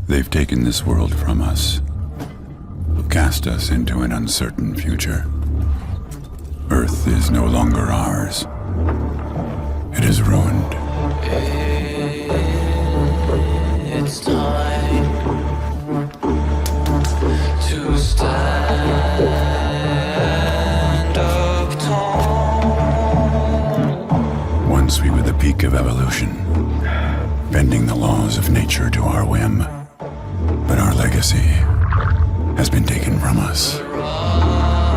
They've taken this world from us, cast us into an uncertain future. Earth is no longer ours. It is ruined. It's time to stand up tall. Once we were the peak of evolution, bending the laws of nature to our whim. But our legacy has been taken from us. The rise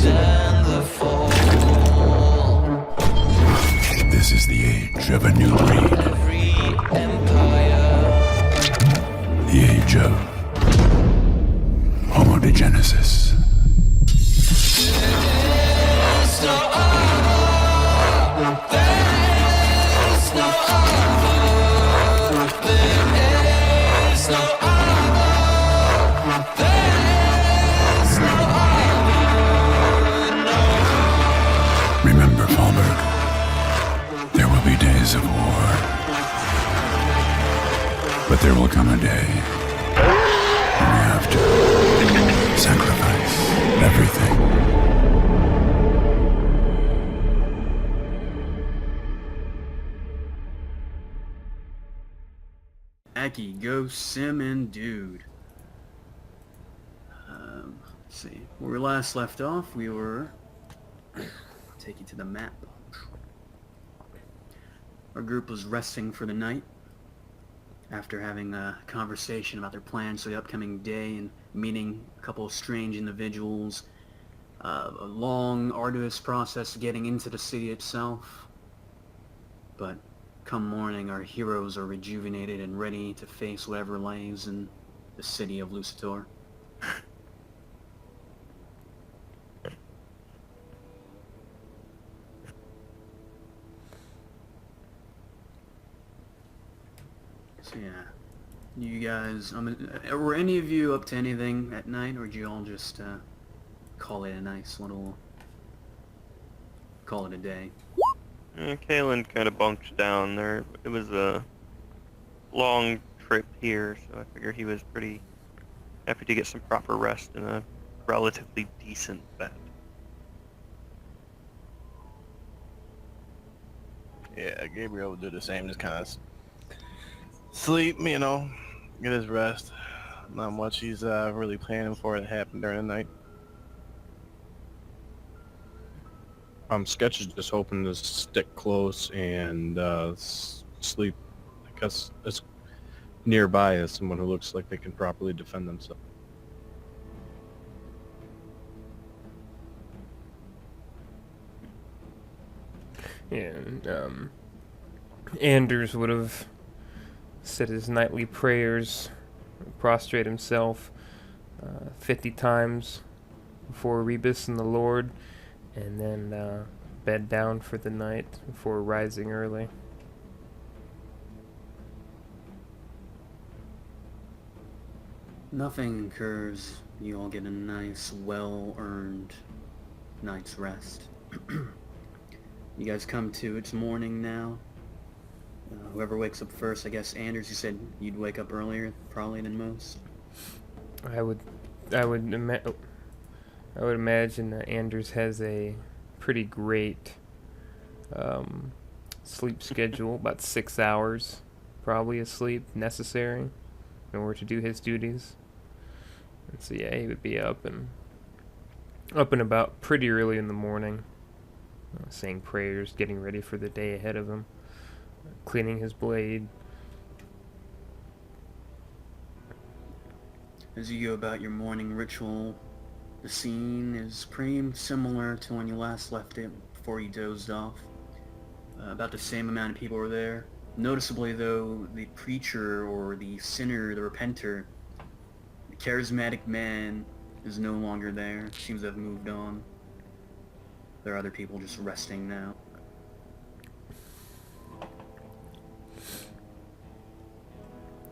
and the fall. This is the age of a new breed. Every empire. The age of Homo Degenesis. There's no other. There's no other. There's no other. There's no other. No. Remember, Fallberg, there will be days of war. But there will come a day when we have to sacrifice everything. Aki, Ghost, Sim, and Dude. Let's see. Where we last left off, we were... take you to the map. Our group was resting for the night after having a conversation about their plans for the upcoming day and meeting a couple of strange individuals. A long, arduous process getting into the city itself. But come morning, our heroes are rejuvenated and ready to face whatever lies in the city of Lucatore. So yeah, you guys, were any of you up to anything at night, or did you all just call it a nice little, call it a day? Callen kind of bunked down there. It was a long trip here, so I figure he was pretty happy to get some proper rest in a relatively decent bed. Yeah, Gabriel would do the same, just kind of sleep, you know, get his rest. Not much he's really planning for it to happen during the night. Sketch is just hoping to stick close and sleep, I guess, as nearby as someone who looks like they can properly defend themselves. Yeah, and Anders would have said his nightly prayers, prostrate himself 50 times before Rebus and the Lord, and then bed down for the night before rising early. Nothing occurs. You all get a nice, well-earned night's rest. You guys come to, it's morning now. Whoever wakes up first, I guess Anders, you said you'd wake up earlier probably than most. I would imagine that Anders has a pretty great sleep schedule, about 6 hours probably of sleep necessary in order to do his duties. And so yeah, he would be up and about pretty early in the morning, saying prayers, getting ready for the day ahead of him, cleaning his blade. As you go about your morning ritual, the scene is pretty similar to when you last left it before you dozed off. About the same amount of people were there. Noticeably though, the preacher or the sinner, the repenter, the charismatic man is no longer there. Seems to have moved on. There are other people just resting now.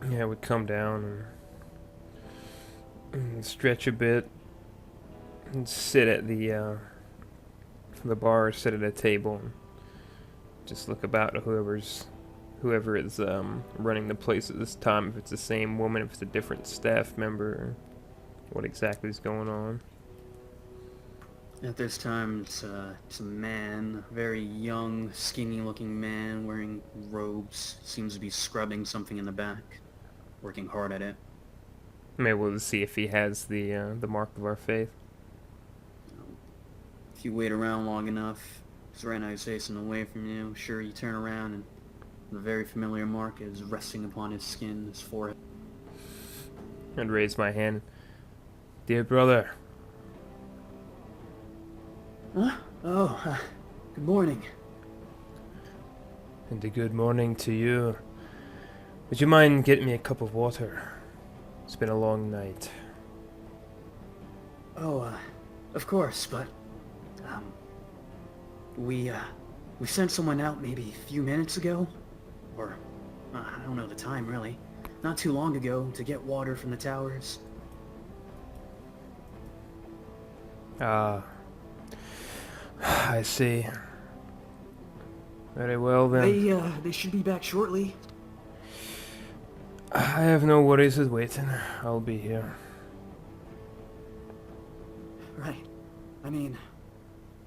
Yeah, I would come down and stretch a bit and sit at the bar, sit at a table, and just look about at whoever's whoever is running the place at this time, if it's the same woman, if it's a different staff member, what exactly is going on. At this time, it's a man, a very young, skinny-looking man wearing robes. Seems to be scrubbing something in the back, working hard at it. Maybe we'll see if he has the mark of our faith. If you wait around long enough, he's right now he's facing away from you. Sure, you turn around and the very familiar mark is resting upon his skin, his forehead. I'd raise my hand. Dear brother. Huh? Oh, good morning. And a good morning to you. Would you mind getting me a cup of water? It's been a long night. Oh, of course, but, we sent someone out maybe a few minutes ago, or, I don't know the time, really. Not too long ago, to get water from the towers. Ah. I see. Very well then. They should be back shortly. I have no worries with waiting. I'll be here. Right. I mean,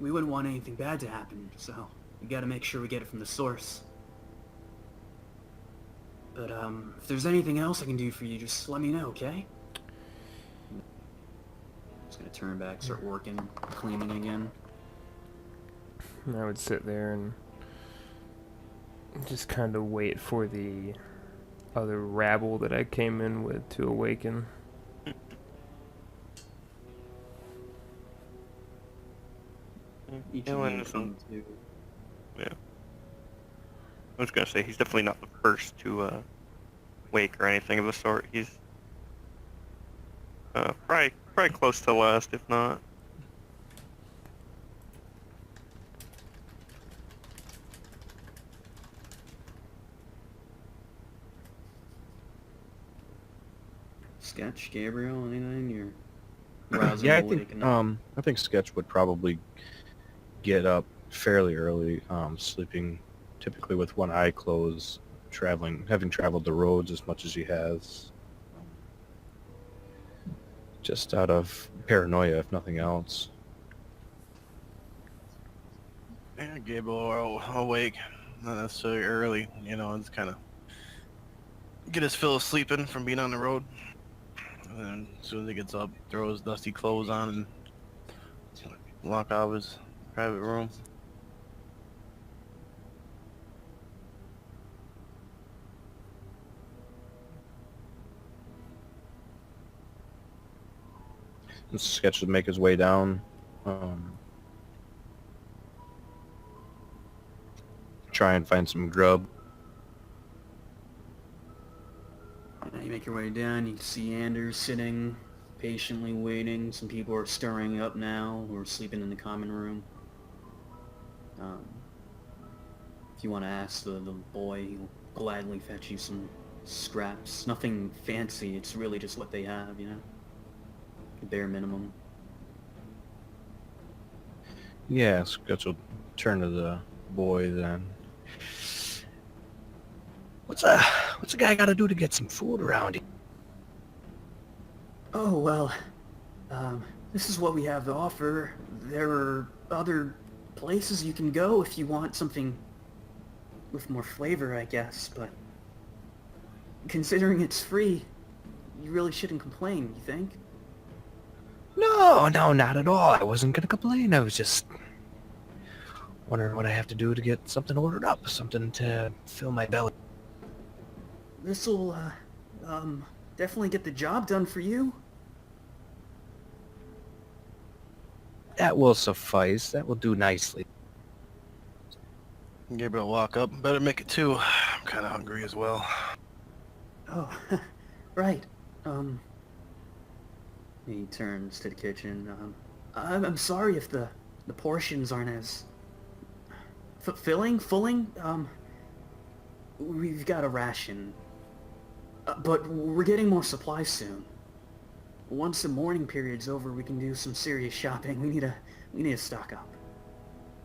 we wouldn't want anything bad to happen, so we gotta make sure we get it from the source. But, if there's anything else I can do for you, just let me know, okay? Just gonna turn back, start working, cleaning again. I would sit there and just kind of wait for the other rabble that I came in with to awaken. Each Callen of you isn't- come to... Yeah. I was gonna say he's definitely not the first to wake or anything of the sort. He's probably close to last, if not. Sketch, Gabriel, anything? You're rousing Yeah, awake enough. I think Sketch would probably get up fairly early, sleeping typically with one eye closed, having traveled the roads as much as he has, just out of paranoia, if nothing else. Yeah, Gabriel are awake, not necessarily early, you know, it's kind of get his fill of sleeping from being on the road. And then as soon as he gets up, throw his dusty clothes on and lock out of his private room. And Sketch would make his way down, try and find some grub. Now you make your way down, you can see Anders sitting, patiently waiting. Some people are stirring up now, who are sleeping in the common room. If you want to ask the boy, he'll gladly fetch you some scraps. Nothing fancy, it's really just what they have, you know? The bare minimum. Yeah, Sketch will turn to the boy then. What's a guy got to do to get some food around here? Oh, well, this is what we have to offer. There are other places you can go if you want something with more flavor, I guess, but considering it's free, you really shouldn't complain, you think? No, not at all. I wasn't gonna complain. I was just wondering what I have to do to get something ordered up, something to fill my belly. This'll, definitely get the job done for you. That will suffice. That will do nicely. Gabriel walk up. Better make it two. I'm kind of hungry as well. Oh, right. He turns to the kitchen. I'm sorry if the portions aren't as fulfilling. We've got a ration, but we're getting more supplies soon. Once the mourning period's over, we can do some serious shopping. We need to stock up.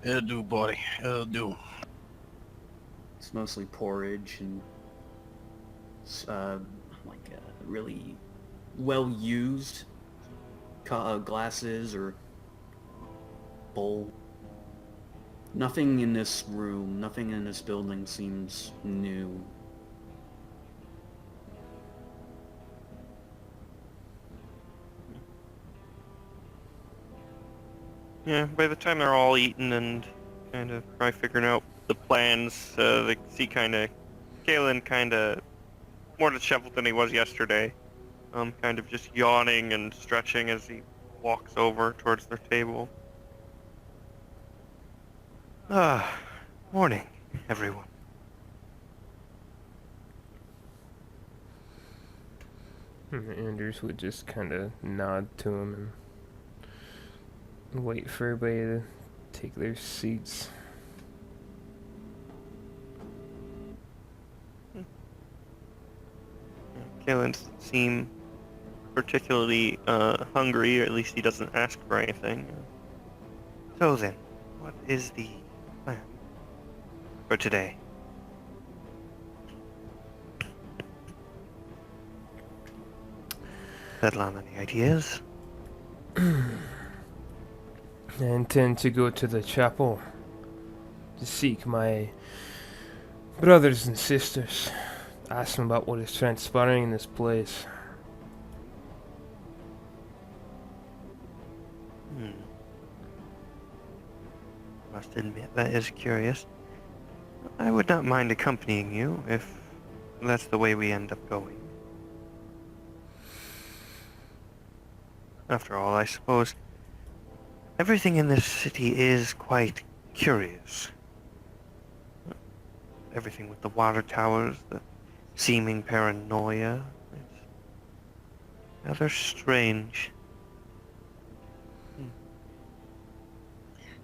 It'll do, buddy. It'll do. It's mostly porridge and like really well used glasses or bowl. Nothing in this room, nothing in this building seems new. Yeah, by the time they're all eaten and kind of probably figuring out the plans, they see Callen kind of more disheveled than he was yesterday. Kind of just yawning and stretching as he walks over towards their table. Morning, everyone. And Anders would just kind of nod to him and wait for everybody to take their seats. Callen doesn't seem particularly hungry, or at least he doesn't ask for anything. So then, what is the plan for today? Bedlam, any ideas? I intend to go to the chapel to seek my brothers and sisters. Ask them about what is transpiring in this place. Must admit, that is curious. I would not mind accompanying you if that's the way we end up going. After all, I suppose everything in this city is quite curious. Everything with the water towers, the seeming paranoia. It's rather strange.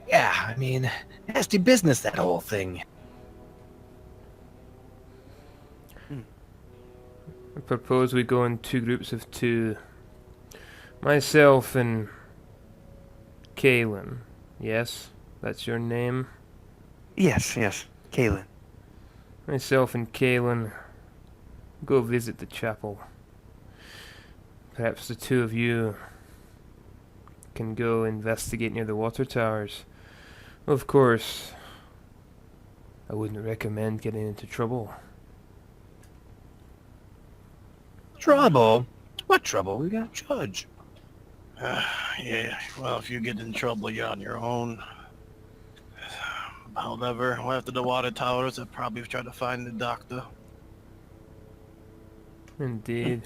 Yeah, I mean, nasty business, that whole thing. I propose we go in 2 groups of 2. Myself and Callen. Yes, that's your name? Yes, Callen. Myself and Callen go visit the chapel. Perhaps the 2 of you can go investigate near the water towers. Of course, I wouldn't recommend getting into trouble. Trouble? What trouble? We got a judge. Yeah, well, if you get in trouble, you're on your own. However, after the water towers, I'd probably try to find the doctor. Indeed.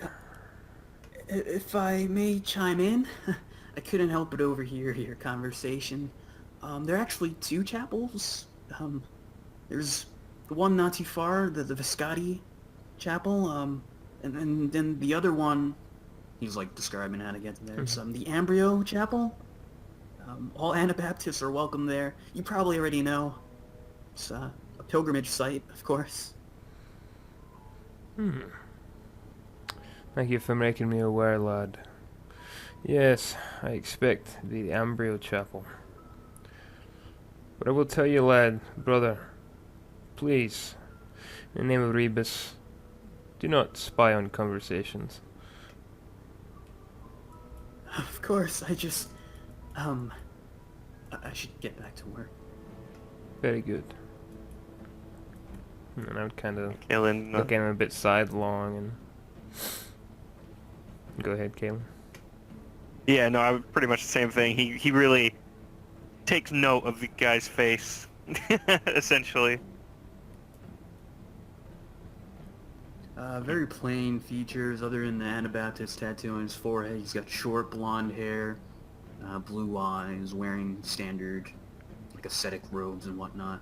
If I may chime in, I couldn't help but overhear your conversation. There are actually 2 chapels. There's the one not too far, the Viscotti chapel, and then the other one, he's like describing how to get there. It's the Ambrio chapel. All Anabaptists are welcome there. You probably already know. It's a pilgrimage site, of course. Thank you for making me aware, lad. Yes, I expect the Ambrio Chapel. But I will tell you, lad, brother, please, in the name of Rebus, do not spy on conversations. Of course, I just, I should get back to work. Very good. And I would kind of Callen, look at him a bit sidelong and... Go ahead, Callen. yeah, no, I would pretty much the same thing. He really takes note of the guy's face, essentially. Very plain features other than the Anabaptist tattoo on his forehead. He's got short blonde hair, blue eyes, wearing standard, like ascetic robes and whatnot.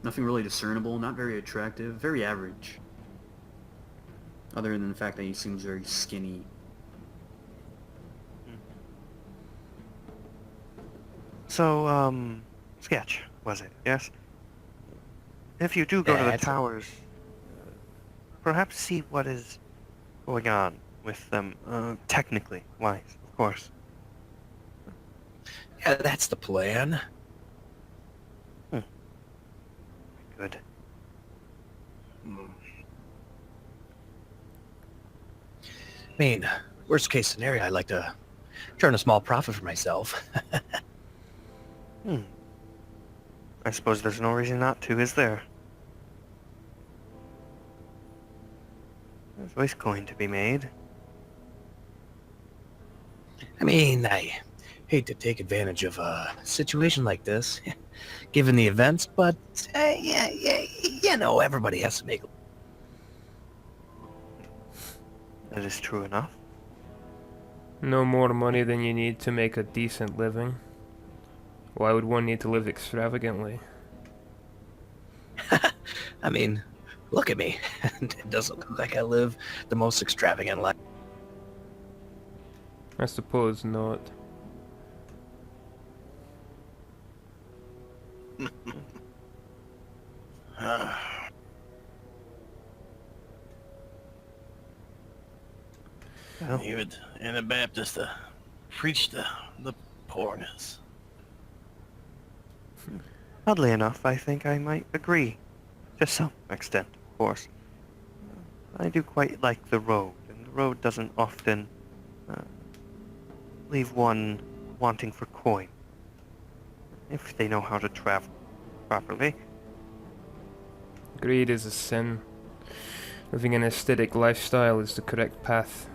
Nothing really discernible, not very attractive, very average. Other than the fact that he seems very skinny. So, Sketch, was it? Yes? If you do go to the towers, perhaps see what is going on with them, technically wise, of course. Yeah, that's the plan. good. I mean, worst case scenario, I'd like to turn a small profit for myself. I suppose there's no reason not to, is there? There's always coin to be made. I mean, I hate to take advantage of a situation like this, given the events, but yeah, you know, everybody has to make. That is true enough. No more money than you need to make a decent living. Why would one need to live extravagantly? I mean, look at me. It doesn't look like I live the most extravagant life. I suppose not. Well, Even in the Baptist, preach the poorness. oddly enough, I think I might agree. To some extent, of course. I do quite like the road, and the road doesn't often leave one wanting for coin. If they know how to travel properly. Greed is a sin. Living an aesthetic lifestyle is the correct path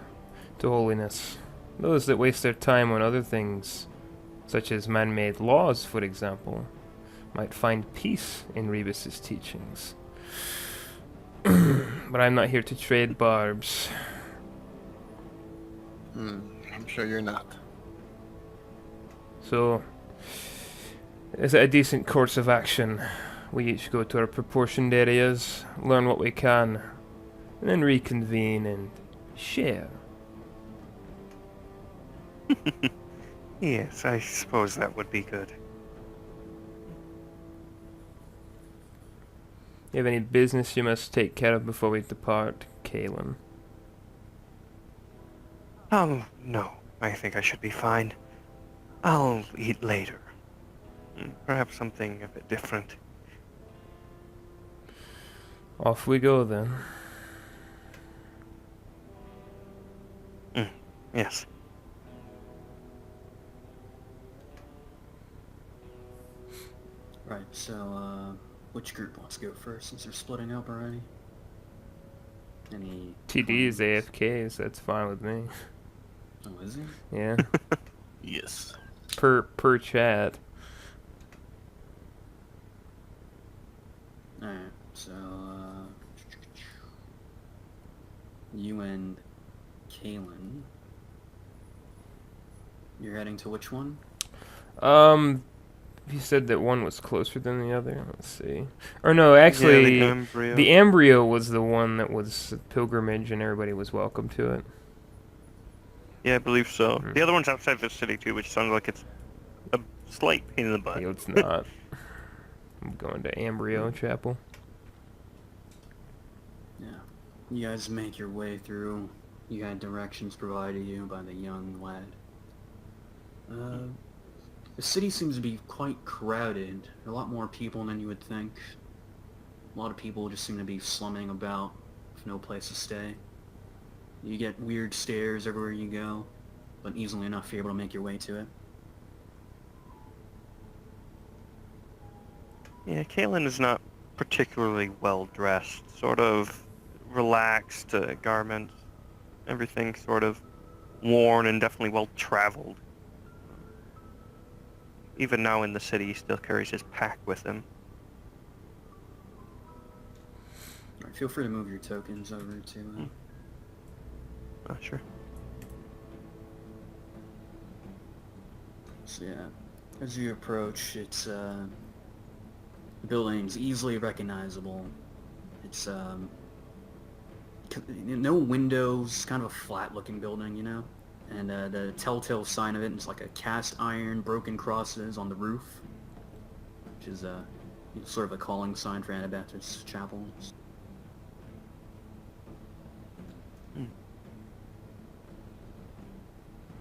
to holiness. Those that waste their time on other things, such as man-made laws, for example, might find peace in Rebus's teachings. But I'm not here to trade barbs. I'm sure you're not. So, is it a decent course of action? We each go to our proportioned areas, learn what we can, and then reconvene and share. Yes, I suppose that would be good. You have any business you must take care of before we depart, Callen? No. I think I should be fine. I'll eat later. Perhaps something a bit different. Off we go then. Yes. Right, so, which group wants to go first since they're splitting up already? Any... TD is comments? AFK, so that's fine with me. Oh, is he? Yeah, Yes. per chat. Alright, so, you and Callen, you're heading to which one? He said that one was closer than the other. Let's see. Or no, actually, the embryo. the embryo was the one that was pilgrimage, and everybody was welcome to it. Yeah, I believe so. The other one's outside the city too, which sounds like it's a slight pain in the butt. Hey, it's not. I'm going to Embryo Chapel. Yeah. You guys make your way through. You had directions provided you by the young lad. The city seems to be quite crowded. There are a lot more people than you would think. A lot of people just seem to be slumming about with no place to stay. You get weird stares everywhere you go, but easily enough you're able to make your way to it. Yeah, Callen is not particularly well dressed. Sort of relaxed garments. Everything sort of worn and definitely well traveled. Even now in the city, he still carries his pack with him. Alright, feel free to move your tokens over to... Sure. So yeah, as you approach, it's the building's easily recognizable. It's no windows, kind of a flat-looking building, you know. And the telltale sign of it is like a cast iron, broken crosses on the roof, which is sort of a calling sign for Anabaptist chapels.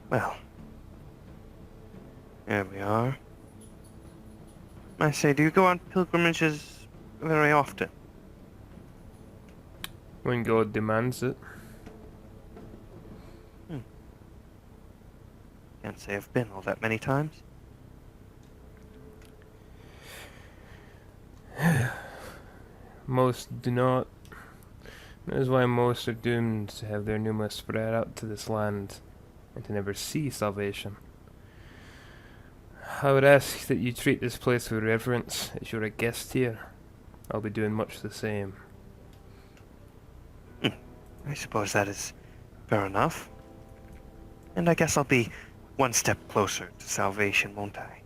Well, there we are. I say, do you go on pilgrimages very often. When God demands it. Can't say I've been all that many times. Most do not. That is why most are doomed to have their pneuma spread out to this land and to never see salvation. I would ask that you treat this place with reverence as you're a guest here. I'll be doing much the same. I suppose that is fair enough. And I guess I'll be one step closer to salvation, won't I?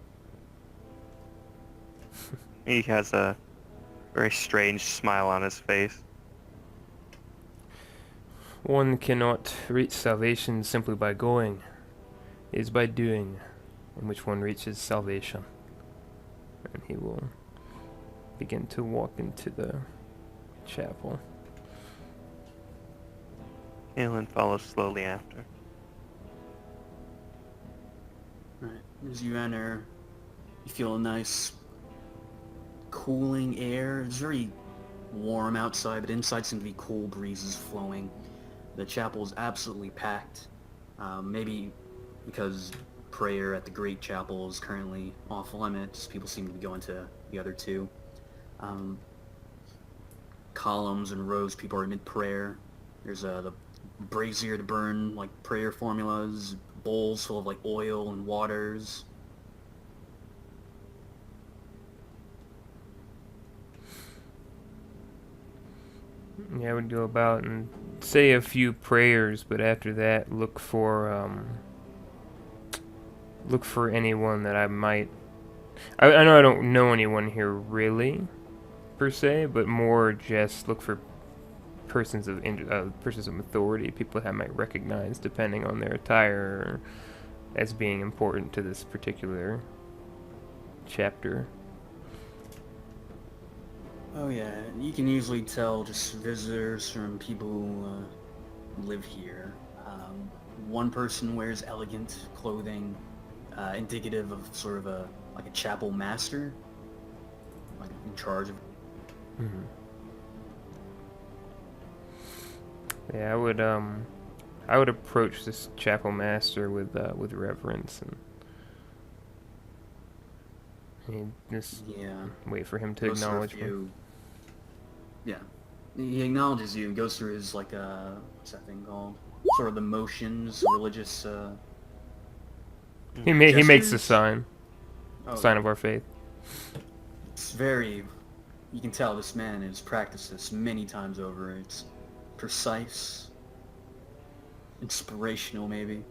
He has a very strange smile on his face. One cannot reach salvation simply by going. It is by doing in which one reaches salvation. And he will begin to walk into the chapel. Callen follows slowly after. Right. As you enter, you feel a nice cooling air. It's very warm outside, but inside seem to be cool breezes flowing. The chapel is absolutely packed. Maybe because prayer at the Great Chapel is currently off limits, people seem to be going to the other two. Columns and rows, people are mid prayer. There's the brazier to burn like prayer formulas, bowls full of like oil and waters. Yeah, I would go about and say a few prayers, but after that, look for anyone that I might. I know I don't know anyone here really, per se, but more just look for persons of authority, people that I might recognize, depending on their attire, as being important to this particular chapter. Oh yeah, you can usually tell just visitors from people who live here. One person wears elegant clothing, indicative of sort of a chapel master, like in charge of. Mm-hmm. Yeah, I would approach this chapel master with reverence and just wait for him to acknowledge me. Yeah, he acknowledges you and goes through his what's that thing called? Sort of the motions, religious. He makes the gestures? sign Oh, of our faith. it's very. You can tell this man has practiced this many times over. It's precise, inspirational, maybe.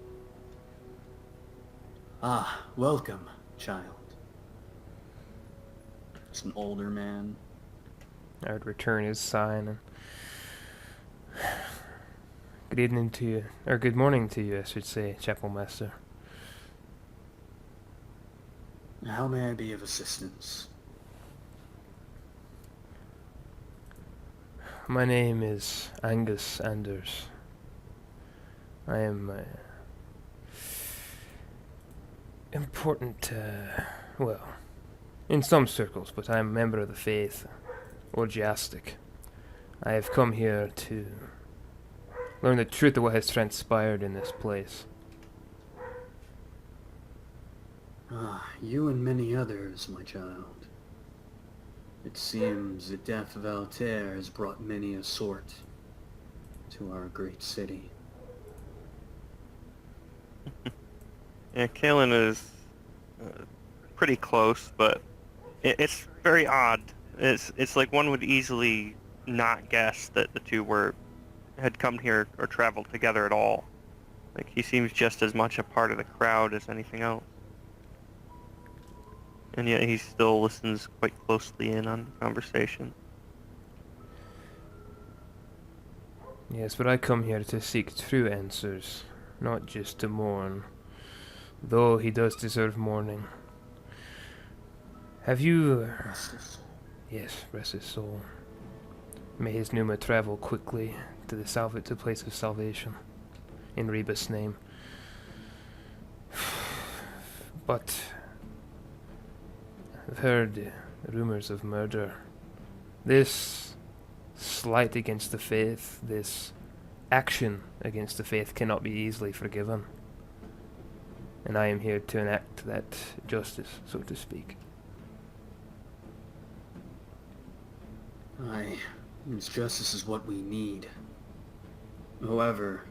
Ah, welcome, child. It's an older man. I would return his sign and good evening to you, or good morning to you, I should say, chapel master. How may I be of assistance? My name is Angus Anders. I am important, well, in some circles, but I'm a member of the faith, orgiastic. I have come here to learn the truth of what has transpired in this place. Ah, you and many others, my child. It seems the death of Altair has brought many a sort to our great city. Yeah, Callen is pretty close, but it's very odd. It's like one would easily not guess that the two had come here or traveled together at all. Like, he seems just as much a part of the crowd as anything else. And yet he still listens quite closely in on the conversation. Yes, but I come here to seek true answers, not just to mourn, though he does deserve mourning. Have you... Yes, rest his soul. May his pneuma travel quickly to the place of salvation, in Rebus' name. But I've heard rumors of murder This slight against the faith, this action against the faith cannot be easily forgiven. And I am here to enact that justice, so to speak. Aye, this justice is what we need. However,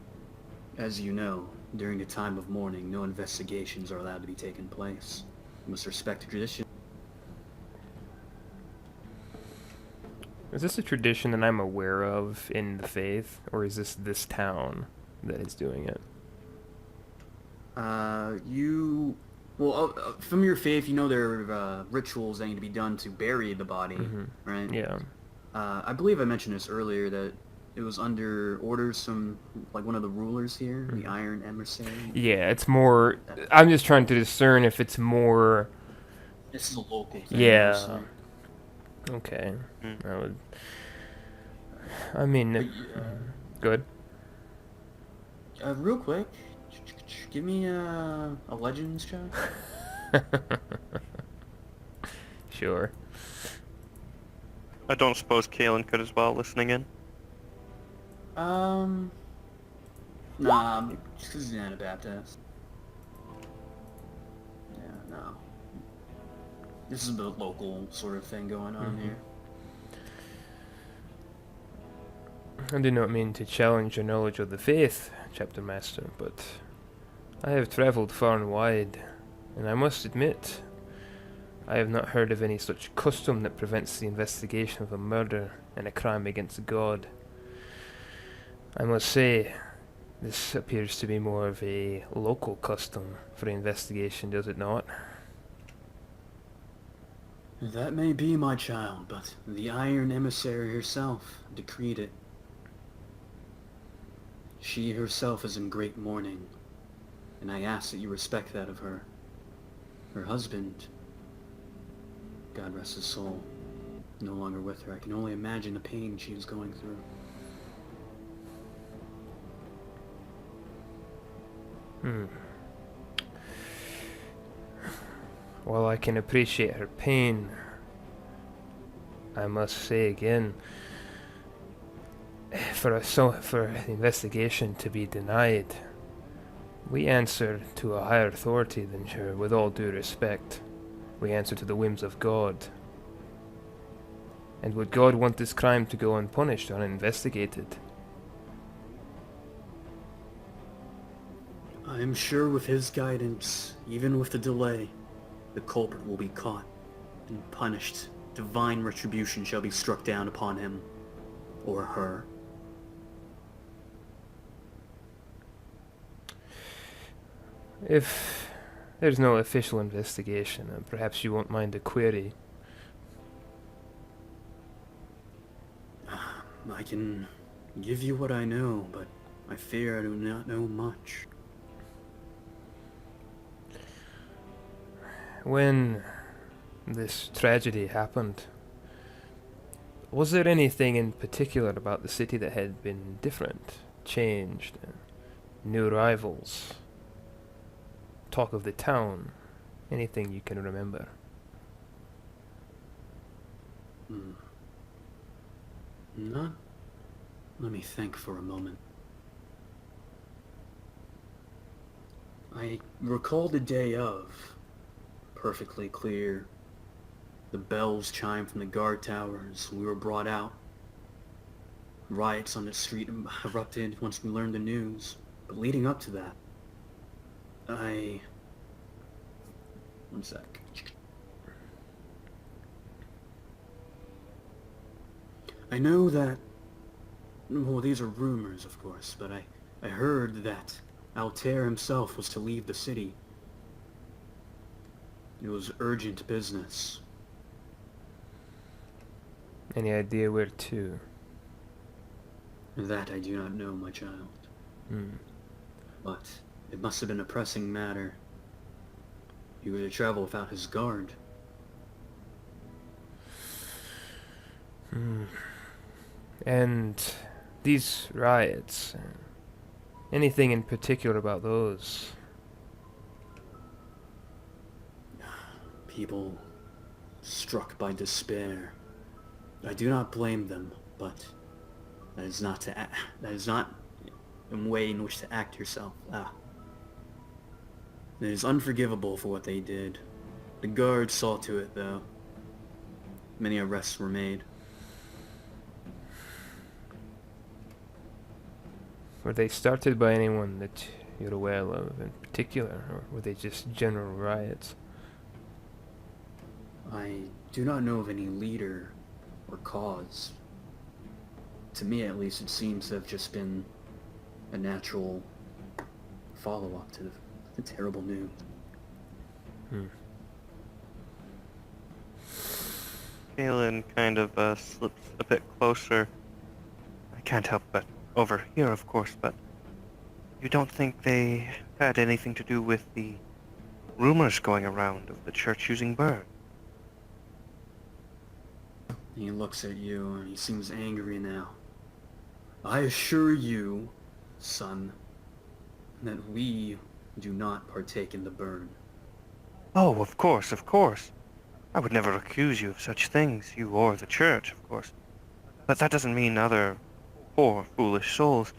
as you know, during the time of mourning, no investigations are allowed to be taking place. We must respect tradition. Is this a tradition that I'm aware of in the faith, or is this town that is doing it? From your faith, you know there are rituals that need to be done to bury the body, right? Yeah. I believe I mentioned this earlier, that it was under orders from, like, one of the rulers here, the Iron Emissary. Yeah, it's more... I'm just trying to discern if it's more... This is a local thing. Yeah. mostly. Okay. I would... I mean... good. Real quick, give me a Legends check. Sure. I don't suppose Callen could as well, listening in. Nah, just because he's an Anabaptist. Yeah, no. This is the local sort of thing going on here. I do not mean to challenge your knowledge of the faith, Chapter Master, but I have travelled far and wide, and I must admit, I have not heard of any such custom that prevents the investigation of a murder and a crime against God. I must say, this appears to be more of a local custom for investigation, does it not? That may be, my child, but the Iron Emissary herself decreed it. She herself is in great mourning, and I ask that you respect that of her. Her husband, God rest his soul, no longer with her. I can only imagine the pain she was going through. While I can appreciate her pain, I must say again, for the investigation to be denied, we answer to a higher authority than her, with all due respect. We answer to the whims of God. And would God want this crime to go unpunished or uninvestigated? I am sure with his guidance, even with the delay, the culprit will be caught and punished. Divine retribution shall be struck down upon him or her. If there's no official investigation, perhaps you won't mind a query. I can give you what I know, but I fear I do not know much. When this tragedy happened, was there anything in particular about the city that had been different, changed, new rivals, talk of the town, anything you can remember? Not... Let me think for a moment. I recall the day of, perfectly clear. The bells chimed from the guard towers. We were brought out. Riots on the street erupted once we learned the news. But leading up to that, one sec. I know that... Well, these are rumors, of course, but I heard that Altair himself was to leave the city. It was urgent business. Any idea where to? That I do not know, my child. But it must have been a pressing matter. He was to travel without his guard. And these riots, anything in particular about those? People struck by despair. I do not blame them, but that is not that is not a way in which to act yourself. It is unforgivable for what they did. The guards saw to it, though. Many arrests were made. Were they started by anyone that you're aware of in particular, or were they just general riots? I do not know of any leader or cause. To me, at least, it seems to have just been a natural follow-up to the terrible news. Callen kind of slips a bit closer. I can't help but overhear, of course, but you don't think they had anything to do with the rumors going around of the church using burn? He looks at you and he seems angry now. I assure you, son, that we do not partake in the burn. Oh, of course, of course. I would never accuse you of such things, you or the church, of course. But that doesn't mean other poor, foolish souls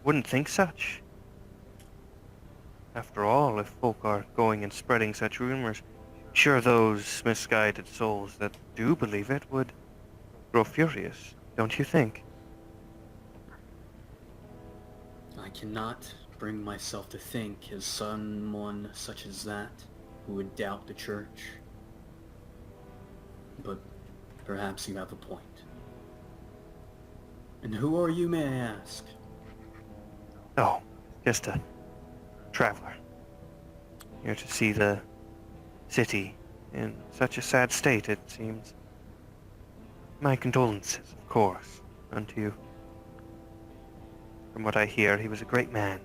wouldn't think such. After all, if folk are going and spreading such rumors, sure those misguided souls that do believe it would grow furious, don't you think? I cannot bring myself to think as someone such as that who would doubt the church. But perhaps you have a point. And who are you, may I ask? Oh, just a traveler. Here to see the city in such a sad state, it seems. My condolences, of course, unto you. From what I hear, he was a great man.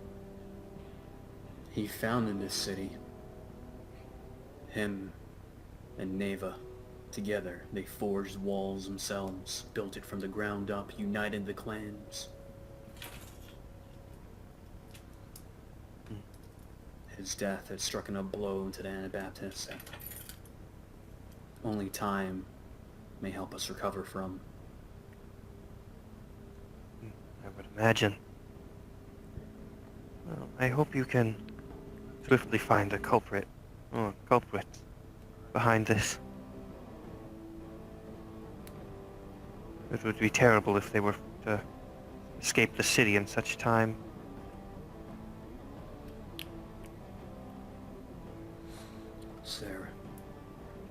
He founded this city. Him and Neva. Together, they forged walls themselves, built it from the ground up, united the clans. His death had struck a blow to the Anabaptists that only time may help us recover from. I would imagine. Well, I hope you can swiftly find a culprit, or culprits, behind this. It would be terrible if they were to escape the city in such time. Sarah,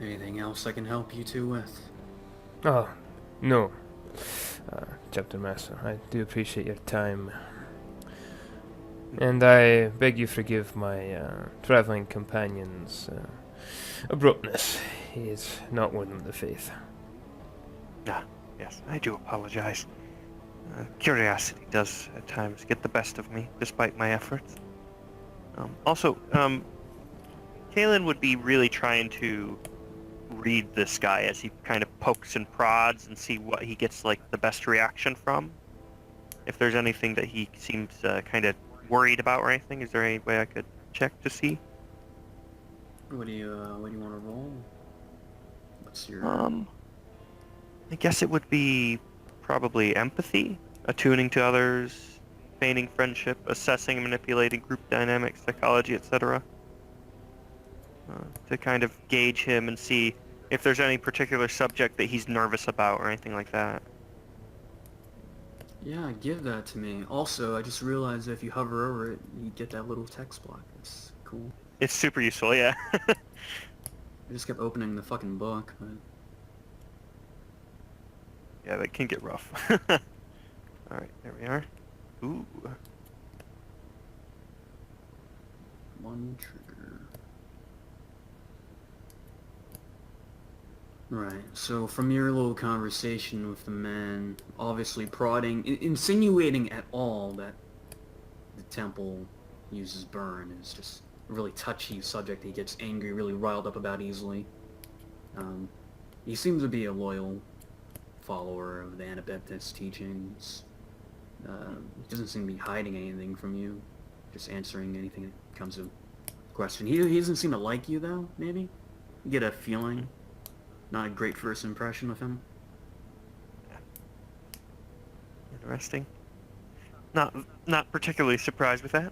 anything else I can help you two with? Oh, no. Chapter Master, I do appreciate your time. And I beg you forgive my traveling companion's abruptness. He is not one of the faith. Ah, yes, I do apologize. Curiosity does at times get the best of me, despite my efforts. Also, Callen would be really trying to read this guy as he kind of pokes and prods and see what he gets like the best reaction from. If there's anything that he seems kind of worried about or anything, is there any way I could check to see? What do you want to roll? What's your... I guess it would be probably empathy, attuning to others, feigning friendship, assessing and manipulating group dynamics, psychology, etc. To kind of gauge him and see if there's any particular subject that he's nervous about or anything like that. Yeah, give that to me. Also, I just realized that if you hover over it, you get that little text block. That's cool. It's super useful, yeah. I just kept opening the fucking book, but... Yeah, that can get rough. Alright, there we are. Ooh. One trigger. Right, so from your little conversation with the man, obviously prodding, insinuating at all that the temple uses burn is just a really touchy subject he gets angry, really riled up about easily. He seems to be a loyal follower of the Anabaptist teachings. He doesn't seem to be hiding anything from you, just answering anything that comes to question. He doesn't seem to like you, though, maybe? You get a feeling. Not a great first impression of him. interesting. Not particularly surprised with that.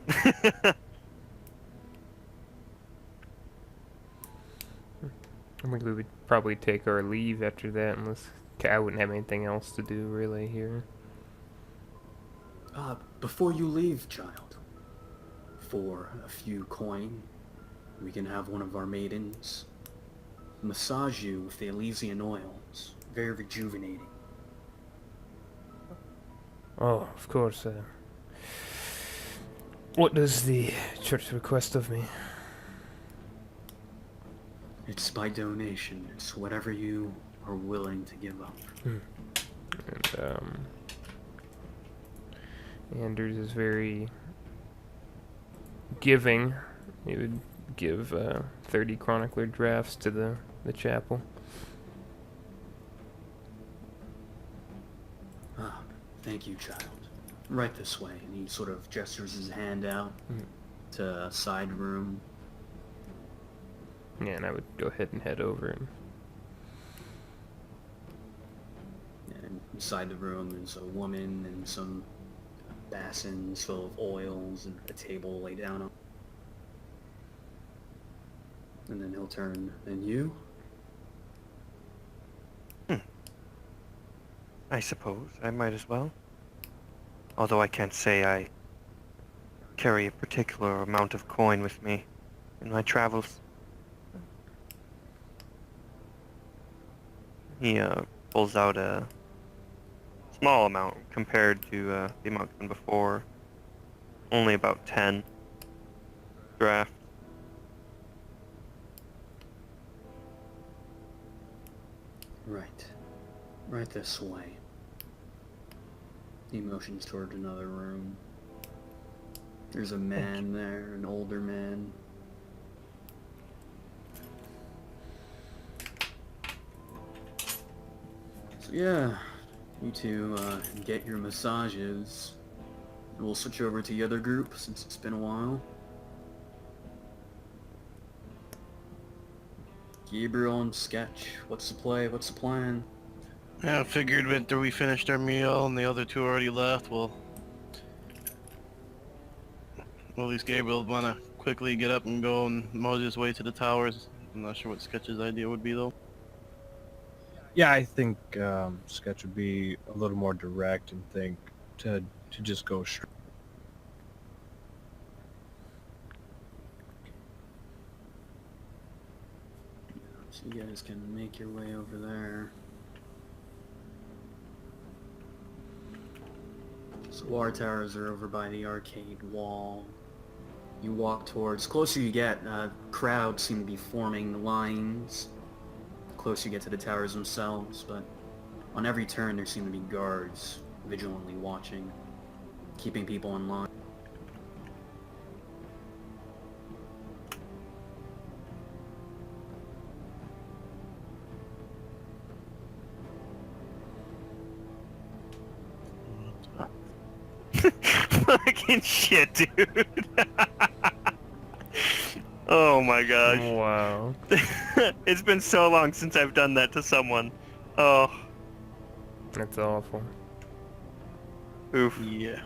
I think we would probably take our leave after that, unless I wouldn't have anything else to do really here. Before you leave, child, for a few coin, we can have one of our maidens massage you with the Elysian oils. Very rejuvenating. Oh, of course. What does the church request of me? It's by donation. It's whatever you are willing to give up. And Anders is very giving. He would give 30 chronicler drafts to the chapel. Ah, thank you, child. Right this way. And he sort of gestures his hand out to a side room. Yeah, and I would go ahead and head over. And inside the room is a woman and some basins full of oils and a table laid down on. And then he'll turn, and you? I suppose I might as well. Although I can't say I carry a particular amount of coin with me in my travels. He pulls out a small amount compared to the amount given before. Only about 10 drafts. Right. Right this way. He motions toward another room. There's a man there, an older man. So yeah, you two get your massages. We'll switch over to the other group since it's been a while. Gabriel and Sketch, what's the play? What's the plan? Yeah, I figured after we finished our meal and the other two already left, well, at least Gabriel would want to quickly get up and go and mosey his way to the towers. I'm not sure what Sketch's idea would be, though. Yeah, I think Sketch would be a little more direct and think to just go straight. So you guys can make your way over there. So water towers are over by the arcade wall. You walk towards, closer you get, crowds seem to be forming lines. Closer you get to the towers themselves, but on every turn there seem to be guards vigilantly watching, keeping people in line. Fucking shit, dude. Oh my gosh. Wow. It's been so long since I've done that to someone. Oh. That's awful. Oof. Yeah.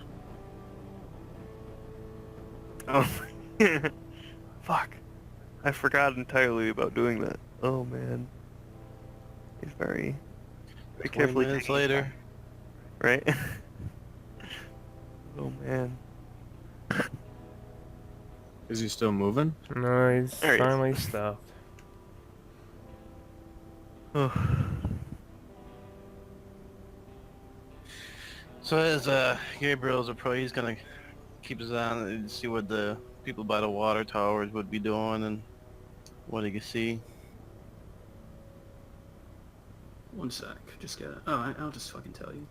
Oh. Fuck. I forgot entirely about doing that. Oh man. He's very 20 carefully minutes taking later. time. Right? Oh man. Is he still moving? No, he's There he is. finally stopped. So as Gabriel's approach, he's gonna keep his eye on it and see what the people by the water towers would be doing and what he can see. One sec, just get it. Oh, I'll just fucking tell you.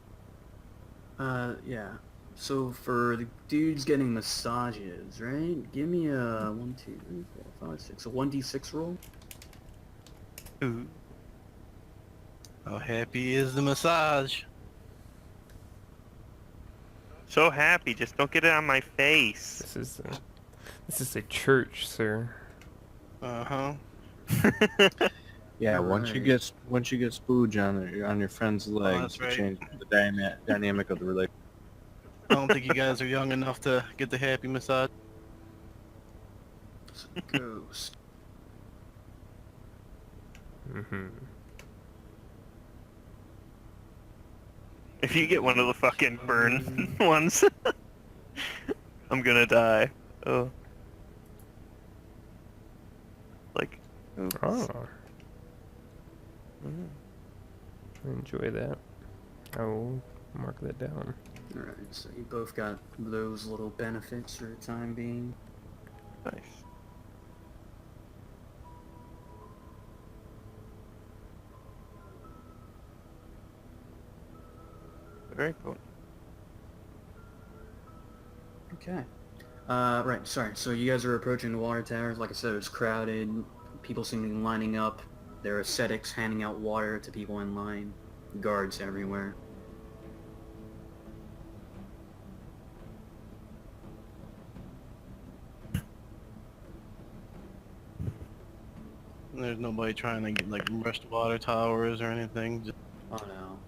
Yeah. So for the dudes getting massages, right? Give me a 1, 2, 3, 4, 5, 6. A 1d6 roll. Ooh. How happy is the massage? So happy, just don't get it on my face. This is a church, sir. Uh-huh. Yeah, once you Alright. get spooge on your friend's legs, that's you right. change the dynamic of the relationship. I don't think you guys are young enough to get the happy massage. It's a ghost. Mm-hmm. If you get one of the fucking burn ones, I'm gonna die. Oh. Like, oops. Oh, Mm. enjoy that. I will mark that down. Alright, so you both got those little benefits for the time being. Nice. Very cool. Okay. Right, sorry. So you guys are approaching the water towers. Like I said, it's crowded. People seem to be lining up. There are ascetics handing out water to people in line. Guards everywhere. There's nobody trying to get like rush water towers or anything. Just, Oh no.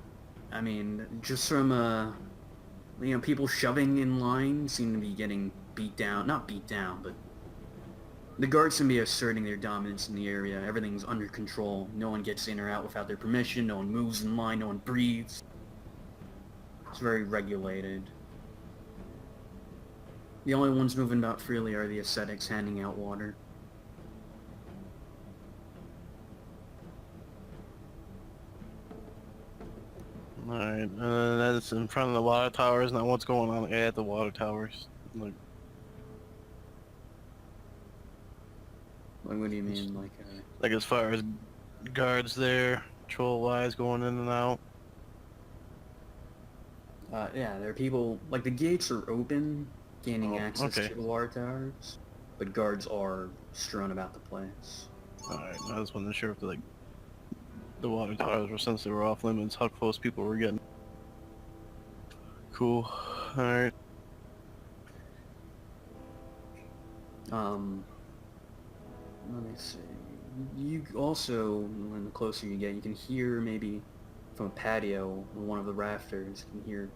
I mean, just from, people shoving in line seem to be getting beat down. Not beat down, but the guards seem to be asserting their dominance in the area. Everything's under control. No one gets in or out without their permission. No one moves in line. No one breathes. It's very regulated. The only ones moving about freely are the ascetics handing out water. alright, that's in front of the water towers. Now what's going on at the water towers? Like, Like, what do you mean? like as far as guards there, patrol-wise, going in and out. Yeah, there are people, like, the gates are open, gaining Oh, access okay. to the water towers, but guards are strewn about the place. Alright, I just wasn't sure if like the water towers were, since they were off limits, how close people were getting. Cool. Alright. Let me see. You also, when the closer you get, you can hear maybe from a patio on one of the rafters, you can hear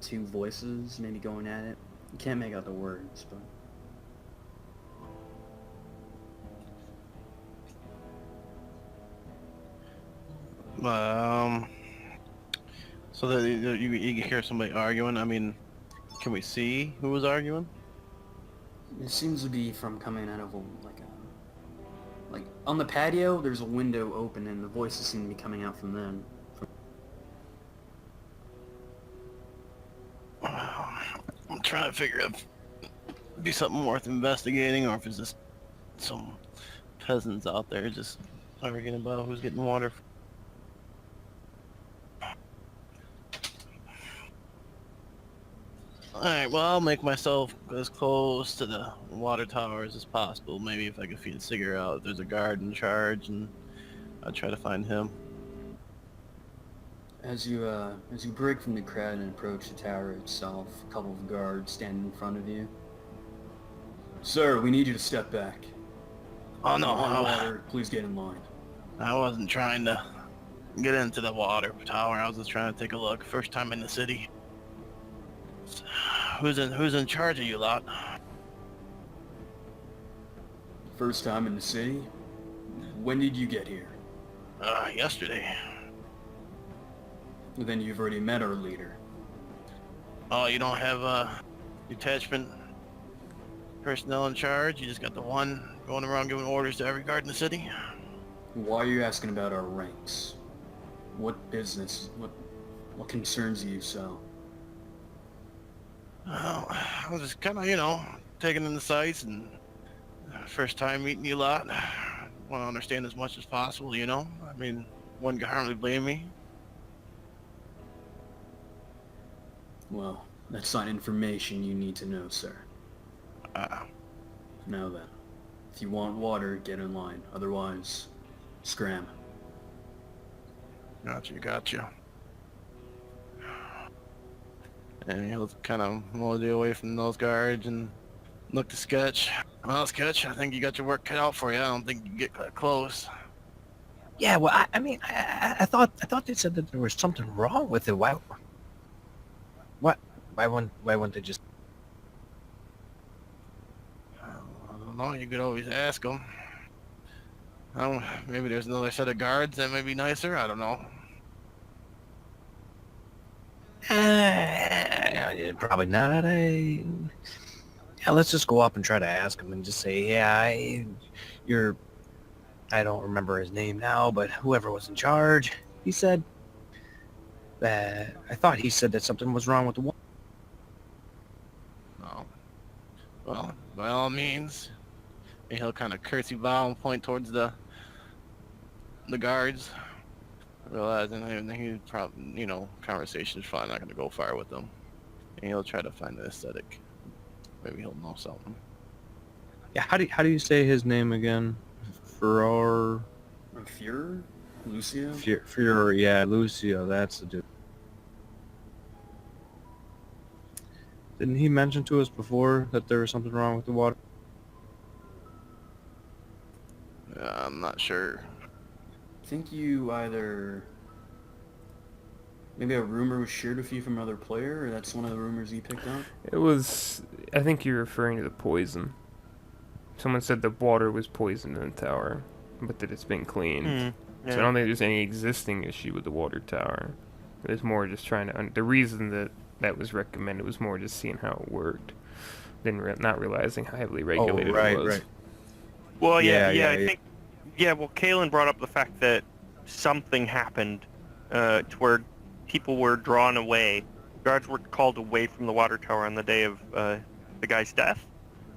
two voices maybe going at it. You can't make out the words, but... So that you can hear somebody arguing. I mean, can we see who was arguing? It seems to be from coming out of like on the patio. There's a window open, and the voices seem to be coming out from them. I'm trying to figure if it'd be something worth investigating, or if it's just some peasants out there just arguing about who's getting water. Alright, well, I'll make myself as close to the water towers as possible. Maybe if I can figure out if there's a guard in charge, and I'll try to find him. As you break from the crowd and approach the tower itself, a couple of guards stand in front of you. Sir, we need you to step back. Oh no, On water, please get in line. I wasn't trying to get into the water tower. I was just trying to take a look. First time in the city. Who's in charge of you lot? First time in the city? When did you get here? Yesterday. Then you've already met our leader. Oh, you don't have detachment personnel in charge? You just got the one going around giving orders to every guard in the city? Why are you asking about our ranks? What business? What concerns you so? Well, I was just kind of, taking in the sights, and first time meeting you lot. Want to understand as much as possible, I mean, one can hardly blame me. Well, that's not information you need to know, sir. Now then, if you want water, get in line. Otherwise, scram. Gotcha. And he'll kind of mold you away from those guards and look to Sketch. Well, Sketch, I think you got your work cut out for you. I don't think you can get that close. Yeah, well, I thought they said that there was something wrong with it. Why wouldn't they just? I don't know. You could always ask them. I don't. Maybe there's another set of guards that may be nicer. I don't know. Probably not. Yeah, let's just go up and try to ask him and just say, yeah, you're. I don't remember his name now, but whoever was in charge, he said that. I thought he said that something was wrong with the water. No. Well, by all means, and he'll kind of curtsy bow and point towards the guards, realizing he probably, conversation's probably not going to go far with them, and he'll try to find an aesthetic. Maybe he'll know something. Yeah, how do you say his name again? Furor? Fuhrer? Lucio? Furor, yeah, Lucio, that's the dude. Didn't he mention to us before that there was something wrong with the water? I'm not sure. I think you either... Maybe a rumor was shared with you from another player, or that's one of the rumors you picked up? It was... I think you're referring to the poison. Someone said the water was poisoned in the tower, but that it's been cleaned. Yeah. So I don't think there's any existing issue with the water tower. It was more just trying to... the reason that was recommended was more just seeing how it worked. Not realizing how heavily regulated it was. Right. Well, Yeah, I think... Yeah, well, Callen brought up the fact that something happened to where people were drawn away. Guards were called away from the water tower on the day of the guy's death,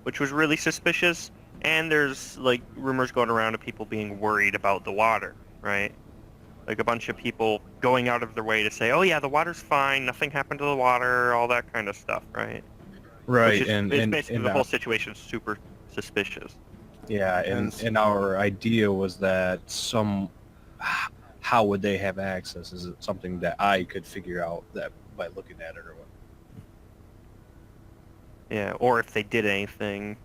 which was really suspicious. And there's, rumors going around of people being worried about the water, right? Like a bunch of people going out of their way to say, oh, yeah, the water's fine, nothing happened to the water, all that kind of stuff, right? Right, Which is, and basically the whole situation's super suspicious. Yeah, and our idea was that how would they have access? Is it something that I could figure out that by looking at it or what? Yeah, or if they did anything.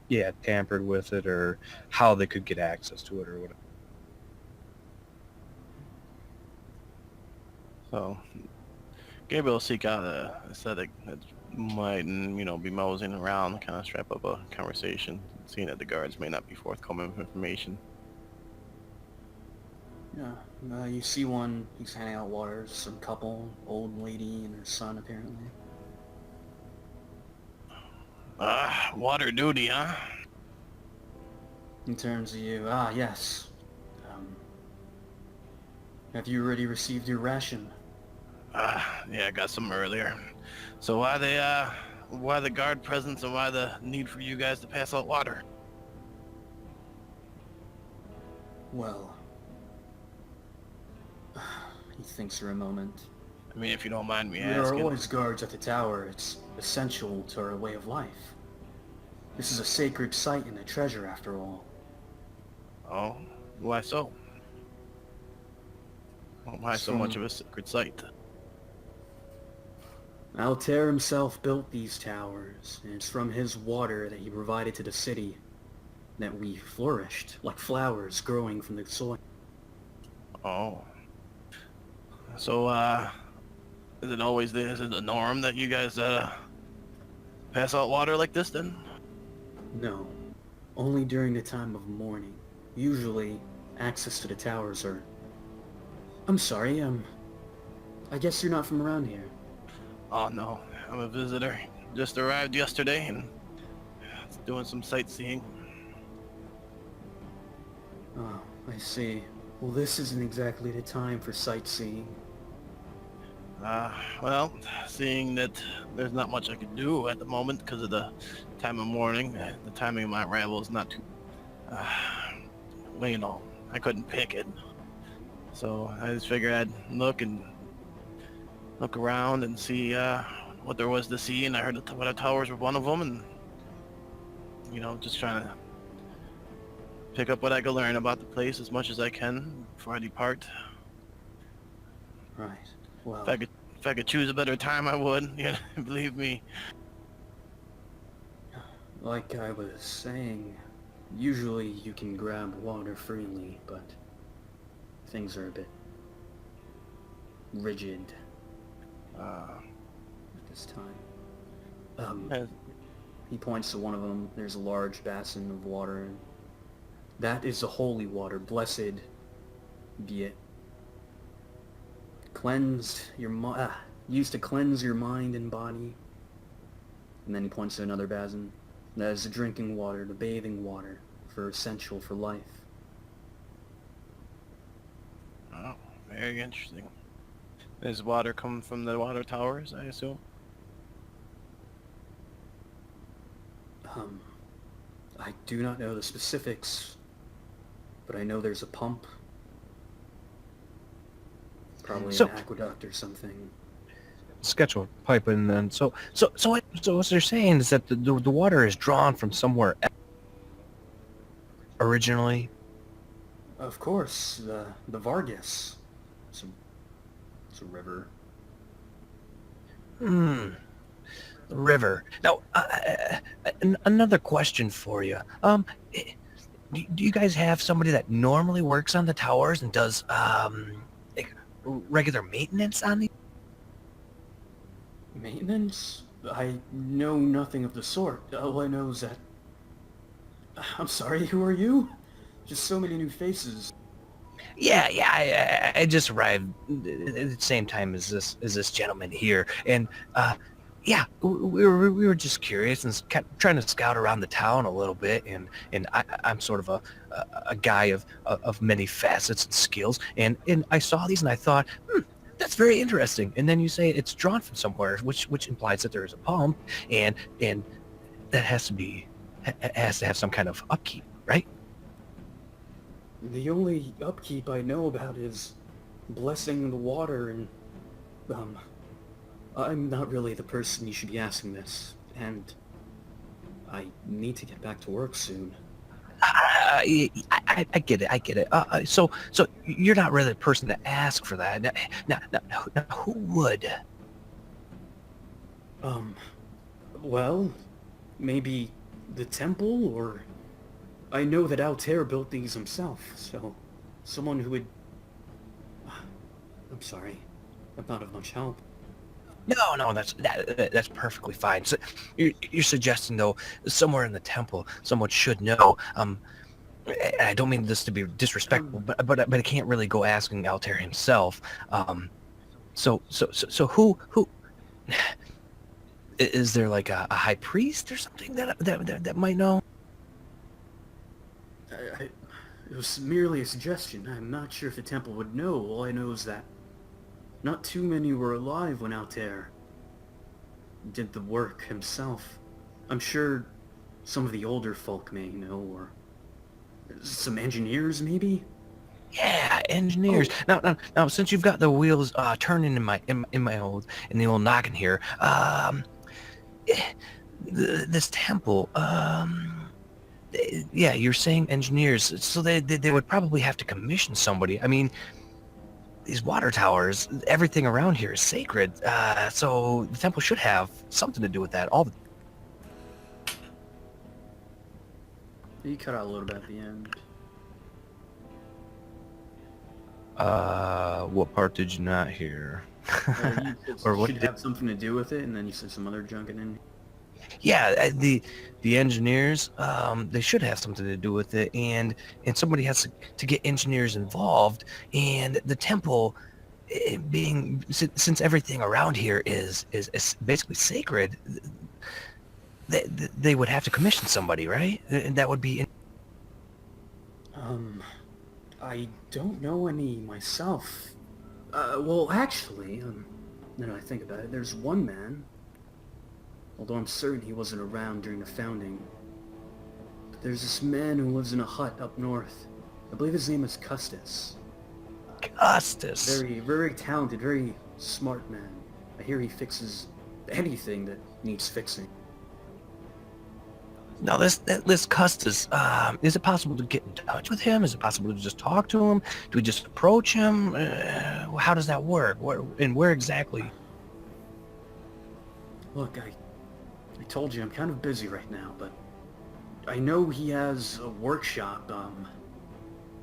Yeah, tampered with it, or how they could get access to it or whatever. So, Gabriel will seek out a aesthetic that might, be moseying around, kind of strap up a conversation, seeing that the guards may not be forthcoming with information. Yeah, you see one, he's handing out water, some couple, old lady and her son apparently. Water duty, huh? He turns to you, yes. Have you already received your ration? Yeah, I got some earlier. So why the guard presence and why the need for you guys to pass out water? Well... He thinks for a moment. I mean, if you don't mind me There are asking. always guards at the tower. It's essential to our way of life. This is a sacred site and a treasure, after all. Oh, why so? Why so much of a sacred site? Altair himself built these towers, and it's from his water that he provided to the city that we flourished, like flowers growing from the soil. Oh. So, is it the norm that you guys, pass out water like this then? No, only during the time of mourning. Usually, access to the towers are... I'm sorry, I guess you're not from around here. Oh no, I'm a visitor. Just arrived yesterday and doing some sightseeing. Oh, I see. Well, this isn't exactly the time for sightseeing. Well, seeing that there's not much I can do at the moment because of the time of morning, the timing of my arrival is not too... well, I couldn't pick it. So I just figured I'd look around and see what there was to see, and I heard the towers were one of them, and just trying to pick up what I could learn about the place as much as I can before I depart. Right. Well, If I could choose a better time, I would. Yeah, believe me. like I was saying, usually you can grab water freely, but things are a bit rigid. this time. As- He points to one of them. There's a large basin of water, and that is the holy water. Blessed be it. Cleansed your used to cleanse your mind and body. And then he points to another basin. That is the drinking water, the bathing water, for essential for life. Oh, very interesting. Does water come from the water towers, I assume? I do not know the specifics, but I know there's a pump. Probably So- an aqueduct or something. Schedule piping then. So what they're saying is that the water is drawn from somewhere originally. Of course, the Vargas. It's a river. The river. Now, another question for you. Do you guys have somebody that normally works on the towers and does like regular maintenance on these? Maintenance? I know nothing of the sort. All I know is that... I'm sorry, who are you? Just so many new faces. Yeah. I just arrived at the same time as this gentleman here, and yeah, we were just curious and trying to scout around the town a little bit, and I'm sort of a guy of many facets and skills, and I saw these and I thought, that's very interesting. And then you say it's drawn from somewhere, which implies that there is a pump, and that has to have some kind of upkeep, right? The only upkeep I know about is blessing the water, and I'm not really the person you should be asking this, and I need to get back to work soon. I get it. So you're not really the person to ask for that. Now, who would? Well, maybe the temple, or... I know that Altair built these himself, so someone who would... I'm sorry. I'm not of much help. No, that's perfectly fine. So you're suggesting though, somewhere in the temple, someone should know. And I don't mean this to be disrespectful, but I can't really go asking Altair himself. So who is there, like a high priest or something that might know? It was merely a suggestion. I'm not sure if the temple would know. All I know is that not too many were alive when Altair did the work himself. I'm sure some of the older folk may know, or some engineers maybe? Yeah, engineers. Now, since you've got the wheels turning in the old noggin here, this temple, yeah, you're saying engineers, so they would probably have to commission somebody. I mean, these water towers, everything around here is sacred, so the temple should have something to do with that. You cut out a little bit at the end. What part did you not hear? You Or what should have something to do with it, and then you said some other junk in. Yeah, the engineers, they should have something to do with it, and somebody has to get engineers involved, and the temple, since everything around here is basically sacred, they would have to commission somebody, right? And that would be... I don't know any myself. Well, actually, now that I think about it, there's one man, although I'm certain he wasn't around during the founding. But there's this man who lives in a hut up north. I believe his name is Custis. Custis. Very, very talented, very smart man. I hear he fixes anything that needs fixing. Now, this Custis, is it possible to get in touch with him? Is it possible to just talk to him? Do we just approach him? How does that work? Where exactly? Look, I told you I'm kind of busy right now, but I know he has a workshop,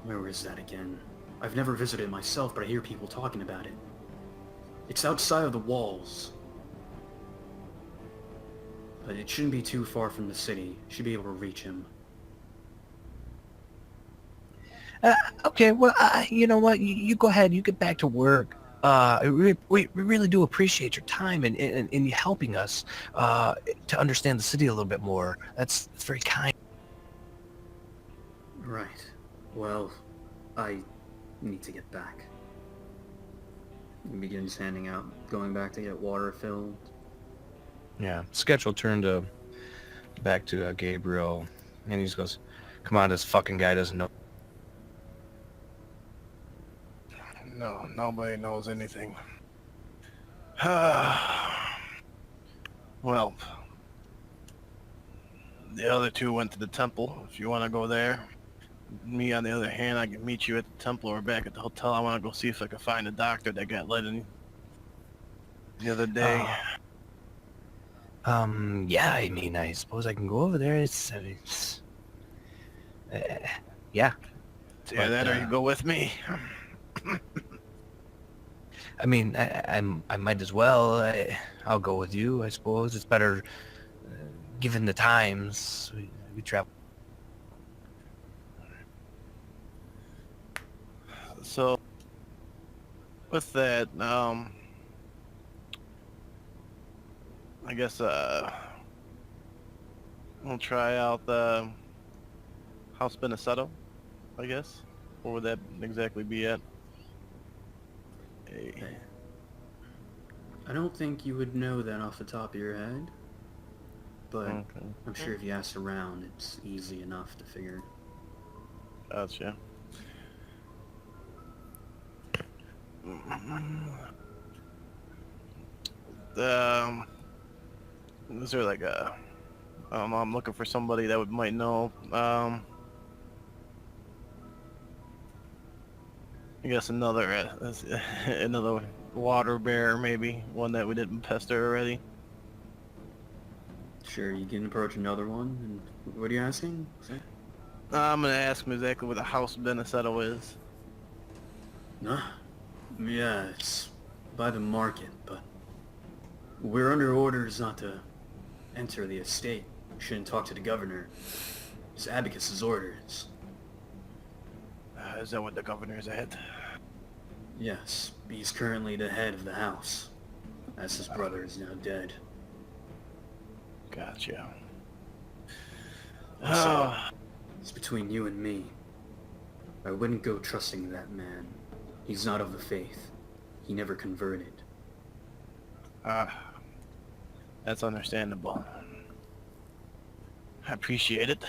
where is that again? I've never visited it myself, but I hear people talking about it. It's outside of the walls. but it shouldn't be too far from the city. Should be able to reach him. Okay, well, you know what? You go ahead. You get back to work. We really do appreciate your time and you helping us to understand the city a little bit more. That's very kind. Right. Well, I need to get back. He begins handing out, going back to get water filled. Yeah. Sketch will turn back to Gabriel, and he just goes, "Come on, this fucking guy doesn't know." No, nobody knows anything. Well, the other two went to the temple. If you want to go there, me on the other hand, I can meet you at the temple or back at the hotel. I want to go see if I can find a doctor that got let in the other day. Yeah, I mean, I suppose I can go over there. Yeah. It's either that or you go with me. I mean, I might as well. I'll go with you, I suppose. It's better, given the times. We travel. So, with that, I guess we'll try out the House Benesetto, I guess. Where would that exactly be at? Hey. I don't think you would know that off the top of your head, but Okay. I'm sure if you ask around, it's easy enough to figure. Gotcha. Is there like a... I'm looking for somebody that might know. I guess another another water bear, maybe one that we didn't pester already. Sure, you can approach another one. And what are you asking? I'm gonna ask him exactly where the House Benesetto is. No. Yeah, it's by the market, but we're under orders not to enter the estate. We shouldn't talk to the governor. It's Abacus's orders. Is that what the governor's at? Yes, he's currently the head of the house, as his brother is now dead. Gotcha. So, it's between you and me. I wouldn't go trusting that man. He's not of the faith. He never converted. That's understandable. I appreciate it.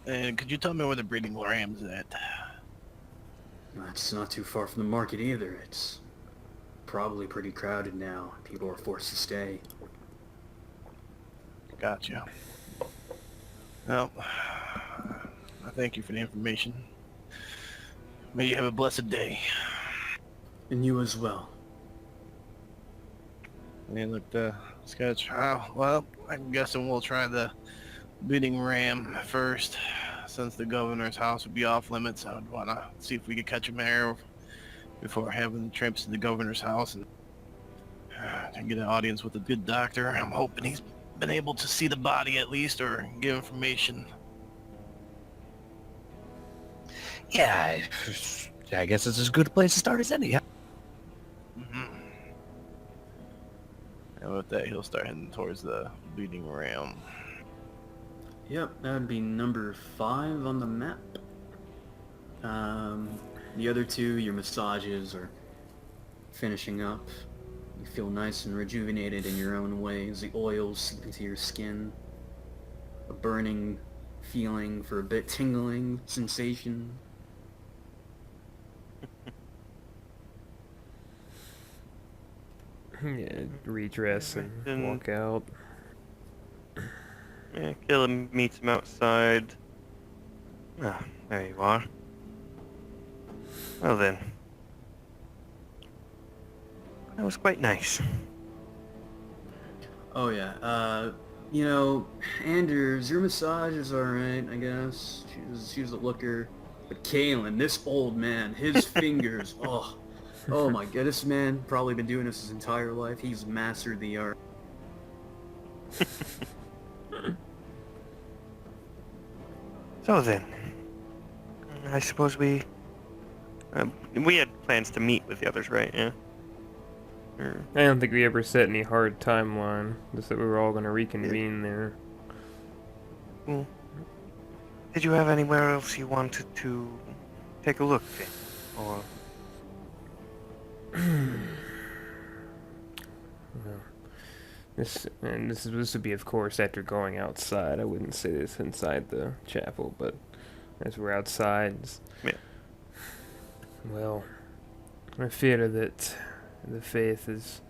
And could you tell me where the breeding ram's at? It's not too far from the market either. It's probably pretty crowded now. People are forced to stay. Gotcha. Well, I thank you for the information. May you have a blessed day. And you as well. And look, the sketch. Oh, well, I'm guessing we'll try the beating ram first. Since the governor's house would be off limits, I would want to see if we could catch him there before having trips to the governor's house and get an audience with a good doctor. I'm hoping he's been able to see the body at least or give information. Yeah, I guess it's as good a place to start as any. Huh? Mm-hmm. And with that, he'll start heading towards the beating ram. Yep, that would be number 5 on the map. The other 2, your massages are finishing up. You feel nice and rejuvenated in your own way as the oils seep into your skin. A burning feeling for a bit tingling sensation. Yeah, redress and walk out. Yeah, Callen meets him outside. Ah, there you are. Well then. That was quite nice. Oh yeah, you know, Anders, your massage is alright, I guess. She was a looker. But Callen, this old man, his fingers, oh my god, this man probably been doing this his entire life. He's mastered the art. So then, I suppose we had plans to meet with the others, right? Yeah. Or, I don't think we ever set any hard timeline. Just that we were all going to reconvene there. well, did you have anywhere else you wanted to take a look at? Or Well, this would be, of course, after going outside. I wouldn't say this inside the chapel, but as we're outside, Yeah. well, I fear that the faith is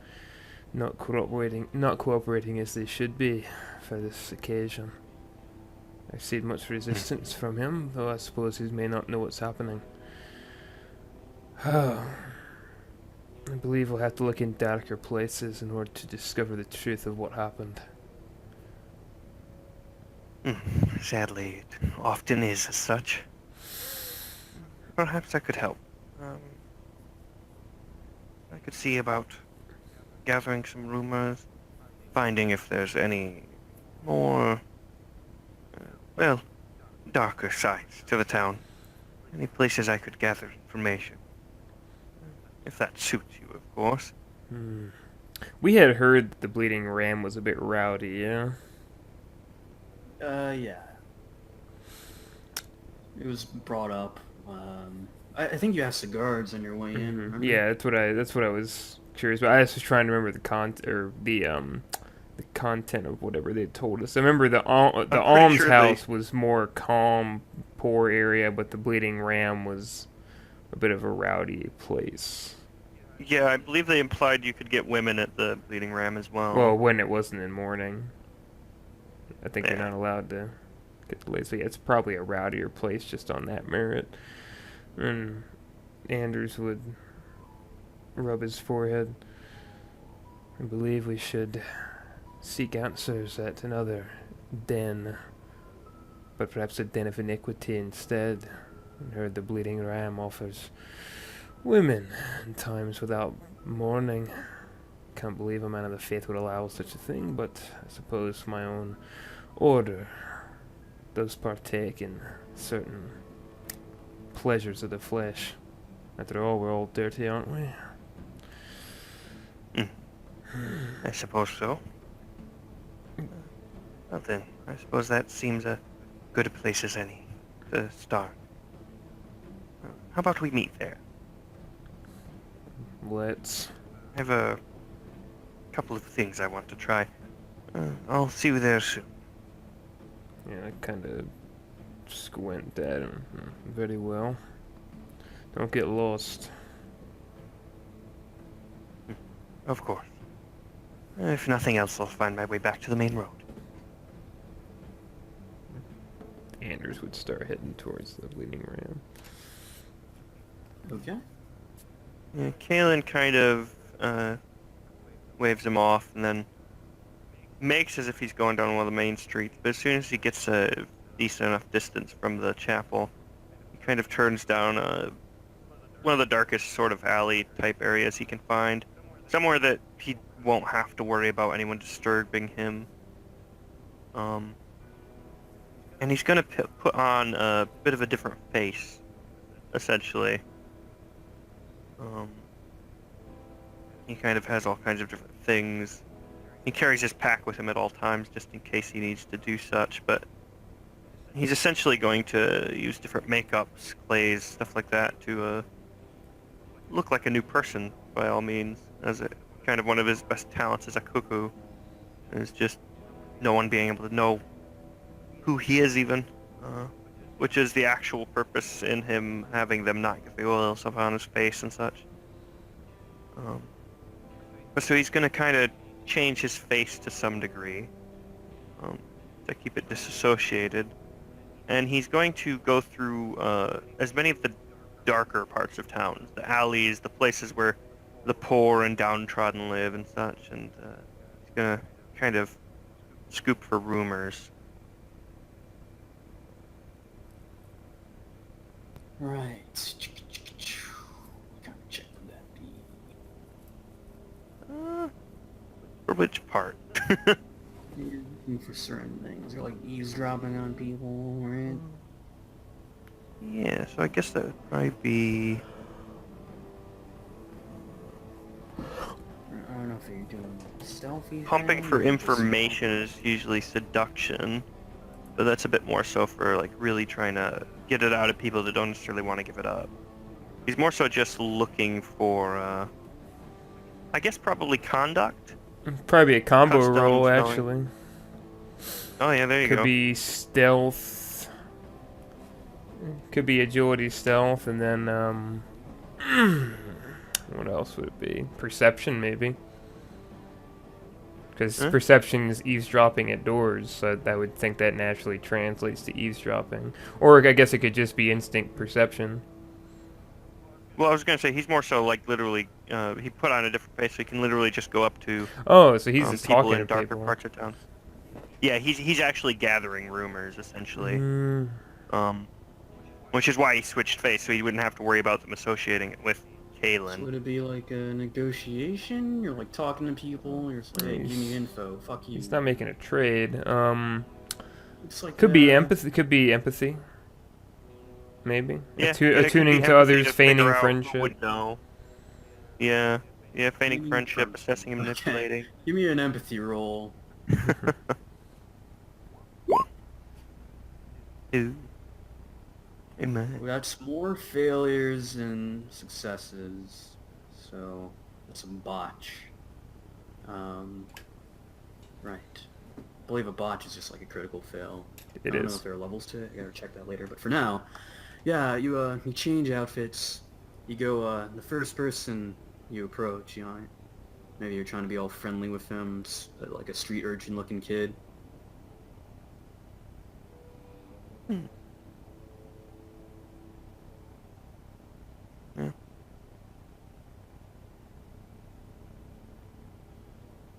not cooperating as they should be for this occasion. I've seen much resistance from him, though I suppose he may not know what's happening. I believe we'll have to look in darker places in order to discover the truth of what happened. sadly, it often is as such. Perhaps I could help. I could see about gathering some rumors, finding if there's any more, well, darker sides to the town. Any places I could gather information. If that suits you, of course. We had heard that the Bleeding Ram was a bit rowdy, yeah? Yeah. It was brought up. I think you asked the guards on your way in. Remember? Yeah, that's what I was curious about. I was just trying to remember the content of whatever they told us. I remember the almshouse was more calm, poor area, but the Bleeding Ram was a bit of a rowdy place. Yeah, I believe they implied you could get women at the Bleeding Ram as well. Well, when it wasn't in mourning. I think they're Yeah. not allowed to get the ladies. So yeah, it's probably a rowdier place just on that merit. And Anders would rub his forehead. I believe we should seek answers at another den, but perhaps a den of iniquity instead. I heard the Bleeding Ram offers women in times without mourning. Can't believe a man of the faith would allow such a thing, but I suppose my own order does partake in certain pleasures of the flesh. After all, we're all dirty, aren't we? I suppose so. Well then, I suppose that seems a good a place as any to start. How about we meet there? Let's. I have a couple of things I want to try. I'll see you there soon. Yeah, I kind of squint at him. Very well. Don't get lost. Of course. If nothing else, I'll find my way back to the main road. Anders would start heading towards the Bleeding Ram. Okay. Yeah, Callen kind of waves him off and then makes as if he's going down one of the main streets, but as soon as he gets a decent enough distance from the chapel, he kind of turns down one of the darkest sort of alley type areas he can find, somewhere that he won't have to worry about anyone disturbing him. And he's gonna put on a bit of a different face, essentially. He kind of has all kinds of different things. He carries his pack with him at all times just in case he needs to do such, but he's essentially going to use different makeups, clays, stuff like that to look like a new person, by all means, as a kind of one of his best talents as a cuckoo is just no one being able to know who he is even, which is the actual purpose in him having them not get the oil stuff on his face and such. But so he's going to kind of change his face to some degree to keep it disassociated, and he's going to go through as many of the darker parts of town, the alleys, the places where the poor and downtrodden live and such, and he's going to kind of scoop for rumors. Right. What kind of check would that be? For which part? You're looking for certain things. You're like eavesdropping on people, right? Yeah, so I guess that would probably be... I don't know if you're doing stealthy. Pumping thing for or just information is usually seduction, but that's a bit more so for like really trying to get it out of people that don't necessarily want to give it up. He's more so just looking for, I guess probably conduct. Probably a combo Customs roll, knowing. actually. Oh yeah, there you Could go. be stealth. Could be agility, stealth, and then what else would it be? Perception, maybe. Because Huh? perception is eavesdropping at doors, so I would think that naturally translates to eavesdropping. Or I guess it could just be instinct perception. Well, I was gonna say he's more so like literally. He put on a different face, so he can literally just go up to Oh, so he's just people talking in to darker people. parts of town. Yeah, he's actually gathering rumors essentially. Mm, Which is why he switched face, so he wouldn't have to worry about them associating it with So Callen. would it be like a negotiation? You're like talking to people. You're just like, hey, give me info. Fuck you. he's not making a trade. It's like Could be empathy. Could be empathy. Maybe. Yeah, Attuning it could be to empathy others, to feigning figure out who friendship. would know. Yeah, feigning Feigning friendship, friendship. assessing and Okay. manipulating. Give me an empathy roll. Ooh. Amen. That's more failures than successes. So that's a botch. Right. I believe a botch is just like a critical fail. It I don't know is. if there are levels to it. I gotta check that later. But for now, yeah, you change outfits. You go the first person you approach. You know, maybe you're trying to be all friendly with them, like a street urchin looking kid.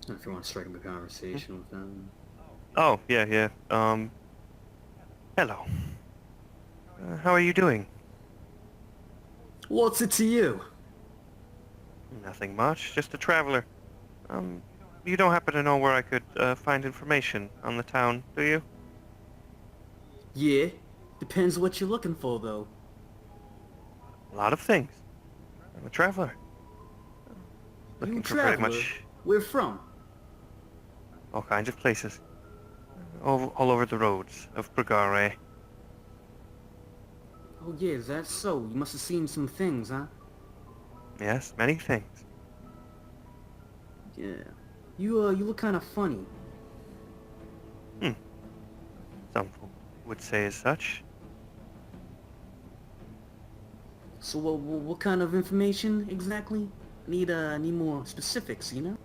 If you want to strike up a conversation with them. Oh, yeah. Hello. How are you doing? What's it to you? Nothing much, just a traveler. You don't happen to know where I could find information on the town, do you? Yeah. Depends what you're looking for, though. A lot of things. I'm a traveler. Looking You for pretty traveler? much Where from? all kinds of places. All over the roads of Brigare. Oh yeah, is that so? You must have seen some things, huh? Yes, many things. Yeah. You look kind of funny. Some would say as such. So what kind of information exactly? Need more specifics, you know?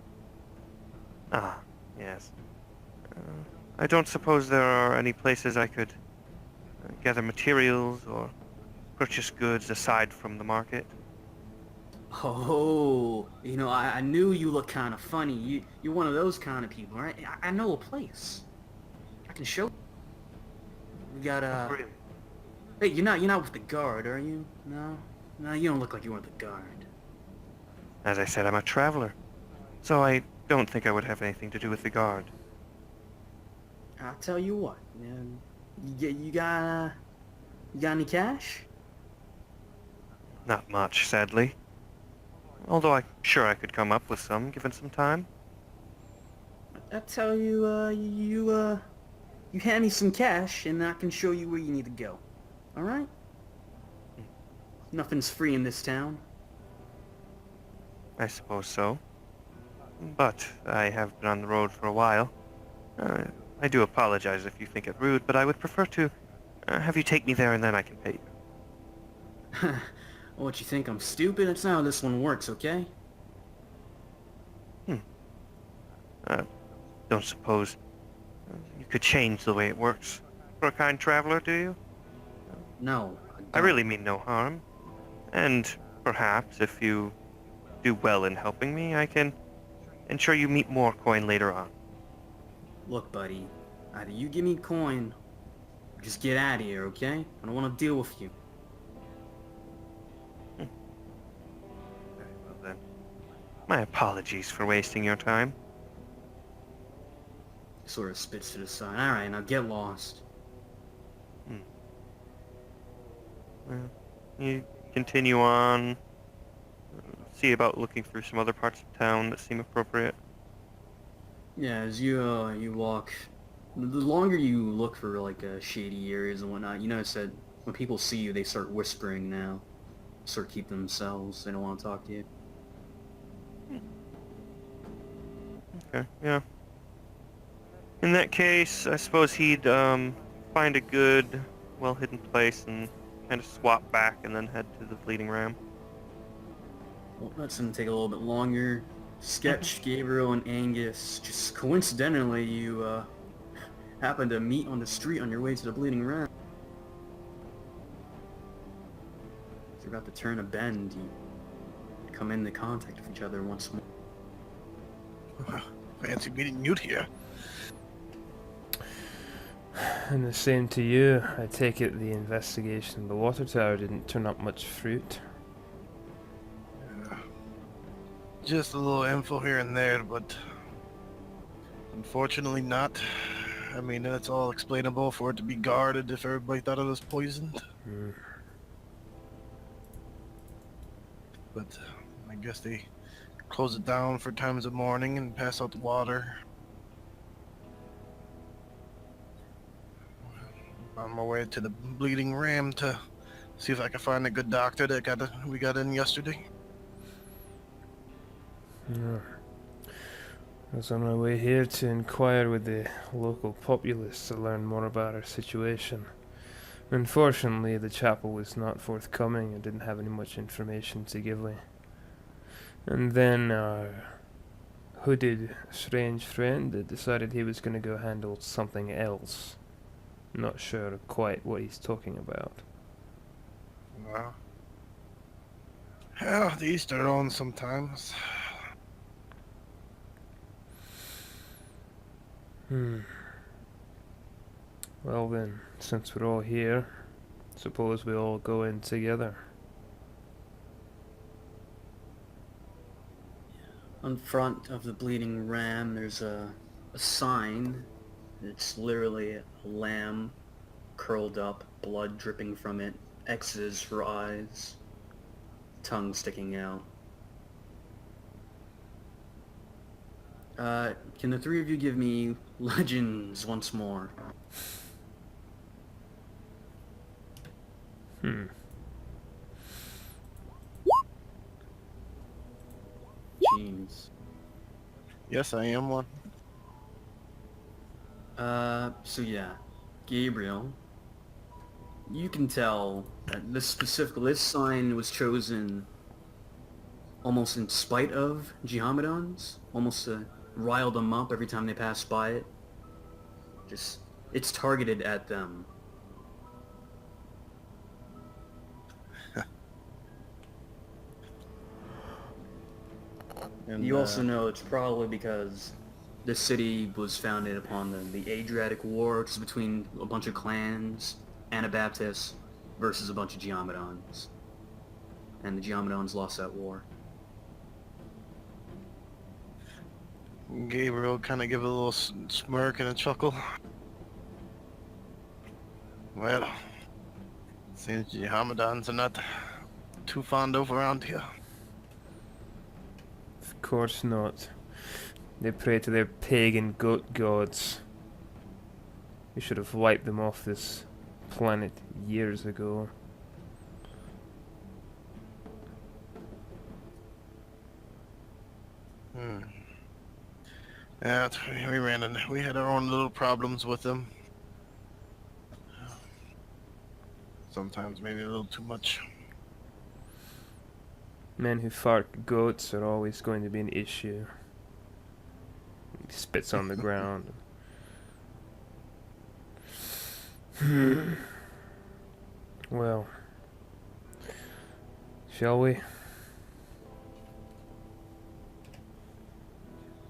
Ah, yes. I don't suppose there are any places I could gather materials or purchase goods aside from the market. Oh, you know, I knew you look kind of funny. You're one of those kind of people, right? I know a place. I can show. We got Really? Hey, you're not with the guard, are you? No, you don't look like you're with the guard. As I said, I'm a traveler, so I don't think I would have anything to do with the guard. I'll tell you what, man. You got any cash? Not much, sadly. Although I'm sure I could come up with some, given some time. I tell you, you hand me some cash, and I can show you where you need to go. All right? Nothing's free in this town. I suppose so. But I have been on the road for a while. I do apologize if you think it rude, but I would prefer to have you take me there and then I can pay you. What, you think I'm stupid? That's not how this one works, okay? Don't suppose you could change the way it works for a kind traveler, do you? No. I really mean no harm. And perhaps if you do well in helping me, I can ensure you meet more coin later on. Look, buddy. Either you give me coin, or just get out of here, okay? I don't want to deal with you. Very well then. My apologies for wasting your time. Sort of spits to the side. Alright, now get lost. You continue on. See about looking through some other parts of town that seem appropriate. Yeah, as you walk, the longer you look for like shady areas and whatnot, you notice that when people see you, they start whispering now. Sort of keep to themselves. They don't want to talk to you. Okay, yeah. In that case, I suppose he'd find a good, well-hidden place and kind of swap back and then head to the Bleeding Ram. Well, that's gonna take a little bit longer. Sketch, Gabriel, and Angus. Just coincidentally, you happen to meet on the street on your way to the Bleeding Ram. As you're about to turn a bend, you come into contact with each other once more. Fancy meeting you here. And the same to you. I take it the investigation of the water tower didn't turn up much fruit. Just a little info here and there, but unfortunately not. I mean, that's all explainable for it to be guarded if everybody thought it was poisoned. But I guess they close it down for times of mourning and pass out the water. On my way to the Bleeding Ram to see if I can find a good doctor that we got in yesterday. Yeah. I was on my way here to inquire with the local populace to learn more about our situation. Unfortunately, the chapel was not forthcoming and didn't have any much information to give me. And then our hooded strange friend decided he was going to go handle something else. Not sure quite what he's talking about. Well, yeah, the Easter on sometimes. Well then, since we're all here, suppose we all go in together. On front of the Bleeding Ram, there's a sign. It's literally a lamb curled up, blood dripping from it, X's for eyes, tongue sticking out. Can the three of you give me legends once more? Jeez. Yes, I am one. So yeah, Gabriel, you can tell that this sign was chosen almost in spite of Geomedons, almost to rile them up every time they pass by it. Just, it's targeted at them. And, You also know it's probably because this city was founded upon the Adriatic War, which is between a bunch of clans, Anabaptists, versus a bunch of Geomedons. And the Geomedons lost that war. Gabriel kind of give a little smirk and a chuckle. Well, seems Geomedons are not too fond of around here. Of course not. They pray to their pagan goat gods. We should have wiped them off this planet years ago. Yeah, we had our own little problems with them. Sometimes maybe a little too much. Men who fart goats are always going to be an issue. He spits on the ground. Well, shall we?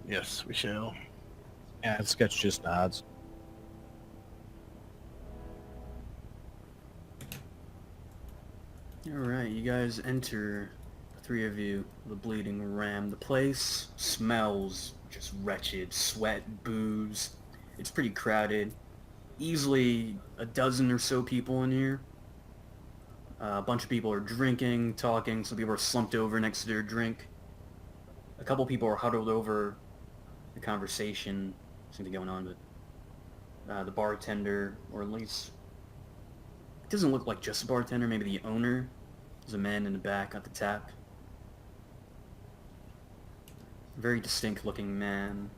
Yes, we shall. Yeah, Sketch just nods. Alright, you guys enter, the three of you, the Bleeding Ram. The place smells just wretched. Sweat, booze. It's pretty crowded. Easily a dozen or so people in here. A bunch of people are drinking, talking. Some people are slumped over next to their drink. A couple people are huddled over. The conversation seems to be going on, but the bartender, or at least it doesn't look like just a bartender. Maybe the owner. There's a man in the back at the tap. Very distinct looking man.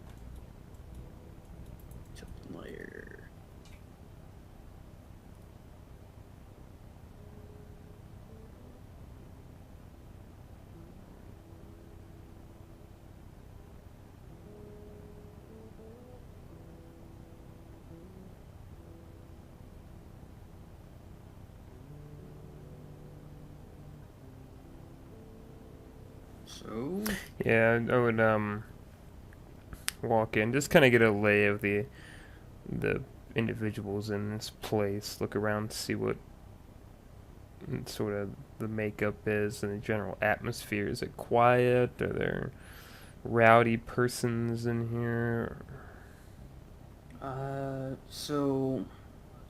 Layer. So Yeah, I would walk in, just kind of get a lay of the individuals in this place, look around to see what sort of the makeup is and the general atmosphere. Is it quiet? Are there rowdy persons in here? So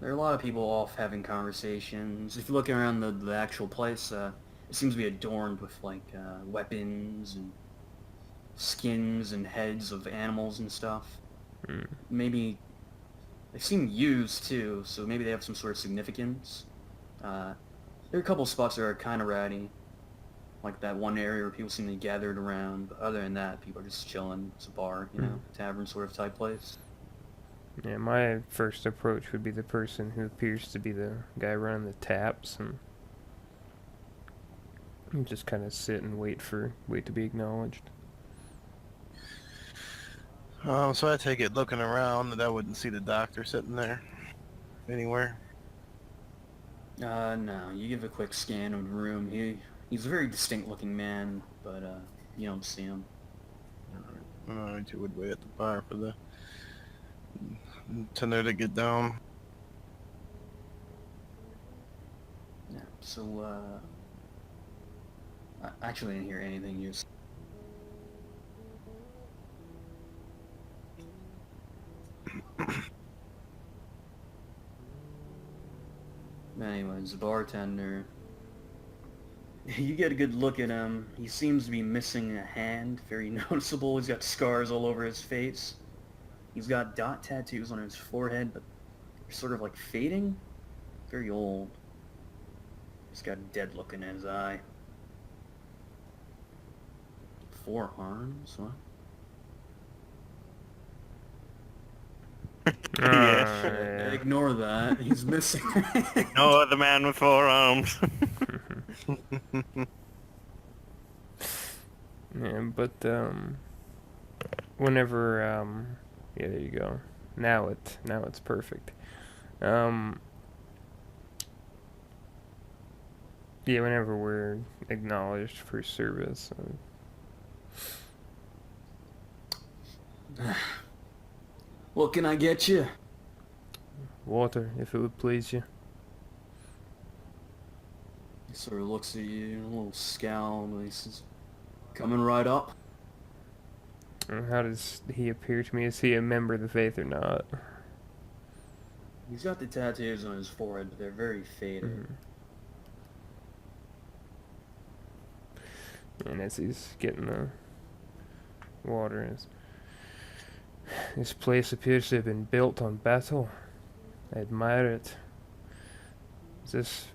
there are a lot of people off having conversations. If you look around the actual place, it seems to be adorned with like weapons and skins and heads of animals and stuff. Maybe they seem used too, so maybe they have some sort of significance. There are a couple spots that are kind of rowdy, like that one area where people seem to be gathered around. But other than that, people are just chilling. It's a bar, you know, tavern sort of type place. Yeah, my first approach would be the person who appears to be the guy running the taps, and just kind of sit and wait to be acknowledged. So I take it looking around that I wouldn't see the doctor sitting there anywhere. No, you give a quick scan of the room. He's a very distinct looking man, but you don't see him. Alright, you would wait at the bar for the tender to get down. Yeah, so I actually didn't hear anything you said. Anyways, the bartender, you get a good look at him. He seems to be missing a hand, very noticeable. He's got scars all over his face. He's got dot tattoos on his forehead, but they're sort of like fading. Very old. He's got a dead look in his eye. 4 arms? What? Yeah. Ignore that. He's missing. No other man with 4 arms. Yeah, but whenever yeah, there you go. Now it's perfect. Yeah, whenever we're acknowledged for service. What can I get you? Water, if it would please you. He sort of looks at you, a little scowl, and he says, "Coming right up." How does he appear to me? Is he a member of the faith or not? He's got the tattoos on his forehead, but they're very faded. And as he's getting the water, this place appears to have been built on battle. I admire it. Is this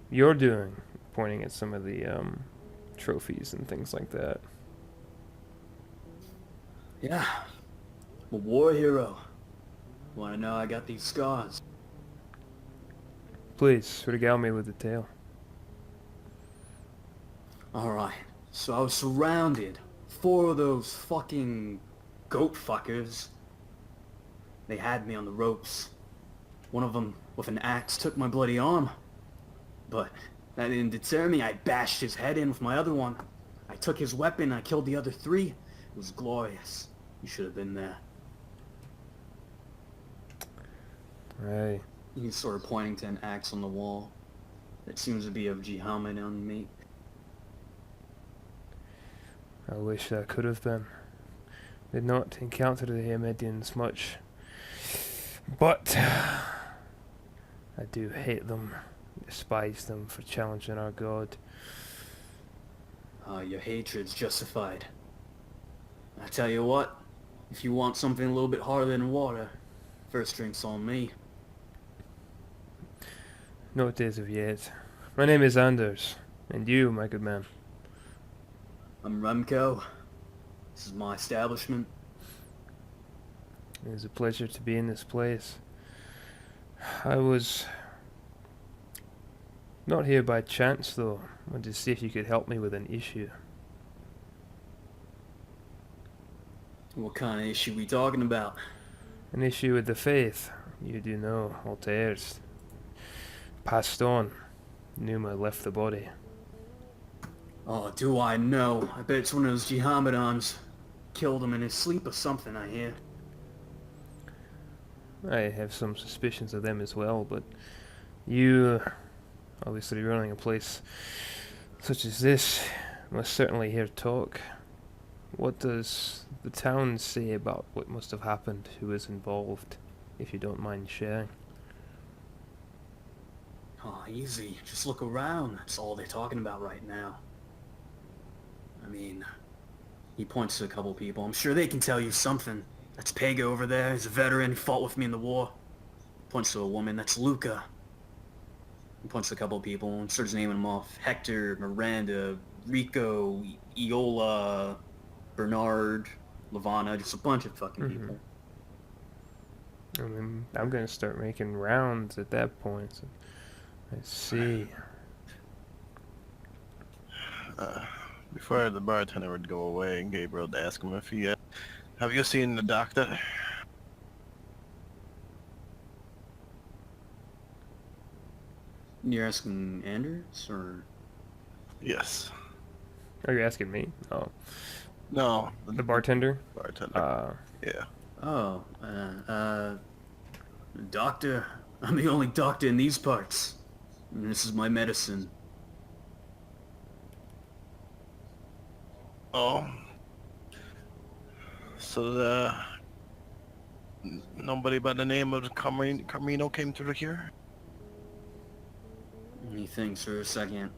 your doing? Pointing at some of the trophies and things like that. Yeah. I'm a war hero. Wanna know I got these scars? Please, regale me with the tale. Alright. So I was surrounded. 4 of those fucking goat fuckers. They had me on the ropes. One of them, with an axe, took my bloody arm. But that didn't deter me. I bashed his head in with my other one. I took his weapon, I killed the other 3. It was glorious. You should have been there. Right. He's sort of pointing to an axe on the wall. That seems to be of Muhammad on me. I wish I could have been. Did not encounter the Hamidians much. But I do hate them despise them for challenging our god. Your hatred's justified. I tell you what, if you want something a little bit harder than water, first drink's on me. Not as of yet. My name is Anders, and you, my good man. I'm Remco. This is my establishment. It is a pleasure to be in this place. I was not here by chance, though. I wanted to see if you could help me with an issue. What kind of issue we talking about? An issue with the faith. You do know, Altair's passed on. Numa left the body. Oh, do I know? I bet it's one of those Jihadans. Killed him in his sleep or something, I hear. I have some suspicions of them as well, but you, obviously running a place such as this, must certainly hear talk. What does the town say about what must have happened, who was involved, if you don't mind sharing? Oh, easy. Just look around. That's all they're talking about right now. I mean, he points to a couple people. I'm sure they can tell you something. That's Pega over there. He's a veteran. He fought with me in the war. Points to a woman. That's Luca. He points to a couple people and starts naming them off. Hector, Miranda, Rico, Iola, Bernard, Lavana. Just a bunch of fucking people. I mean, I'm going to start making rounds at that point. So I see. Before the bartender would go away, Gabriel would ask him if he have you seen the doctor? You're asking Anders, or? Yes. Are you asking me? Oh, No. the bartender? Bartender. Yeah. Oh, doctor. I'm the only doctor in these parts. And this is my medicine. Oh. So nobody by the name of Carmino came through here? He thinks for a second.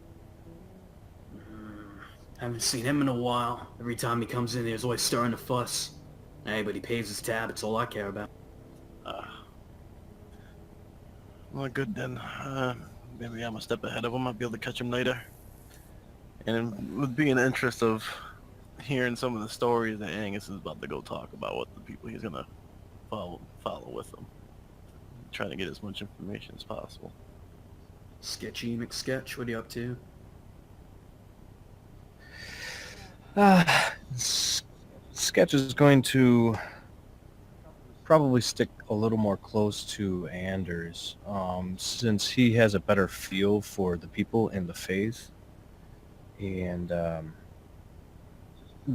Haven't seen him in a while. Every time he comes in, he's always starting to fuss. Hey, but he pays his tab. It's all I care about. Well, good then. Maybe I'm a step ahead of him. I'll be able to catch him later. And it would be in the interest of hearing some of the stories that Angus is about to go talk about, what the people he's gonna follow with him. Trying to get as much information as possible. Sketchy McSketch, what are you up to? Sketch is going to probably stick a little more close to Anders, since he has a better feel for the people and the faith, and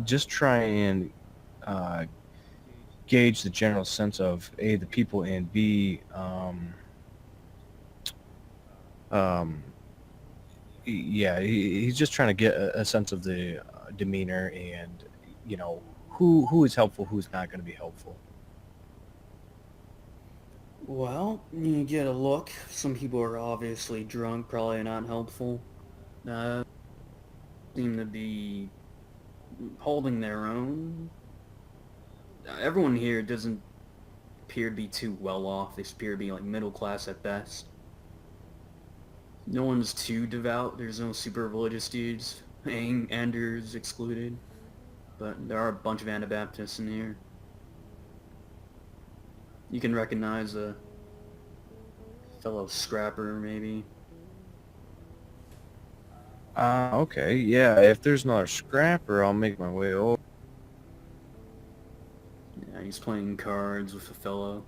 just try and gauge the general sense of A, the people, and B, yeah, he's just trying to get a sense of the demeanor and, you know, who is helpful, who's not going to be helpful. Well, you get a look. Some people are obviously drunk, probably not helpful. Seem to be holding their own. Everyone here doesn't appear to be too well off. They appear to be like middle class at best. No one's too devout. There's no super religious dudes. Anders excluded. But there are a bunch of Anabaptists in here. You can recognize a fellow scrapper, maybe. Okay, yeah, if there's another scrapper, I'll make my way over. Yeah, he's playing cards with a fellow.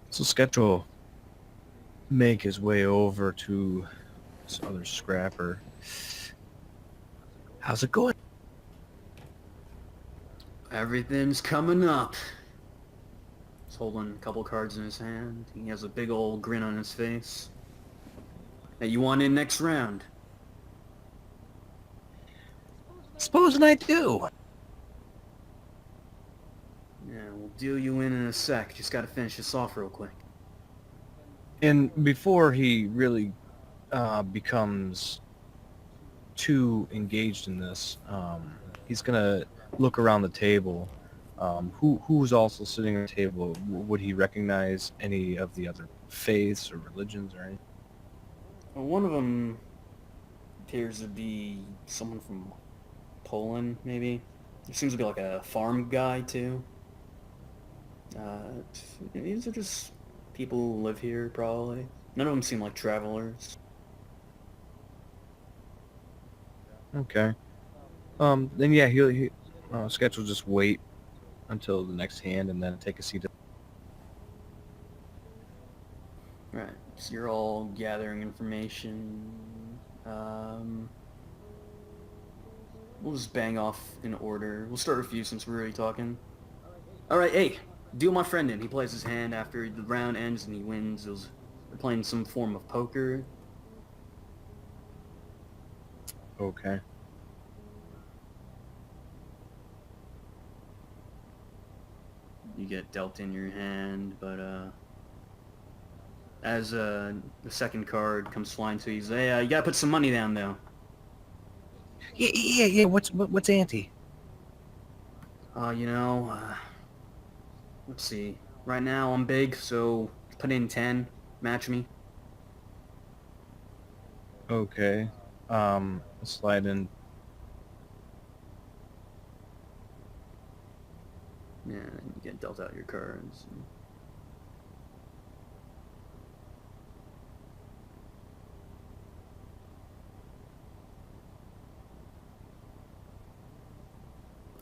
So Sketch will make his way over to this other scrapper. How's it going? Everything's coming up. He's holding a couple cards in his hand. He has a big old grin on his face. Hey, you want in next round? Supposing I do. Yeah, we'll deal you in a sec. Just gotta finish this off real quick. And before he really becomes too engaged in this, he's gonna look around the table. Who's also sitting at the table? Would he recognize any of the other faiths or religions or anything? Well, one of them appears to be someone from Poland, maybe. There seems to be like a farm guy too. These are just people who live here, probably. None of them seem like travelers. Okay. Then yeah, he Sketch will just wait until the next hand and then take a seat. Right. So you're all gathering information. We'll just bang off in order. We'll start with you since we're already talking. Alright, hey, deal my friend in. He plays his hand after the round ends and he wins. They're playing some form of poker. Okay. You get dealt in your hand, but as the second card comes flying to you, he's hey, you gotta put some money down though. Yeah. What's ante? You know, let's see. Right now I'm big, so put in 10. Match me. Okay. Slide in. Yeah, and you get dealt out your cards.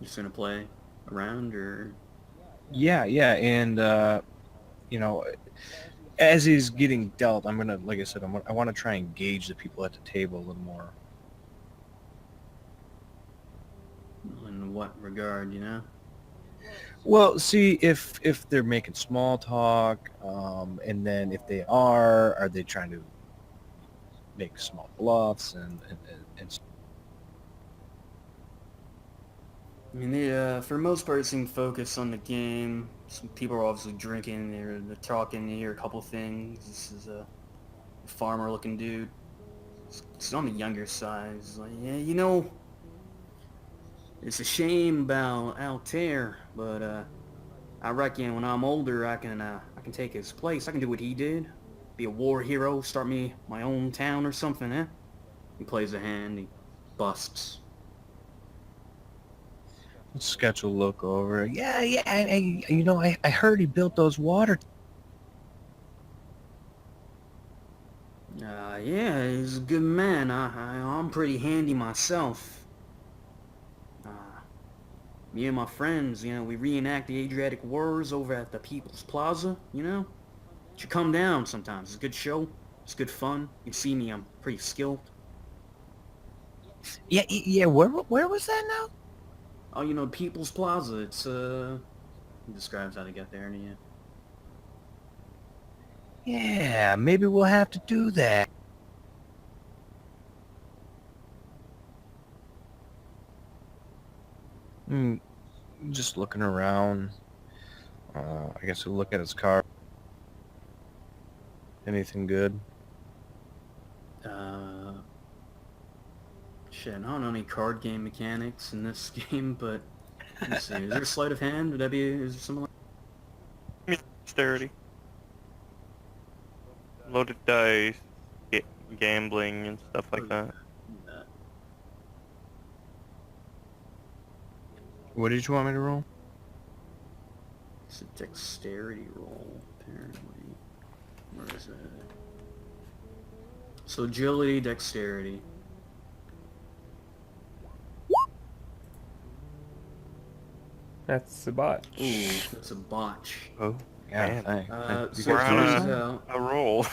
Just gonna play around, or Yeah, and you know, as he's getting dealt, I'm gonna, like I said, I want to try and gauge the people at the table a little more. in what regard, you know? Well, see if they're making small talk, and then if they are they trying to make small bluffs and I mean, they, for the most part, seem focused on the game. Some people are obviously drinking, they're talking, you hear a couple things. This is a farmer-looking dude. He's on the younger side. He's like, yeah, you know, it's a shame about Altair, but I reckon when I'm older, I can take his place. I can do what he did, be a war hero, start me my own town or something, eh? He plays a hand, he busts. Sketch will look over. Yeah, I heard he built those water. Yeah, he's a good man. I'm pretty handy myself. Me and my friends, you know, we reenact the Adriatic Wars over at the People's Plaza, you know? You should come down sometimes. It's a good show. It's good fun. You can see me, I'm pretty skilled. Yeah. Where was that now? Oh, you know, People's Plaza, it's, he describes how to get there, and Yeah, maybe we'll have to do that. Just looking around. I guess we'll look at his card. Anything good? Shit, I don't know any card game mechanics in this game, but let's see. Is there a sleight of hand? Would that be? Is there something like? Dexterity. Loaded dice, gambling and stuff like that. What did you want me to roll? It's a dexterity roll, apparently. Where is it? So agility, dexterity. That's the botch. Ooh, that's a botch. Oh, Yeah, man. thanks. So We're it on turns out a roll.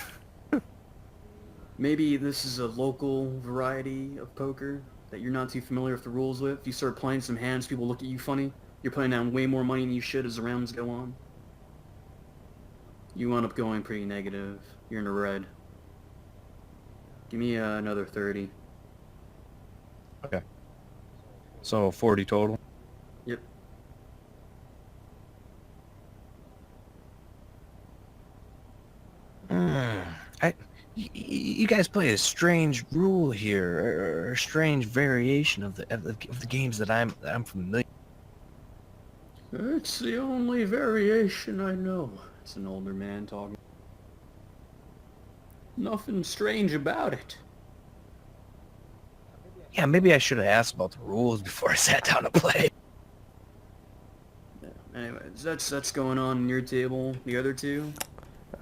maybe this is a local variety of poker that you're not too familiar with the rules with. If you start playing some hands, people look at you funny. You're putting down way more money than you should as the rounds go on. You wind up going pretty negative. You're in the red. Give me another 30. So 40 total. Yep. You guys play a strange rule here, or a strange variation of the games that I'm familiar. It's the only variation I know. It's an older man talking. Nothing strange about it. Yeah, maybe I should have asked about the rules before I sat down to play. Yeah. Anyways, that's going on in your table. The other two,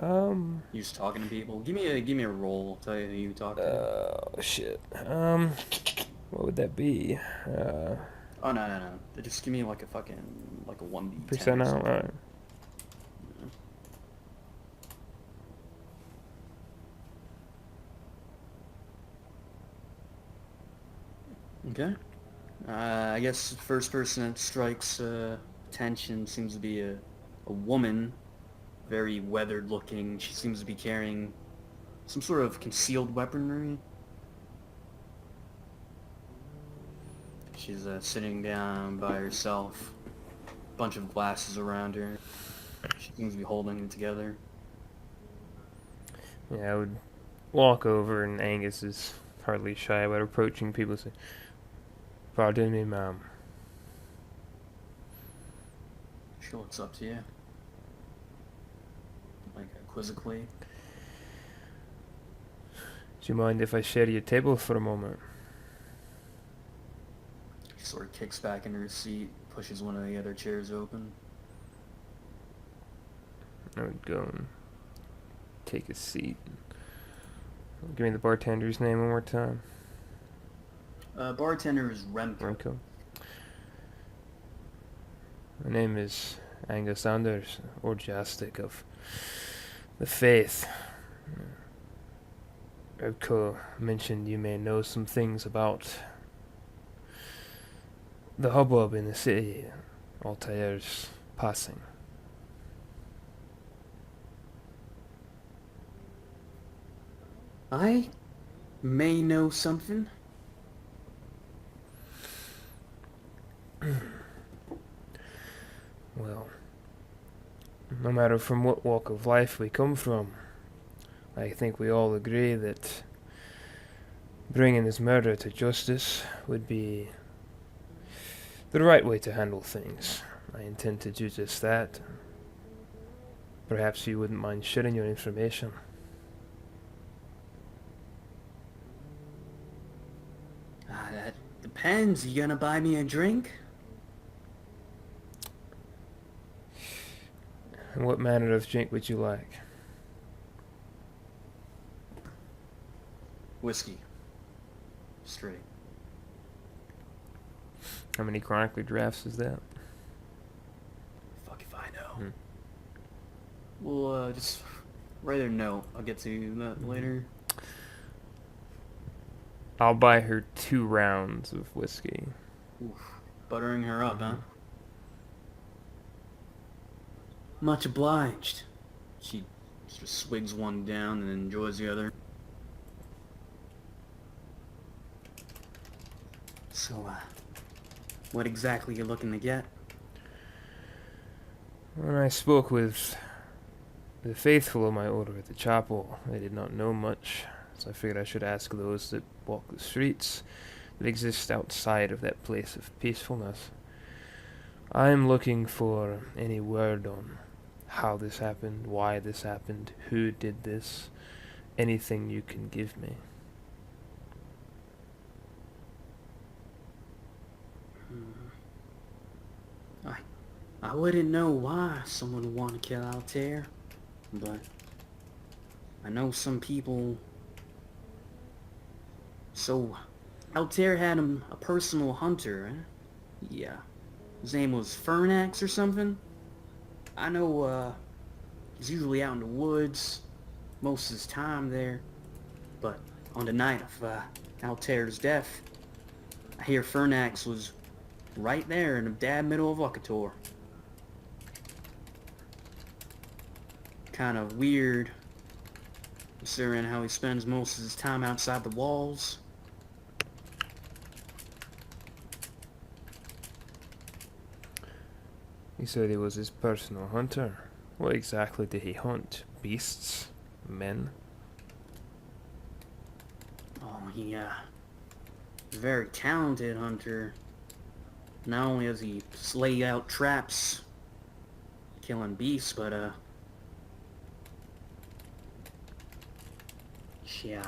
you just talking to people. Give me a roll. I'll tell you who you talk to. Oh shit. What would that be? Oh no. Just give me like a fucking like a 1d10. Percent out. Alright. Okay. I guess the first person that strikes attention seems to be a woman, very weathered looking. She seems to be carrying some sort of concealed weaponry. She's sitting down by herself, bunch of glasses around her. She seems to be holding it together. Yeah, I would walk over, and Angus is hardly shy about approaching people. Say, "Pardon me, ma'am." She looks up to you, like quizzically. Do you mind if I share your table for a moment? She sort of kicks back into her seat, pushes one of the other chairs open. I would go and take a seat. Give me the bartender's name one more time. Bartender is Remco. Remco. My name is Angus Anders, Orgiastic of the Faith. Remco mentioned you may know some things about the hubbub in the city, Altair's passing. I may know something. Well, no matter from what walk of life we come from, I think we all agree that bringing this murder to justice would be the right way to handle things. I intend to do just that. Perhaps you wouldn't mind sharing your information. That depends. You gonna buy me a drink? And what manner of drink would you like? Whiskey. Straight. How many chronically drafts is that? Fuck if I know. Well, just write a note. I'll get to that later. I'll buy her 2 rounds of whiskey. Oof. Buttering her up, huh? Much obliged. She just swigs one down and enjoys the other. So, what exactly you looking to get? When I spoke with the faithful of my order at the chapel, they did not know much, so I figured I should ask those that walk the streets that exist outside of that place of peacefulness. I am looking for any word on how this happened, why this happened, who did this, anything you can give me. I wouldn't know why someone would want to kill Altair, but I know some people. So, Altair had him a personal hunter, eh? Yeah. His name was Fernax or something? I know, he's usually out in the woods most of his time there, but on the night of, Altair's death, I hear Fernax was right there in the dad middle of Lucatore. Kind of weird, considering how he spends most of his time outside the walls. He said he was his personal hunter. What exactly did he hunt? Beasts? Men? Oh, he, is a very talented hunter. Not only does he slay out traps, killing beasts, but, yeah,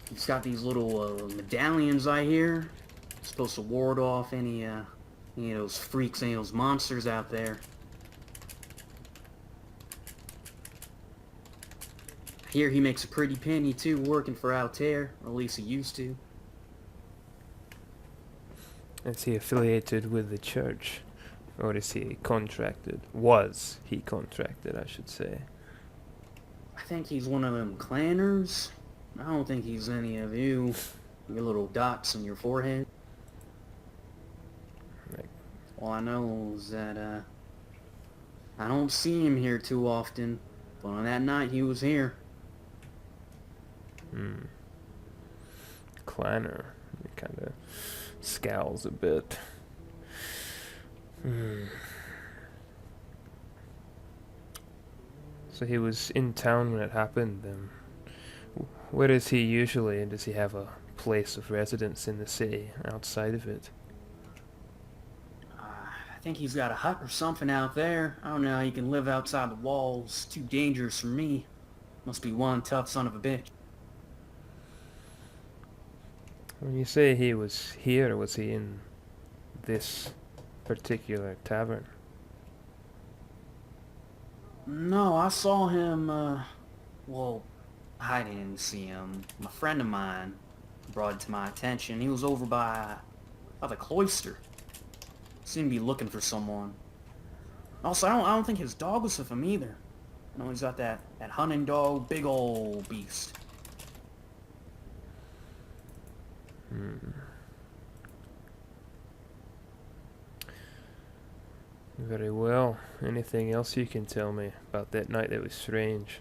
he's got these little, medallions, I hear. Supposed to ward off any of those freaks, any of those monsters out there. I hear he makes a pretty penny, too, working for Altair, or at least he used to. Is he affiliated with the church? Or is he contracted? Was he contracted, I should say. I think he's one of them clanners. I don't think he's any of you. Your little dots on your forehead. Like, All I know is that, I don't see him here too often. But on that night, he was here. Clanner. He kind of scowls a bit. So he was in town when it happened, then. Where is he usually, and does he have a place of residence in the city outside of it? I think he's got a hut or something out there. I don't know how he can live outside the walls. Too dangerous for me. Must be one tough son of a bitch. When you say he was here, was he in this particular tavern? No, I saw him, well, I didn't see him. A friend of mine brought it to my attention. He was over by the Cloister. Seemed to be looking for someone. Also, I don't think his dog was with him either. I know he's got that hunting dog, big old beast. Very well. Anything else you can tell me about that night that was strange?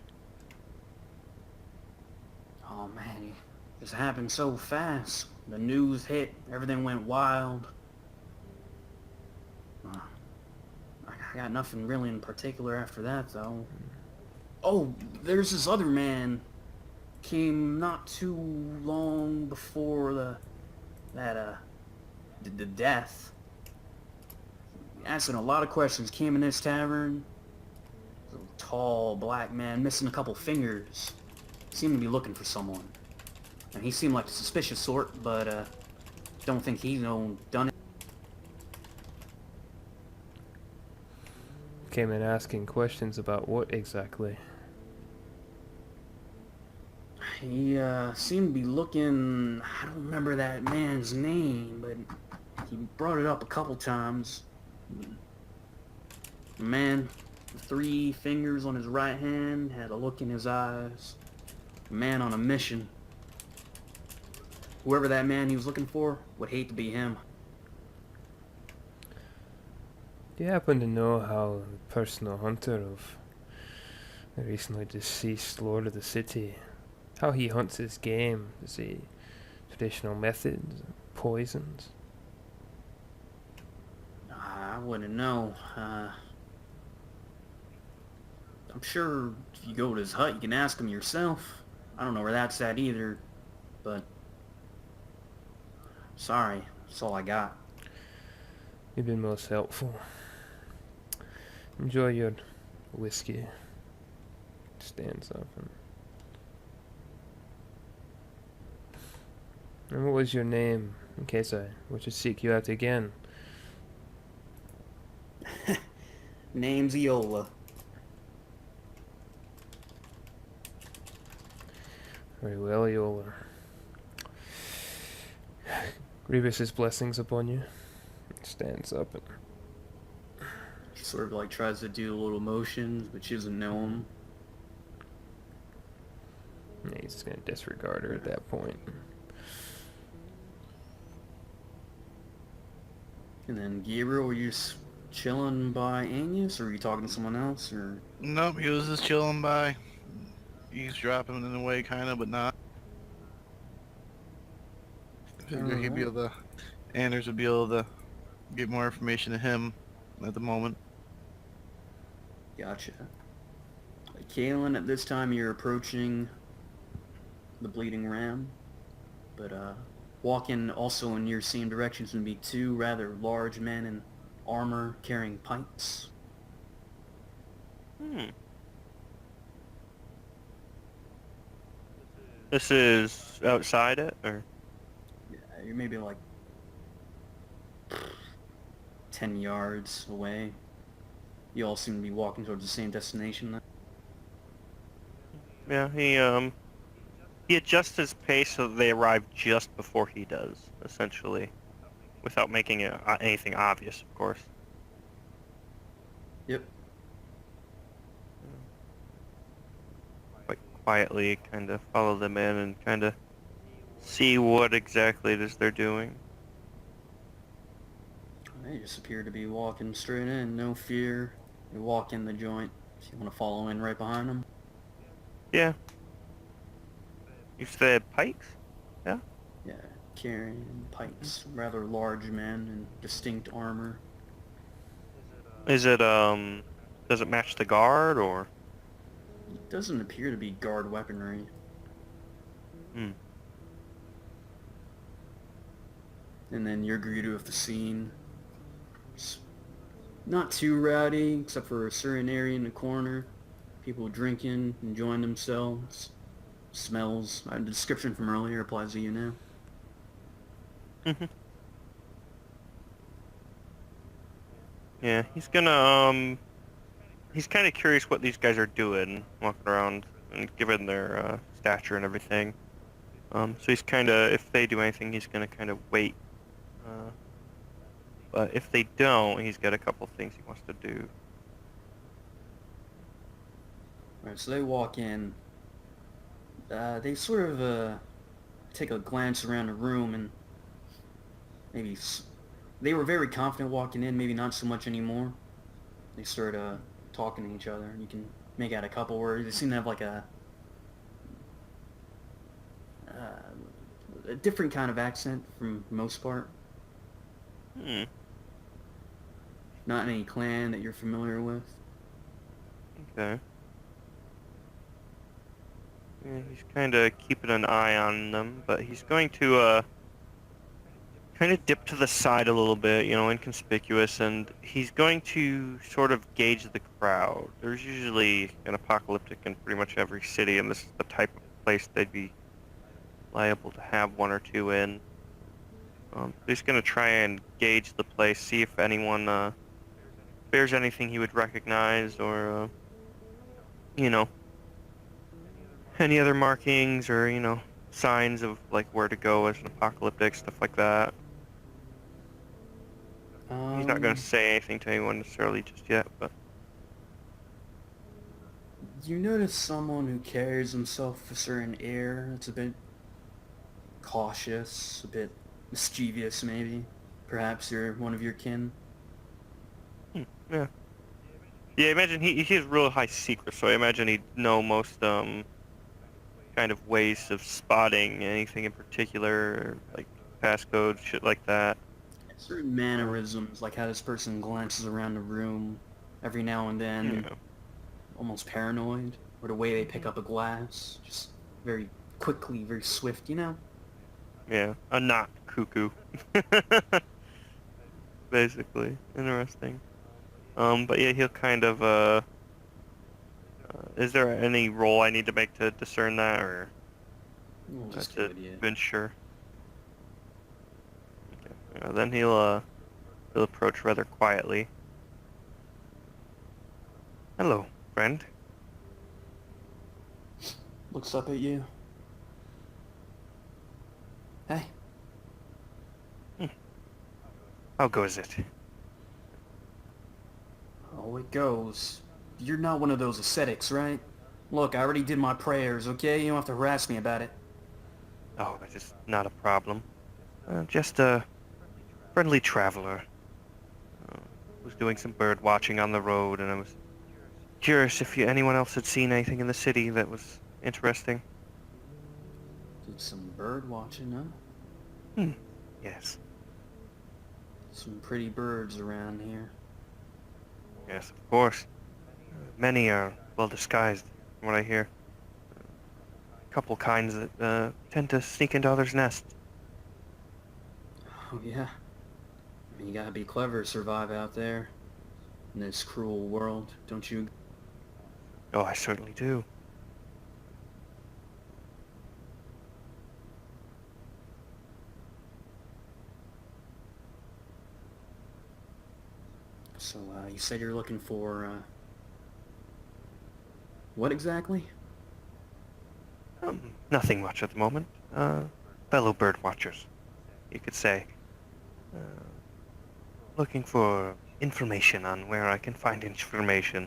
Oh man, this happened so fast. The news hit, everything went wild. I got nothing really in particular after that, though. Oh, there's this other man. Came not too long before the death. Asking a lot of questions. Came in this tavern. A tall black man, missing a couple fingers. Seemed to be looking for someone. And he seemed like a suspicious sort, but don't think he's done it. Came in asking questions about what exactly? He seemed to be looking. I don't remember that man's name, but he brought it up a couple times. A man with 3 fingers on his right hand, had a look in his eyes. A man on a mission. Whoever that man he was looking for would hate to be him. Do you happen to know how the personal hunter of the recently deceased Lord of the City, how he hunts his game? Does he traditional methods, poisons? I wouldn't know. I'm sure if you go to his hut, you can ask him yourself. I don't know where that's at either, but sorry, that's all I got. You've been most helpful. Enjoy your whiskey. Stands up and what was your name, in case I were to seek you out again? Name's Iola. Very well, Yola. Grievous' blessings upon you. Stands up and She sort of like tries to do little motions, but she doesn't know him. yeah, he's just gonna disregard her at that point. And then Gabriel, were you just chilling by Angus, or were you talking to someone else, or? Nope, he was just chilling by. Eavesdropping in a way, kind of, but not. Figure he'd be able to, Anders would be able to get more information to him at the moment. Gotcha. Callen, at this time you're approaching the bleeding ram. But walking also in your same direction is going to be two rather large men in armor carrying pikes. This is outside it, or? Yeah, you're maybe like 10 yards away. You all seem to be walking towards the same destination then. Yeah, he adjusts his pace so that they arrive just before he does, essentially, without making it anything obvious, of course. Yep. Quite quietly, kind of follow them in and kind of see what exactly it is they're doing. They just appear to be walking straight in, no fear. They walk in the joint. If you want to follow in right behind them. Yeah. You said pikes? Yeah? Yeah, carrying pikes. Rather large men in distinct armor. Is it, does it match the guard, or? It doesn't appear to be guard weaponry. Hmm. And then you're greeted with the scene. It's not too rowdy, except for a certain area in the corner. People drinking, enjoying themselves. Smells. The description from earlier applies to you now. Yeah, he's gonna, he's kind of curious what these guys are doing, walking around, and given their, stature and everything. So he's kind of, if they do anything, he's gonna kind of wait. But if they don't, he's got a couple things he wants to do. Alright, so they walk in. They sort of take a glance around the room and maybe they were very confident walking in, maybe not so much anymore. They start talking to each other. You can make out a couple words. They seem to have like a different kind of accent from most part. Not any clan that you're familiar with. Okay. Yeah, he's kind of keeping an eye on them, but he's going to kind of dip to the side a little bit, you know, inconspicuous, and he's going to sort of gauge the crowd. There's usually an apocalyptic in pretty much every city, and this is the type of place they'd be liable to have one or two in. He's going to try and gauge the place, see if anyone bears anything he would recognize, or, you know, any other markings or, you know, signs of, like, where to go as an apocalyptic, stuff like that. He's not going to say anything to anyone necessarily just yet, but... You notice someone who carries himself with a certain air that's a bit cautious, a bit mischievous, maybe. Perhaps you're one of your kin. Yeah. Yeah, imagine he has real high secret, so I imagine he'd know most, kind of ways of spotting anything in particular, like passcode, shit like that. Certain mannerisms, like how this person glances around the room every now and then, Yeah. almost paranoid, or the way they pick up a glass, just very quickly, very swift, you know? Yeah, a not cuckoo. Basically. Interesting. But yeah, he'll kind of, is there any roll I need to make to discern that, or We'll just to do it, yeah. ensure? Okay. Then he'll approach rather quietly. Hello, friend. Looks up at you. Hey. How goes it? Oh, it goes. You're not one of those ascetics, right? Look, I already did my prayers, okay? You don't have to harass me about it. Oh, that is not a problem. Just a friendly traveler. Was doing some bird watching on the road, and I was curious if anyone else had seen anything in the city that was interesting. Did some bird watching, huh? Yes. Some pretty birds around here. Yes, of course. Many are well disguised, from what I hear. couple kinds that tend to sneak into others' nests. Oh, yeah. I mean, you gotta be clever to survive out there in this cruel world, don't you? Oh, I certainly do. So, you said you're looking for, what exactly? Nothing much at the moment. Fellow bird watchers, you could say. Uh, Looking for information on where I can find information.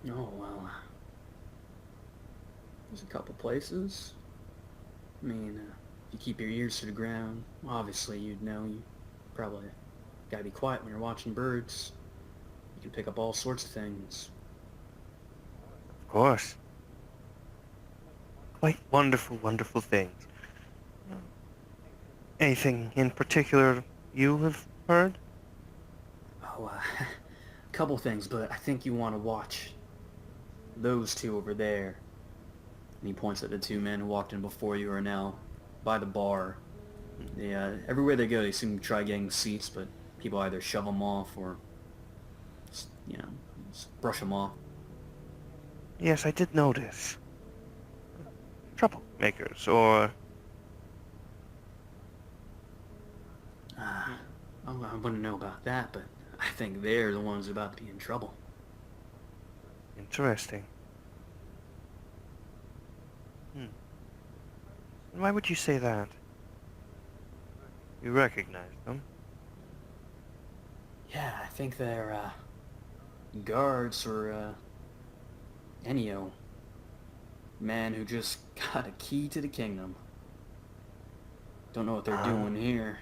Oh, well, there's a couple places. I mean, if you keep your ears to the ground, obviously you'd know. You probably gotta be quiet when you're watching birds. You can pick up all sorts of things. Of course. Quite wonderful, wonderful things. Anything in particular you have heard? Oh, a couple things, but I think you want to watch those two over there. And he points at the two men who walked in before you are now by the bar. They, everywhere they go, they seem to try getting seats, but people either shove them off or, just brush them off. Yes, I did notice. Troublemakers, or... I wouldn't know about that, but I think they're the ones about to be in trouble. Interesting. And why would you say that? You recognize them? Yeah, I think they're, guards or, Ennio. Man who just got a key to the kingdom. Don't know what they're doing here.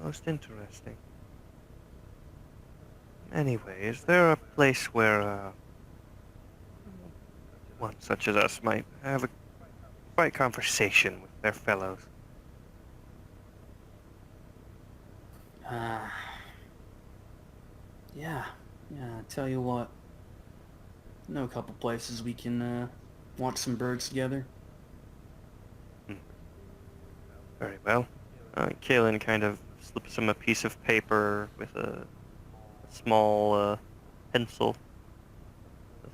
Most interesting. Anyway, is there a place where, one such as us might have a quiet conversation with their fellows? Yeah, I tell you what. I know a couple places we can, watch some birds together. Very well. Callen kind of slips him a piece of paper with a small pencil,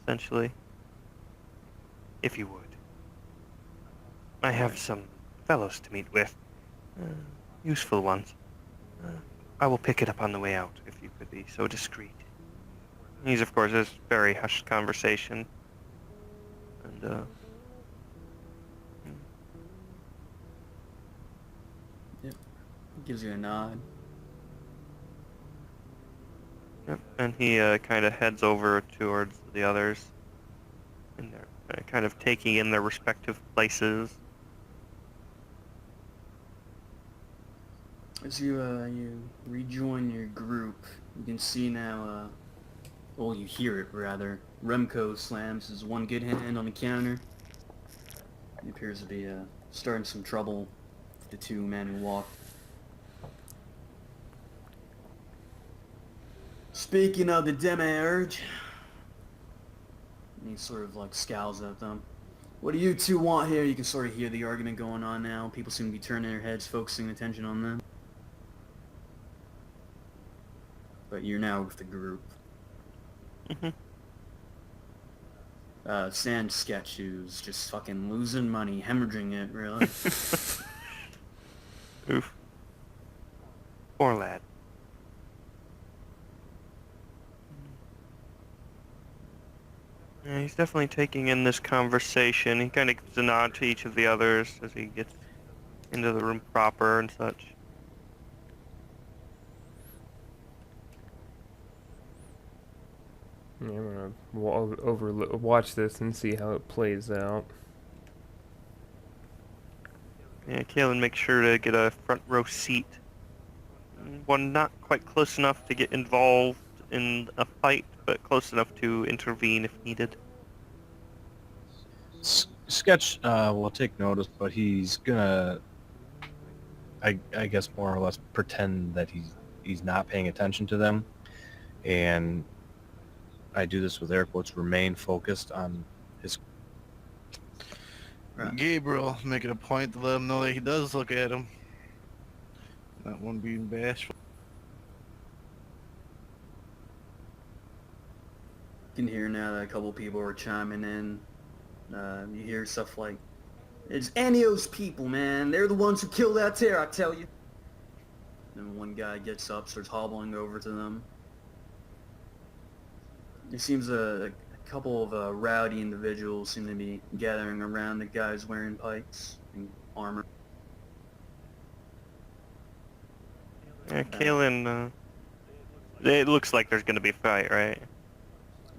essentially. If you would. I have some fellows to meet with. Useful ones. I will pick it up on the way out, if you could be so discreet. He's, of course, this very hushed conversation. And, Gives you a nod. Yep, and he kind of heads over towards the others. And they're kind of taking in their respective places. As you rejoin your group, you can see now, well, you hear it rather. Remco slams his one good hand on the counter. He appears to be starting some trouble with the two men who walked. Speaking of the demiurge, and he sort of like scowls at them. What do you two want here? You can sort of hear the argument going on now. People seem to be turning their heads, focusing attention on them. But you're now with the group. Sand Sketch, who's just fucking losing money, hemorrhaging it, really. Oof. Poor lad. Yeah, he's definitely taking in this conversation. He kind of gives a nod to each of the others as he gets into the room proper and such. Yeah, I'm gonna watch this and see how it plays out. Yeah, Callen makes sure to get a front row seat. One not quite close enough to get involved in a fight, but close enough to intervene if needed. Sketch will take notice, but he's gonna, I guess, more or less pretend that he's not paying attention to them, and I do this with air quotes, remain focused on his. Right. Gabriel, make it a point to let him know that he does look at him. Not one being bashful. You can hear now that a couple people are chiming in. You hear stuff like, "It's Enios people, man. They're the ones who killed Altair, I tell you." And one guy gets up, starts hobbling over to them. It seems a couple of rowdy individuals seem to be gathering around the guys wearing pikes and armor. Yeah, Callen, it looks like there's gonna be a fight, right?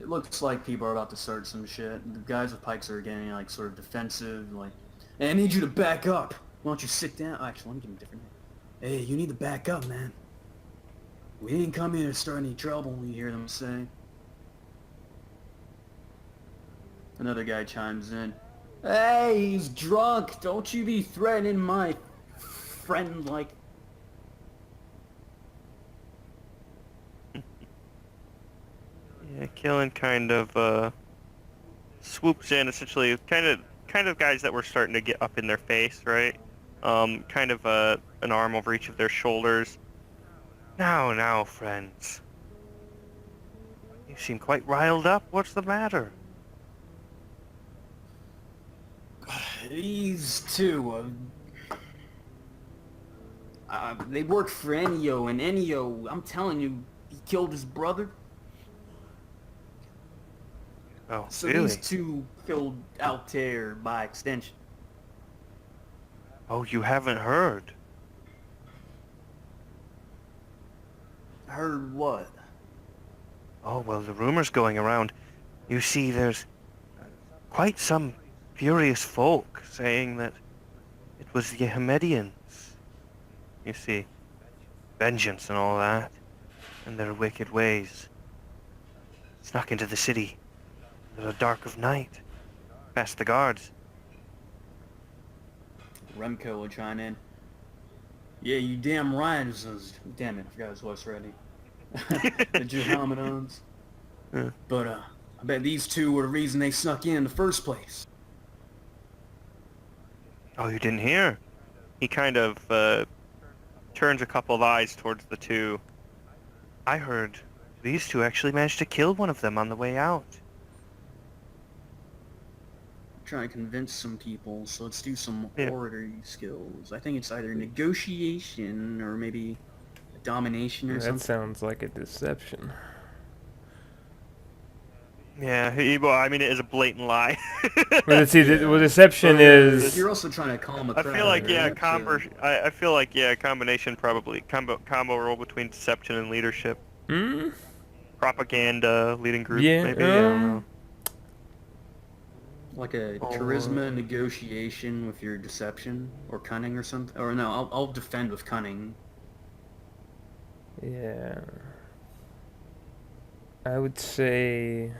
It looks like people are about to start some shit. The guys with pikes are getting like sort of defensive, like, "Hey, I need you to back up. Why don't you sit down?" Actually, let me give him a different name. "Hey, you need to back up, man. We didn't come here to start any trouble," you hear them say. Another guy chimes in. "Hey, he's drunk. Don't you be threatening my friend like..." Yeah, Callen kind of swoops in, essentially, kind of guys that were starting to get up in their face, right? Kind of an arm over each of their shoulders. Now, friends. You seem quite riled up. What's the matter? These two, they work for Ennio, and Ennio, I'm telling you, he killed his brother. Oh, So really? these two killed Altair by extension. Oh, you haven't heard? Heard what? Oh, well, the rumor's going around. You see, there's quite some furious folk saying that it was the Hemedians. You see, vengeance and all that, and their wicked ways. Snuck into the city in the dark of night, past the guards. Remco will chime in. "Yeah, you damn right." Damn it, I forgot his voice already. The Jehomadons. Yeah. But, I bet these two were the reason they snuck in the first place. Oh, you didn't hear? He kind of turns a couple of eyes towards the two. I heard these two actually managed to kill one of them on the way out. Trying to convince some people, so let's do some Yeah. oratory skills. I think it's either negotiation or maybe domination or That something. sounds like a deception. Yeah, well, I mean, it is a blatant lie. But see, well, deception is... You're also trying to calm a I crowd. feel like, yeah, right? I feel like, yeah, a combination probably. Combo role between deception and leadership. Hmm? Propaganda, leading group, Yeah, maybe, I don't know. Like a Or- charisma negotiation with your deception or cunning or something. Or no, I'll defend with cunning. Yeah. I would say...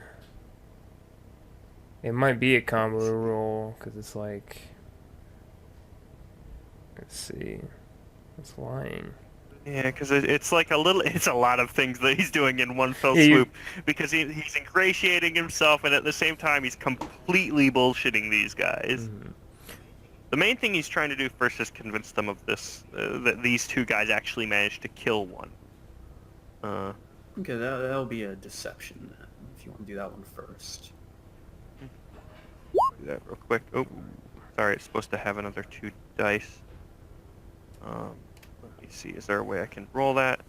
It might be a combo roll, because it's like... Let's see. It's lying. Yeah, because it's like it's a lot of things that he's doing in one fell Yeah, you- swoop. Because he's ingratiating himself, and at the same time, he's completely bullshitting these guys. Mhm. The main thing he's trying to do first is convince them of this, that these two guys actually managed to kill one. Okay, that'll be a deception then, if you want to do that one first. Do that real quick. Oh, sorry, it's supposed to have another 2 dice. Let me see, is there a way I can roll that?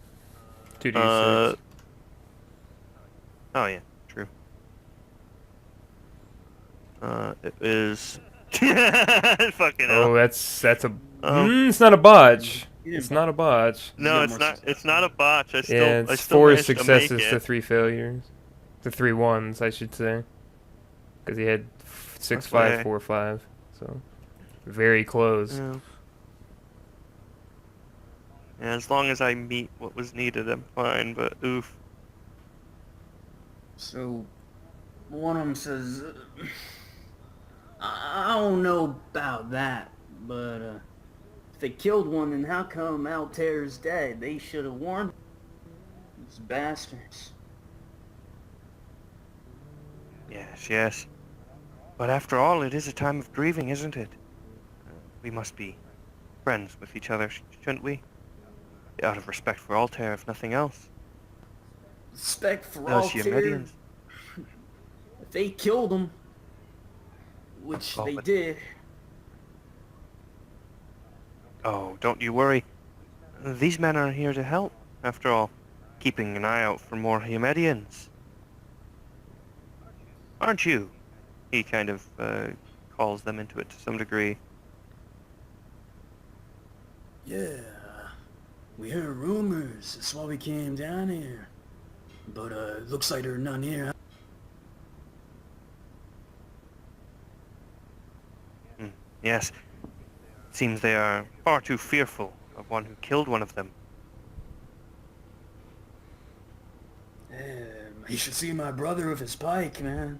2d6. Oh yeah, true. It is... Fucking hell. Oh, that's a... it's not a botch. It's not a botch. No, Yeah, it's more not. success. It's not a botch. I still. Yeah, I it's still 4 managed to make successes it. to 3 failures. To 3 ones, I should say. Because he had 6, That's 5, why- 4, 5. So, very close. Yeah. Yeah, as long as I meet what was needed, I'm fine. But oof. So, one of them says, I don't know about that, but if they killed one, then how come Altair's dead? They should have warned these bastards. Yes, yes. But after all, it is a time of grieving, isn't it? We must be friends with each other, shouldn't we? Out of respect for Altair, if nothing else. Respect for Those all Humedians. If they killed him, which Oh, they but- did. Oh, don't you worry. These men are here to help, after all, keeping an eye out for more Humedians. Aren't you? He kind of calls them into it to some degree. Yeah, we heard rumors. That's why we came down here. But looks like there are none here. Yes. Seems they are far too fearful of one who killed one of them. You should see my brother with his pike, man.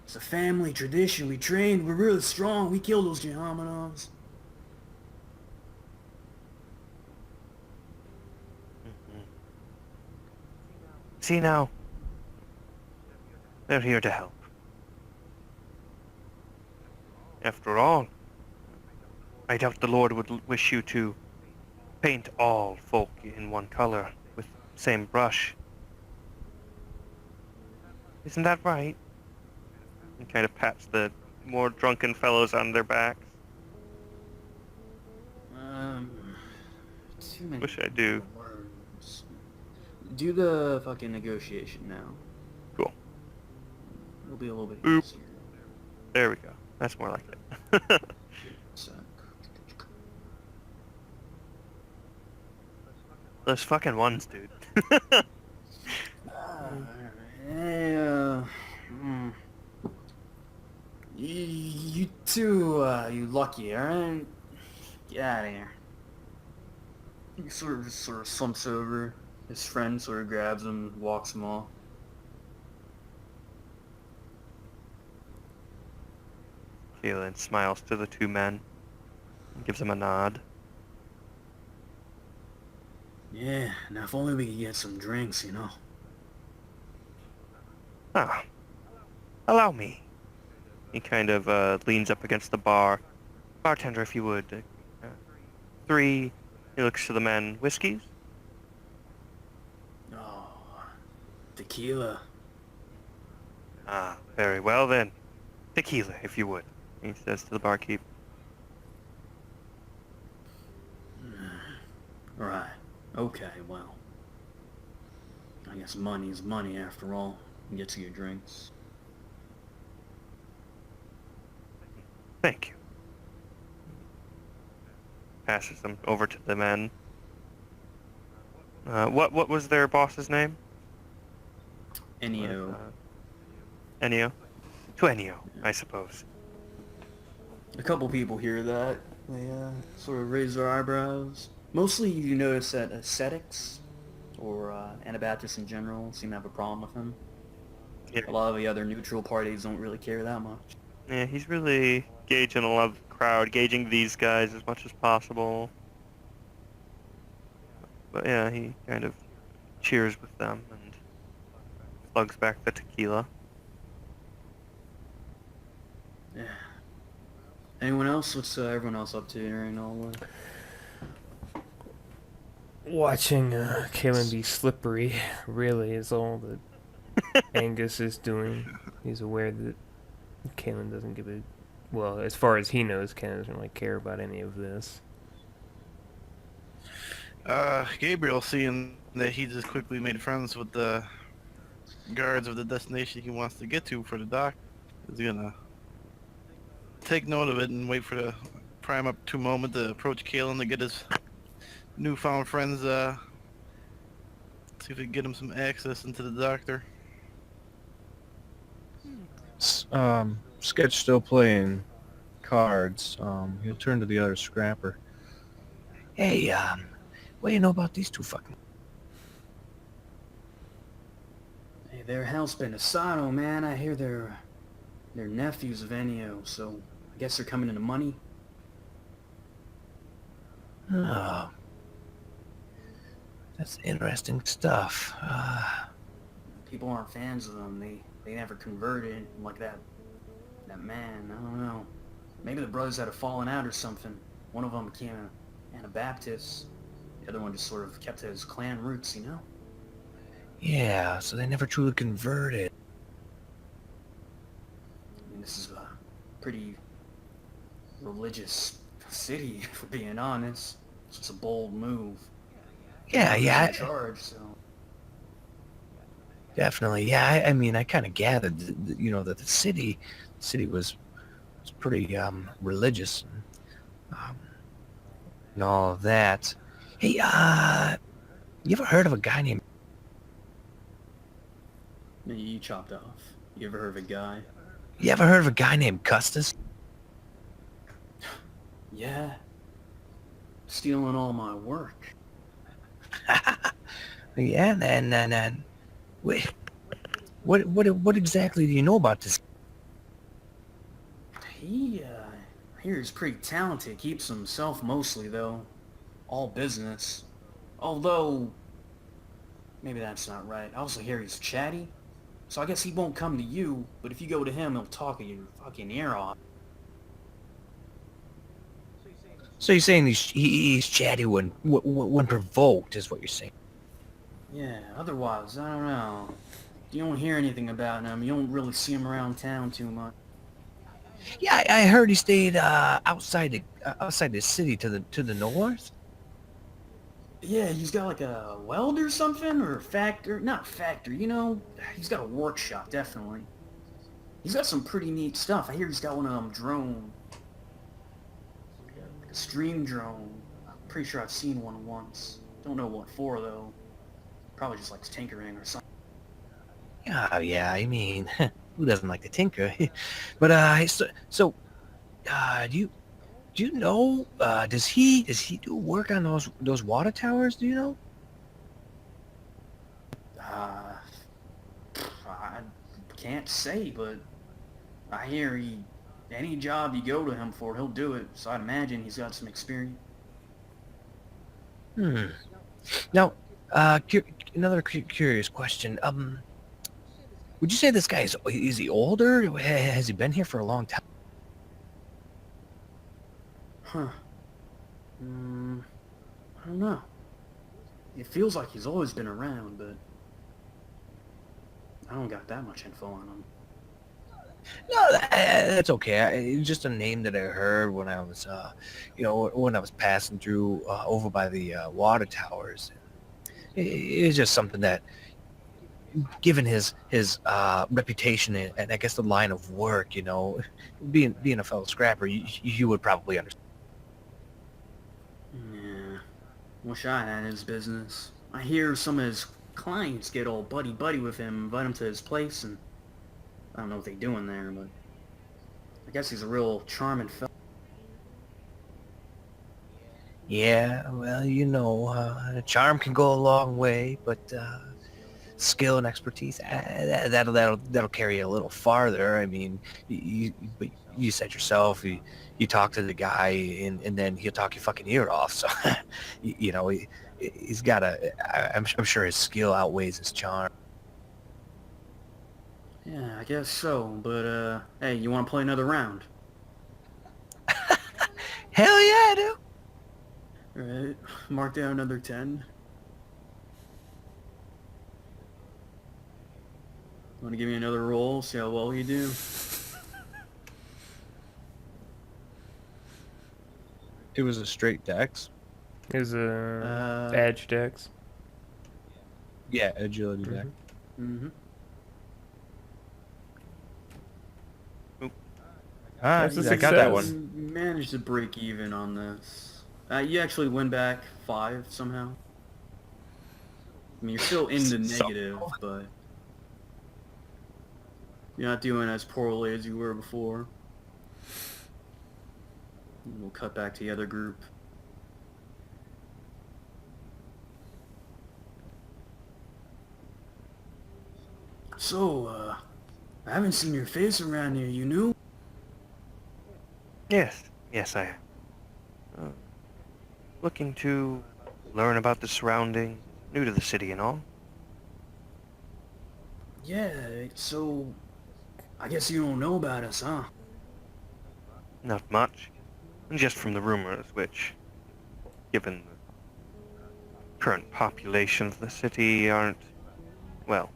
It's a family tradition. We trained. We're really strong. We kill those Gehomenos. See now, they're here to help. After all, I doubt the Lord would wish you to paint all folk in one color with the same brush. Isn't that right? He kind of pats the more drunken fellows on their backs. Too many Wish I do. words. Do the fucking negotiation now. Cool. It'll be a little bit Boop. easier. There we go. That's more like it. So, Those fucking ones, dude. hey, you two, you lucky, alright? Get out of here. He sort of slumps over. His friend sort of grabs him, walks him off. Callen smiles to the two men and gives them a nod. Yeah, now if only we could get some drinks, you know. Ah, allow me. He kind of leans up against the bar. Bartender, if you would. 3, he looks to the men, whiskeys? Oh, tequila. Ah, very well then. Tequila, if you would, he says to the barkeep. Right. Okay, well. I guess money's money after all. Get to your drinks. Thank you. Passes them over to the men. What was their boss's name? Ennio. Ennio? To Ennio, I suppose. A couple people hear that. They sort of raise their eyebrows. Mostly you notice that ascetics, or Anabaptists in general, seem to have a problem with him. Yeah. A lot of the other neutral parties don't really care that much. Yeah, he's really gauging a lot of the crowd, gauging these guys as much as possible. But yeah, he kind of cheers with them and slugs back the tequila. Yeah. Anyone else? What's everyone else up to during all the... Watching Callen be slippery really is all that Angus is doing. He's aware that Callen doesn't give a... Well, as far as he knows, Callen doesn't really care about any of this. Gabriel, seeing that he just quickly made friends with the guards of the destination he wants to get to for the dock, is gonna take note of it and wait for the prime up to moment to approach Callen to get his newfound friends, see if we can get him some access into the doctor. Sketch still playing cards. He'll turn to the other scrapper. Hey, what do you know about these two fucking... Hey, their house been Asano, man. I hear they're nephews of Ennio, so I guess they're coming into money. Oh. That's interesting stuff. people aren't fans of them. They never converted like that man. I don't know. Maybe the brothers had a falling out or something. One of them became an Anabaptist. The other one just sort of kept his clan roots, you know? Yeah, so they never truly converted. I mean, this is a pretty religious city, if we're being honest. It's just a bold move. Yeah, Who's yeah, in charge, so... definitely. Yeah, I mean, I kind of gathered, that the city was pretty religious, um, and all of that. Hey, you ever heard of a guy named? You chopped off. You ever heard of a guy? You ever heard of a guy named Custis? Yeah. Stealing all my work. Yeah, and wait, what exactly do you know about this? I hear he's pretty talented. Keeps himself mostly, though. All business. Although, maybe that's not right. I also hear he's chatty. So I guess he won't come to you, but if you go to him, he'll talk your fucking ear off. So you're saying he's chatty when provoked, is what you're saying? Yeah, otherwise, I don't know. You don't hear anything about him. You don't really see him around town too much. Yeah, I heard he stayed outside the city to the north. Yeah, he's got like a weld or something, or a factory. Not factory, you know. He's got a workshop, definitely. He's got some pretty neat stuff. I hear he's got one of them drone. Like a stream drone. I'm pretty sure I've seen one once. Don't know what for, though. Probably just likes tinkering or something. Yeah, I mean, who doesn't like to tinker? But do you know? Does he do work on those water towers? Do you know? I can't say, but I hear any job you go to him for, he'll do it. So I'd imagine he's got some experience. Now, another curious question. Would you say this guy is he older? Has he been here for a long time? Huh. I don't know. It feels like he's always been around, but I don't got that much info on him. No, that's okay. It's just a name that I heard when I was, when I was passing through over by the water towers. It's just something that, given his reputation and I guess the line of work, being a fellow scrapper, you would probably understand. Yeah. Wish I had his business. I hear some of his clients get all buddy-buddy with him, invite him to his place, and I don't know what they doing there, but I guess he's a real charming fella. Yeah, well, charm can go a long way, but skill and expertise, that'll carry you a little farther. I mean, but you said yourself, you talk to the guy, and then he'll talk your fucking ear off. So, he's got I'm sure his skill outweighs his charm. Yeah, I guess so, but hey, you want to play another round? Hell yeah, I do. Alright, mark down another 10. Want to give me another roll, see how well you do? It was a straight dex. It was a edge dex. Yeah, agility dex. Mm-hmm. Ah, That's a I got that success. one. You managed to break even on this. You actually win back 5 somehow. I mean, you're still in the negative, but you're not doing as poorly as you were before. We'll cut back to the other group. So, I haven't seen your face around here, you new? Yes, I am. Looking to learn about the surrounding, new to the city and all. Yeah, so I guess you don't know about us, huh? Not much. Just from the rumors, which, given the current population of the city, aren't... Well,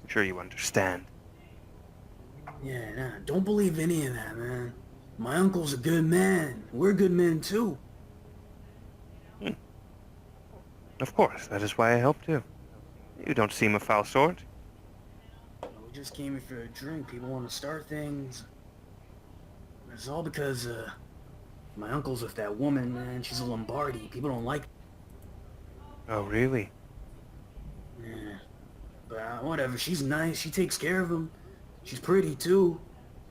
I'm sure you understand. Yeah, nah, don't believe any of that, man. My uncle's a good man. We're good men too. Of course, that is why I helped you. You don't seem a foul sort. We just came here for a drink. People want to start things. It's all because, my uncle's with that woman, man. She's a Lombardi. People don't like. Oh, really? Yeah. But whatever. She's nice. She takes care of him. She's pretty too.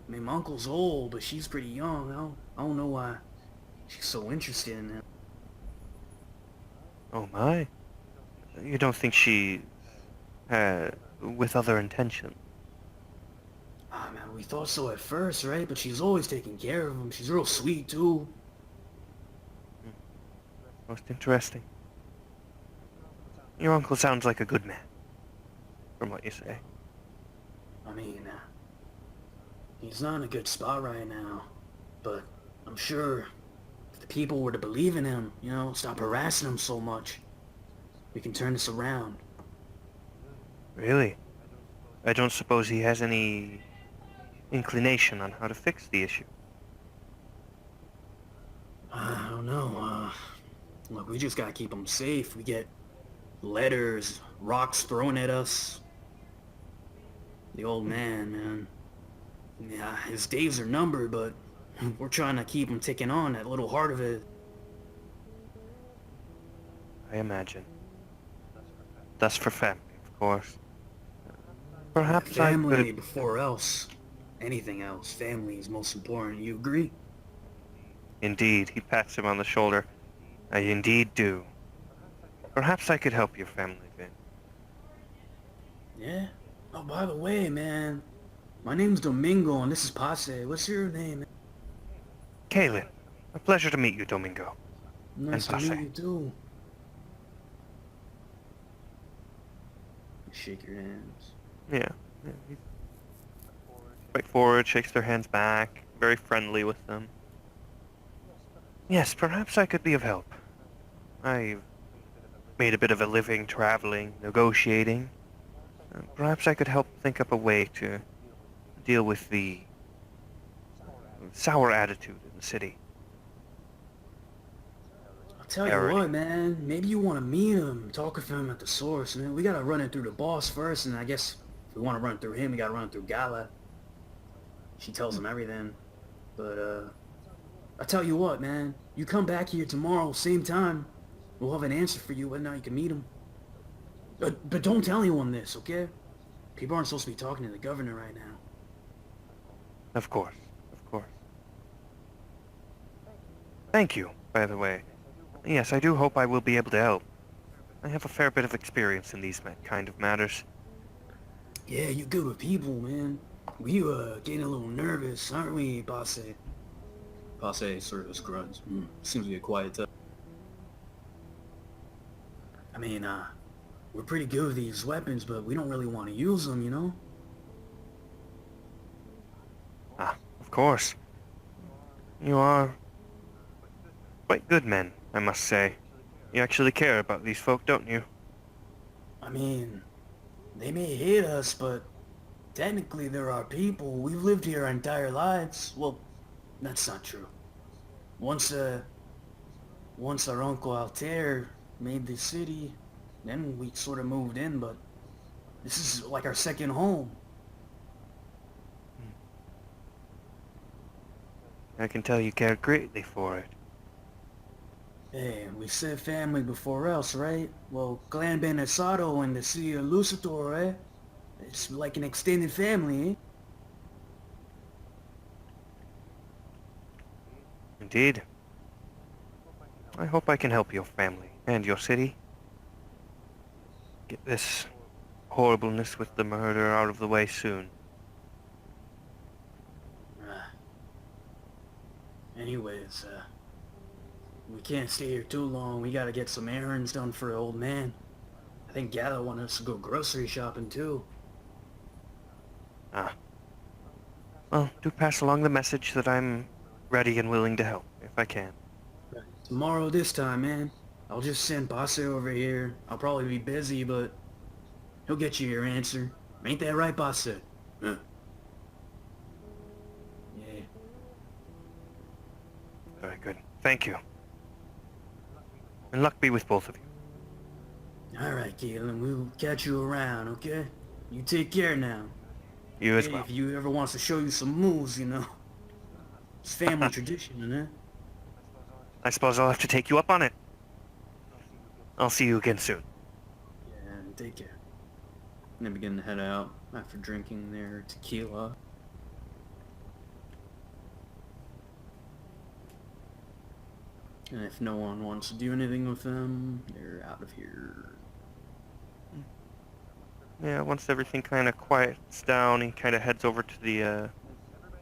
I mean, my uncle's old, but she's pretty young. I don't know why she's so interested in him. Oh my. You don't think she... with other intention? Ah, man, we thought so at first, right? But she's always taking care of him. She's real sweet too. Most interesting. Your uncle sounds like a good man, from what you say. I mean, he's not in a good spot right now. But I'm sure if the people were to believe in him, you know, stop harassing him so much, we can turn this around. Really? I don't suppose he has any inclination on how to fix the issue. I don't know. Look, we just gotta keep him safe. We get letters, rocks thrown at us. The old man. Yeah, his days are numbered, but we're trying to keep him ticking on, that little heart of it. I imagine. That's for family, of course. Perhaps I Family could... before else. Anything else. Family is most important. You agree? Indeed, he pats him on the shoulder. I indeed do. Perhaps I could help your family, Vin. Yeah? Oh, by the way, man. My name's Domingo, and this is Pace. What's your name? Callen, a pleasure to meet you, Domingo. Nice to And meet Pace. you, too. Shake your hands. Yeah. He's quite forward, shakes their hands back, very friendly with them. Yes, perhaps I could be of help. I've made a bit of a living traveling, negotiating. Perhaps I could help think up a way to deal with the sour attitude in the city. I'll tell you Alright. what, man. Maybe you want to meet him, talk with him at the source, man. We gotta run it through the boss first, and I guess if we want to run it through him, we gotta run it through Gala. She tells him everything. But, I'll tell you what, man. You come back here tomorrow, same time. We'll have an answer for you whether or not you can meet him. But don't tell anyone this, okay? People aren't supposed to be talking to the governor right now. Of course, of course. Thank you, by the way. Yes, I do hope I will be able to help. I have a fair bit of experience in these kind of matters. Yeah, you good with people, man. We, getting a little nervous, aren't we, Pace? Pace sort of grunts. Seems to be a quiet type. I mean, we're pretty good with these weapons, but we don't really want to use them, you know? Ah, of course. You are quite good men, I must say. You actually care about these folk, don't you? I mean, they may hate us, but technically they're our people. We've lived here our entire lives. Well, that's not true. Once our Uncle Altair made the city, then we sort of moved in, but this is like our second home. I can tell you care greatly for it. Hey, we said family before else, right? Well, Clan Benesato and the city of Lucatore, eh? It's like an extended family, eh? Indeed. I hope I can help your family and your city. Get this horribleness with the murder out of the way soon. Anyways, we can't stay here too long. We gotta get some errands done for the old man. I think Gala wanted us to go grocery shopping too. Ah. Well, do pass along the message that I'm ready and willing to help, if I can. Tomorrow this time, man. I'll just send Basse over here. I'll probably be busy, but he'll get you your answer. Ain't that right, Basse? Huh. Yeah. Very good. Thank you. And luck be with both of you. Alright, Callen, we'll catch you around, okay? You take care now. You as Hey, well. if you ever wants to show you some moves, you know. It's family tradition, you know? I suppose I'll have to take you up on it. I'll see you again soon. Yeah, take care. And they begin to head out after drinking their tequila. And if no one wants to do anything with them, they're out of here. Yeah, once everything kind of quiets down, he kind of heads over to the,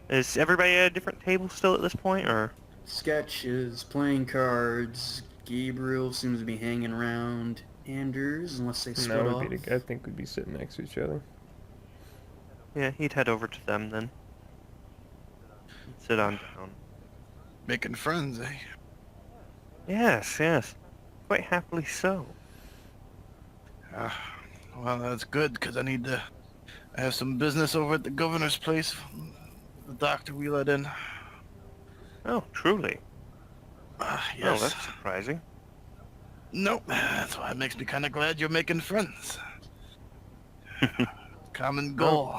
Is everybody at a different table still at this point, or? Sketch is playing cards. Gabriel seems to be hanging around Anders, unless they split No, off. I think we'd be sitting next to each other. Yeah, he'd head over to them then. Sit on down. Making friends, eh? Yes, yes. Quite happily so. Well, that's good, because I have some business over at the governor's place. The doctor we let in. Oh, truly. Oh, Yes. that's surprising. Nope. That's why it makes me kind of glad you're making friends. Common goal.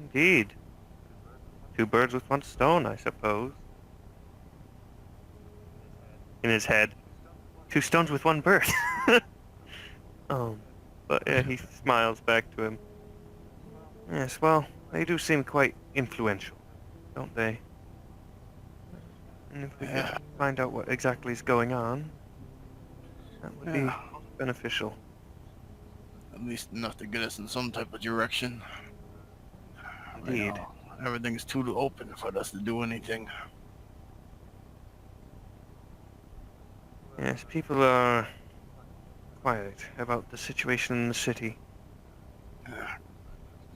Indeed. Two birds with one stone, I suppose. In his head, two stones with one bird. But yeah, he smiles back to him. Yes, well, they do seem quite influential, don't they? And if we Yeah. could find out what exactly is going on, that would be Yeah. beneficial. At least enough to get us in some type of direction. Indeed. You know, everything's too open for us to do anything. Yes, people are quiet about the situation in the city.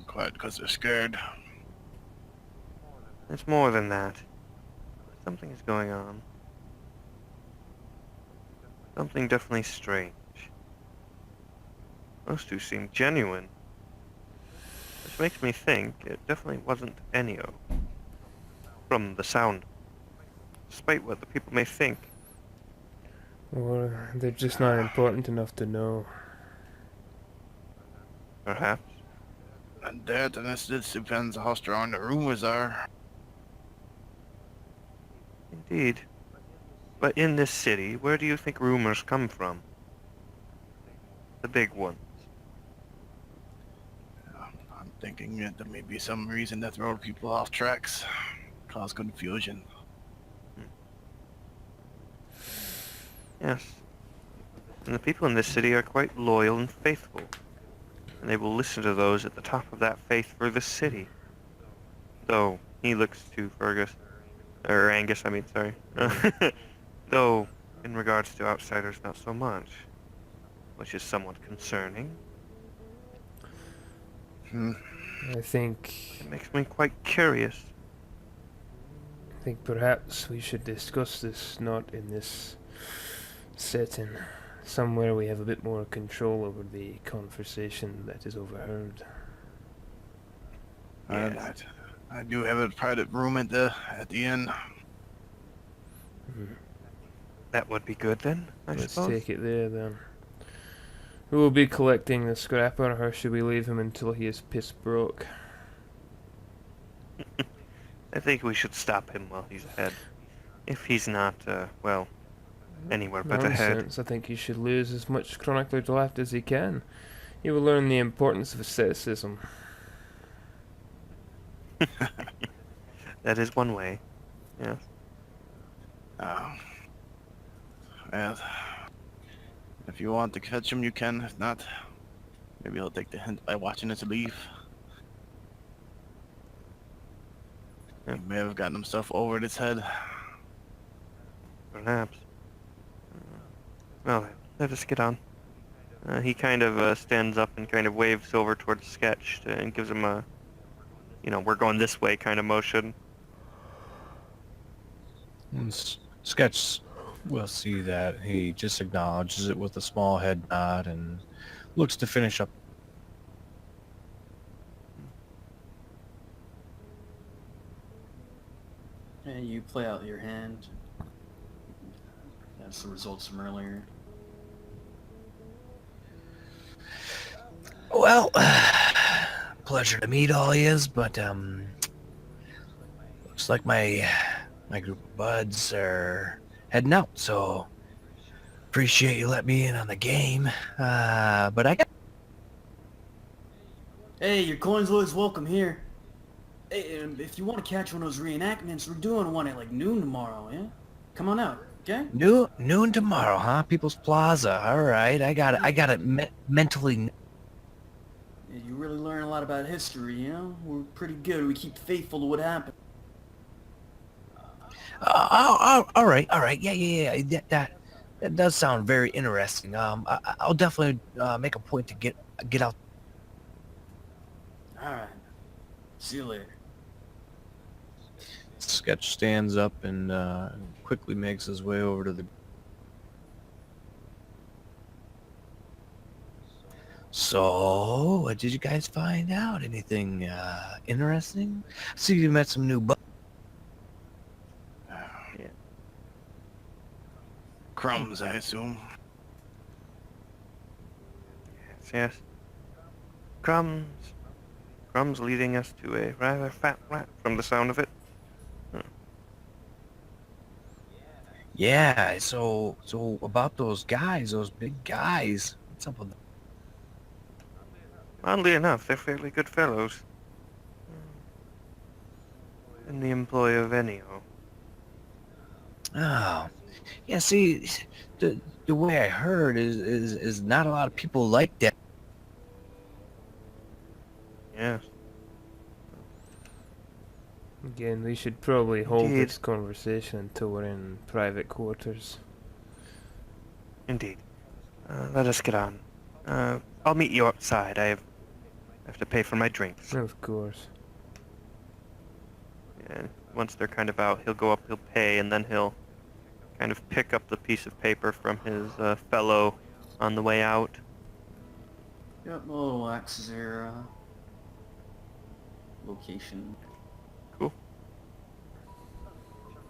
Quiet because they're scared. It's more than that. Something is going on. Something definitely strange. Those two seem genuine. Which makes me think it definitely wasn't Ennio. From the sound. Despite what the people may think. Or they're just not important enough to know. Perhaps. And that, and this depends how strong the rumors are. Indeed. But in this city, where do you think rumors come from? The big ones. I'm thinking that there may be some reason to throw people off tracks, cause confusion. Yes. And the people in this city are quite loyal and faithful. And they will listen to those at the top of that faith for the city. Though, he looks to Fergus. Or Angus, I mean, sorry. Though, in regards to outsiders, not so much. Which is somewhat concerning. I think It makes me quite curious. perhaps we should discuss this not in this setting. Somewhere we have a bit more control over the conversation that is overheard. And I do have a private room at the inn. That would be good then, I Let's suppose. take it there then. Who will be collecting the scrapper, or should we leave him until he is piss broke? I think we should stop him while he's ahead. If he's not, well, anywhere but ahead. Nonsense. I think he should lose as much chronicler left as he can. He will learn the importance of asceticism. That is one way. Yes. Well, if you want to catch him, you can. If not, maybe he'll take the hint by watching us leave. He may have gotten himself over his head. Perhaps. Well then, let us get on. He kind of stands up and kind of waves over towards Sketch and gives him a, we're going this way kind of motion. And Sketch will see that. He just acknowledges it with a small head nod and looks to finish up. And you play out your hand. That's the results from earlier. Well, pleasure to meet all yous, but looks like my group of buds are heading out, so appreciate you letting me in on the game. But I got... Hey, your coin's always welcome here. Hey, if you want to catch one of those reenactments, we're doing one at like noon tomorrow, yeah? Come on out, okay? Noon tomorrow, huh? People's Plaza. All right, I got it mentally. Yeah, you really learn a lot about history, you know? We're pretty good. We keep faithful to what happened. All right. Yeah. That does sound very interesting. I'll definitely make a point to get out. All right. See you later. Sketch stands up and quickly makes his way over to the... So, what did you guys find out? Anything interesting? See, you met some new buds. Yeah. Crumbs, I assume. Yes. Crumbs leading us to a rather fat rat from the sound of it. Yeah. So about those guys, those big guys. What's up with them? Oddly enough, they're fairly good fellows. In the employ of Ennio. Oh, yeah. See, the way I heard is not a lot of people like that. Yes. Again, we should probably hold Indeed. this conversation until we're in private quarters. Indeed. Let us get on. I'll meet you outside. I have to pay for my drinks. Of course. And once they're kind of out, he'll go up, he'll pay, and then he'll kind of pick up the piece of paper from his fellow on the way out. Yep, little X their location. Cool.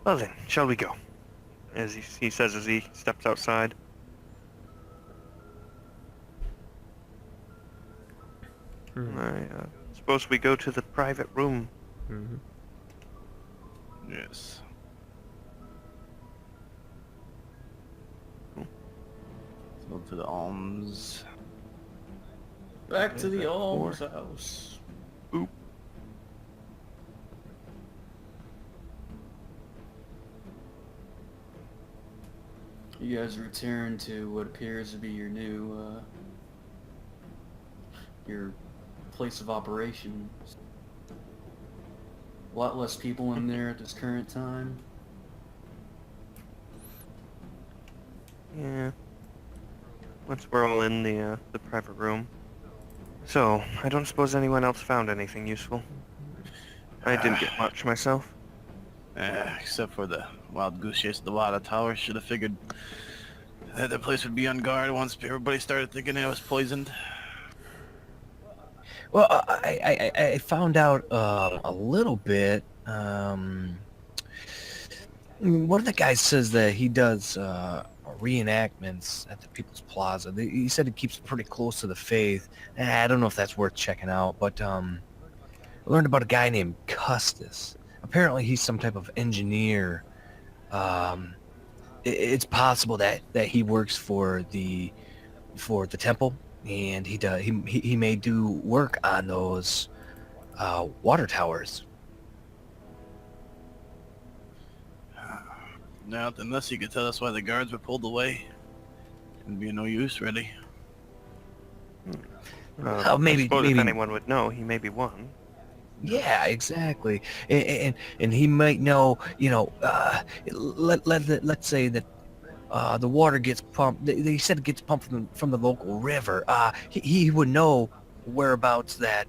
Well then, shall we go? As he says as he steps outside. I suppose we go to the private room. Mm-hmm. Yes. Go to the alms. Back to the that alms for? house. Boop. You guys return to what appears to be your new, your place of operation. A lot less people in there at this current time. Yeah. Once we're all in the private room. So, I don't suppose anyone else found anything useful. I didn't get much myself. Except for the wild goose chase at the water tower. Should have figured that the place would be on guard once everybody started thinking it was poisoned. Well, I found out a little bit. One of the guys says that he does reenactments at the People's Plaza. He said it keeps pretty close to the faith. I don't know if that's worth checking out, but I learned about a guy named Custis. Apparently, he's some type of engineer. It's possible that he works for the temple, and he may do work on those water towers. Now, unless you could tell us why the guards were pulled away, it'd be no use, really. Oh, maybe- I suppose maybe- if anyone would know, he may be one. Yeah, exactly. And he might know, let's say that the water gets pumped. They said it gets pumped from the local river. He would know whereabouts that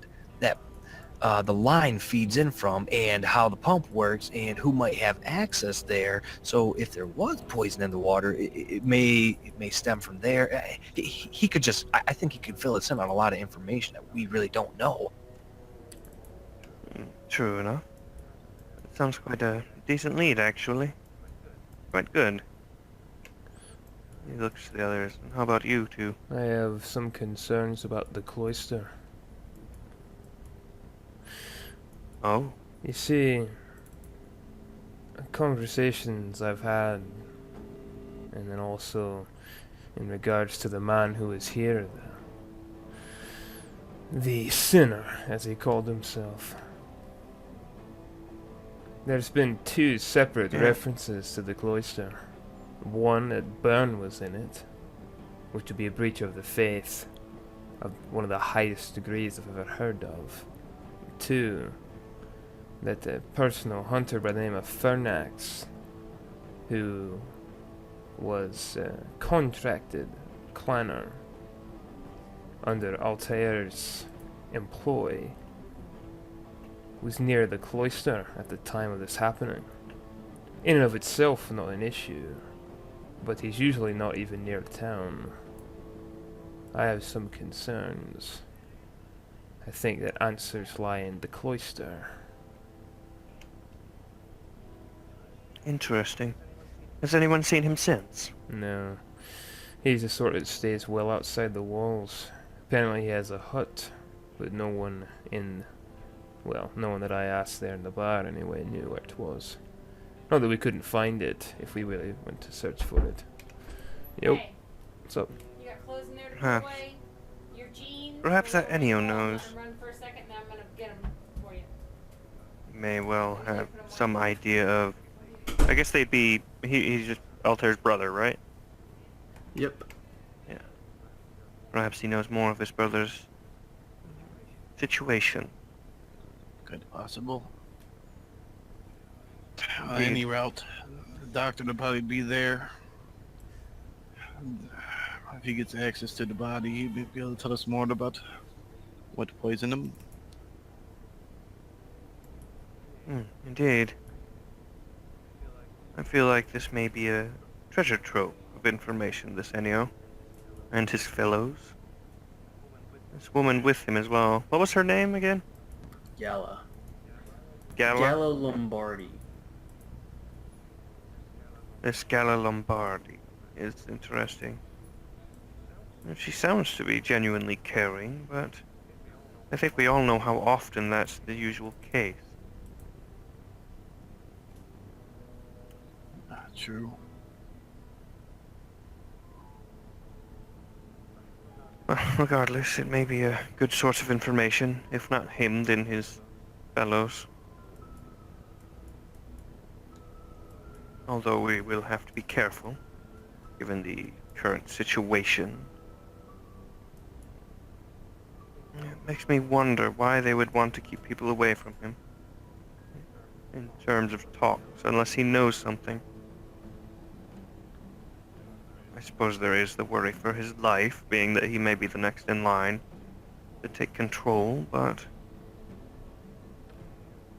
the line feeds in from, and how the pump works, and who might have access there. So if there was poison in the water, it may stem from there. He could just, I think he could fill us in on a lot of information that we really don't know. True enough. It sounds quite a decent lead, actually. Quite good. He looks to the others. And how about you two? I have some concerns about the Cloister. Oh? You see, conversations I've had, and then also in regards to the man who was here, the sinner, as he called himself. There's been two separate references to the Cloister. One, that Byrne was in it, which would be a breach of the faith of one of the highest degrees I've ever heard of. Two, that a personal hunter by the name of Fernax, who was contracted clanner under Altair's employ, was near the Cloister at the time of this happening. In and of itself, not an issue, but he's usually not even near town. I have some concerns. I think that answers lie in the Cloister. Interesting. Has anyone seen him since? No. He's the sort that stays well outside the walls. Apparently he has a hut, but no one that I asked there in the bar anyway knew where it was. Not that we couldn't find it if we really went to search for it. Yep. Hey, What's up? you got clothes in there to Huh. put away? Your jeans? Perhaps that Ennio I'm knows. gonna run for a second, then I'm gonna get them for you. May well have some idea of... I guess they'd be... He's just Altair's brother, right? Yep. Yeah. Perhaps he knows more of his brother's situation. Good possible. Indeed. Any route, the doctor will probably be there. If he gets access to the body, he'd be able to tell us more about what poisoned him. Indeed. I feel like this may be a treasure trove of information, this Ennio. And his fellows. This woman with him as well. What was her name again? Gala. Gala? Gala Lombardi. This Gala Lombardi is interesting. She sounds to be genuinely caring, but I think we all know how often that's the usual case. True. Well, regardless, it may be a good source of information. If not him, then his fellows. Although we will have to be careful, given the current situation. It makes me wonder why they would want to keep people away from him. In terms of talks, unless he knows something. I suppose there is the worry for his life, being that he may be the next in line to take control, but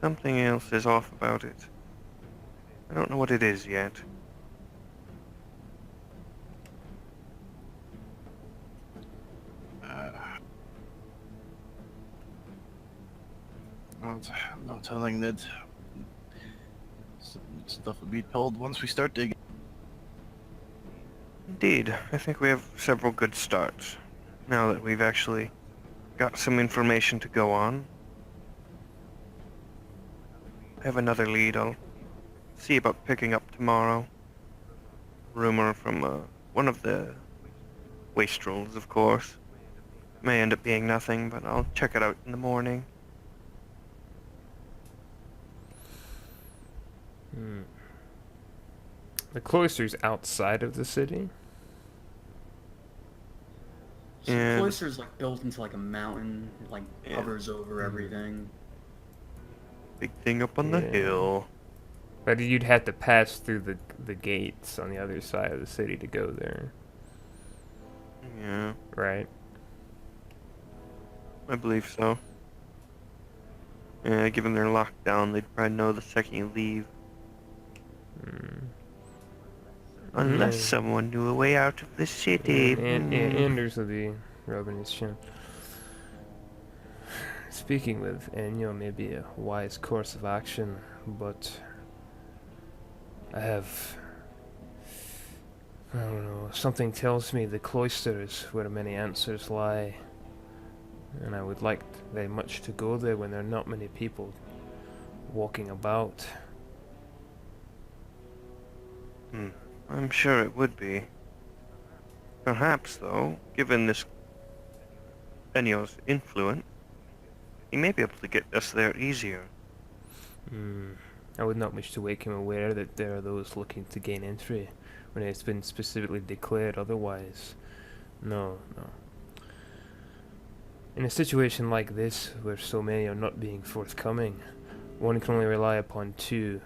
something else is off about it. I don't know what it is yet. No telling that stuff will be told once we start digging. Indeed, I think we have several good starts, now that we've actually got some information to go on. I have another lead I'll see about picking up tomorrow. Rumor from one of the wastrels, of course. May end up being nothing, but I'll check it out in the morning. The Cloister's outside of the city? So Yeah. the Cloister's like built into like a mountain. It like Yeah. hovers over everything. Big thing up on the Yeah. hill. But you'd have to pass through the gates on the other side of the city to go there, Yeah, right? I believe so. Yeah, given their lockdown, they'd probably know the second you leave. Unless Yeah. someone knew a way out of the city. And Anders will be rubbing his chin. Speaking with Enyo may be a wise course of action, but I don't know, something tells me the Cloister is where many answers lie, and I would like very much to go there when there are not many people walking about. I'm sure it would be. Perhaps, though, given this Enyo's influence, he may be able to get us there easier. I would not wish to make him aware that there are those looking to gain entry when it has been specifically declared otherwise. No. In a situation like this, where so many are not being forthcoming, one can only rely upon two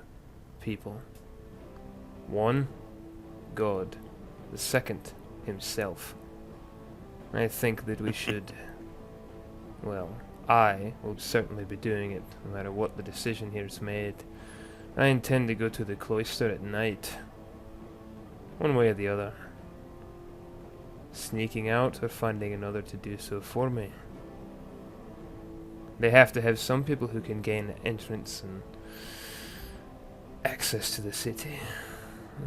people. One, God. The second, himself. I think that we should... Well, I will certainly be doing it, no matter what the decision here is made. I intend to go to the Cloister at night. One way or the other. Sneaking out or finding another to do so for me. They have to have some people who can gain entrance and access to the city.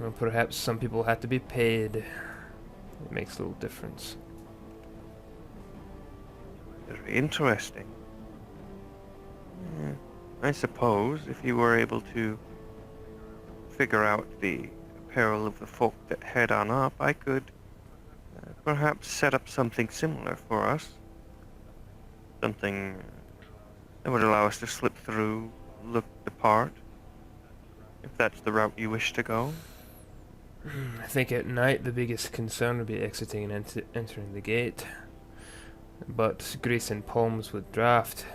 Or perhaps some people have to be paid. It makes a little difference. Very interesting. Yeah, I suppose if you were able to figure out the apparel of the folk that head on up, I could perhaps set up something similar for us. Something that would allow us to slip through, look the part, if that's the route you wish to go. I think at night the biggest concern would be exiting and entering the gate. But grease and palms with draft.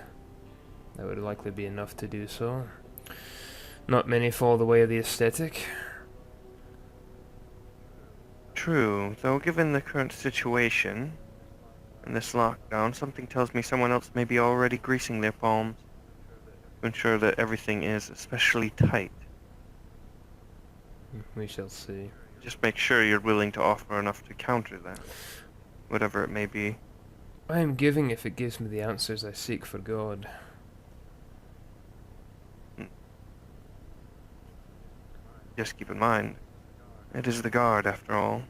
That would likely be enough to do so. Not many fall the way of the aesthetic. True, though given the current situation and this lockdown, something tells me someone else may be already greasing their palms to ensure that everything is especially tight. We shall see. Just make sure you're willing to offer enough to counter that, whatever it may be. I am giving if it gives me the answers I seek for God. Just keep in mind, it is the guard after all.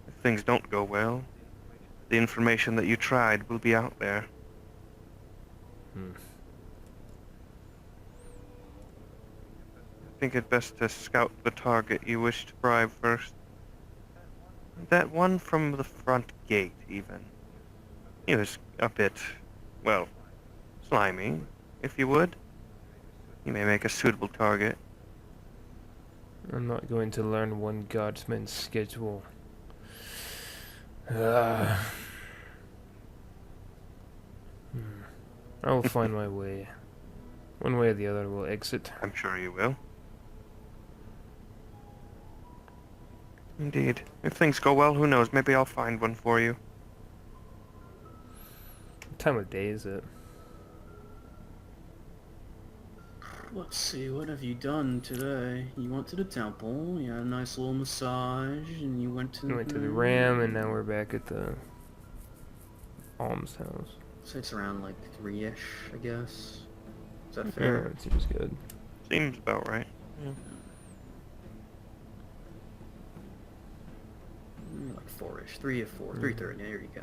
If things don't go well, the information that you tried will be out there. I think it best to scout the target you wish to bribe first. That one from the front gate, even. He was a bit, well, slimy, if you would. You may make a suitable target. I'm not going to learn one guardsman's schedule. I will find my way. One way or the other we'll exit. I'm sure you will. Indeed. If things go well, who knows? Maybe I'll find one for you. What time of day is it? Let's see, what have you done today? You went to the temple, you had a nice little massage, and you went to... We went to the Ram, and now we're back at the almshouse. So it's around like 3-ish, I guess. Is that Yeah, fair? it seems good. Seems about right. Like 4-ish, 3 or 4, 3:30, there you go.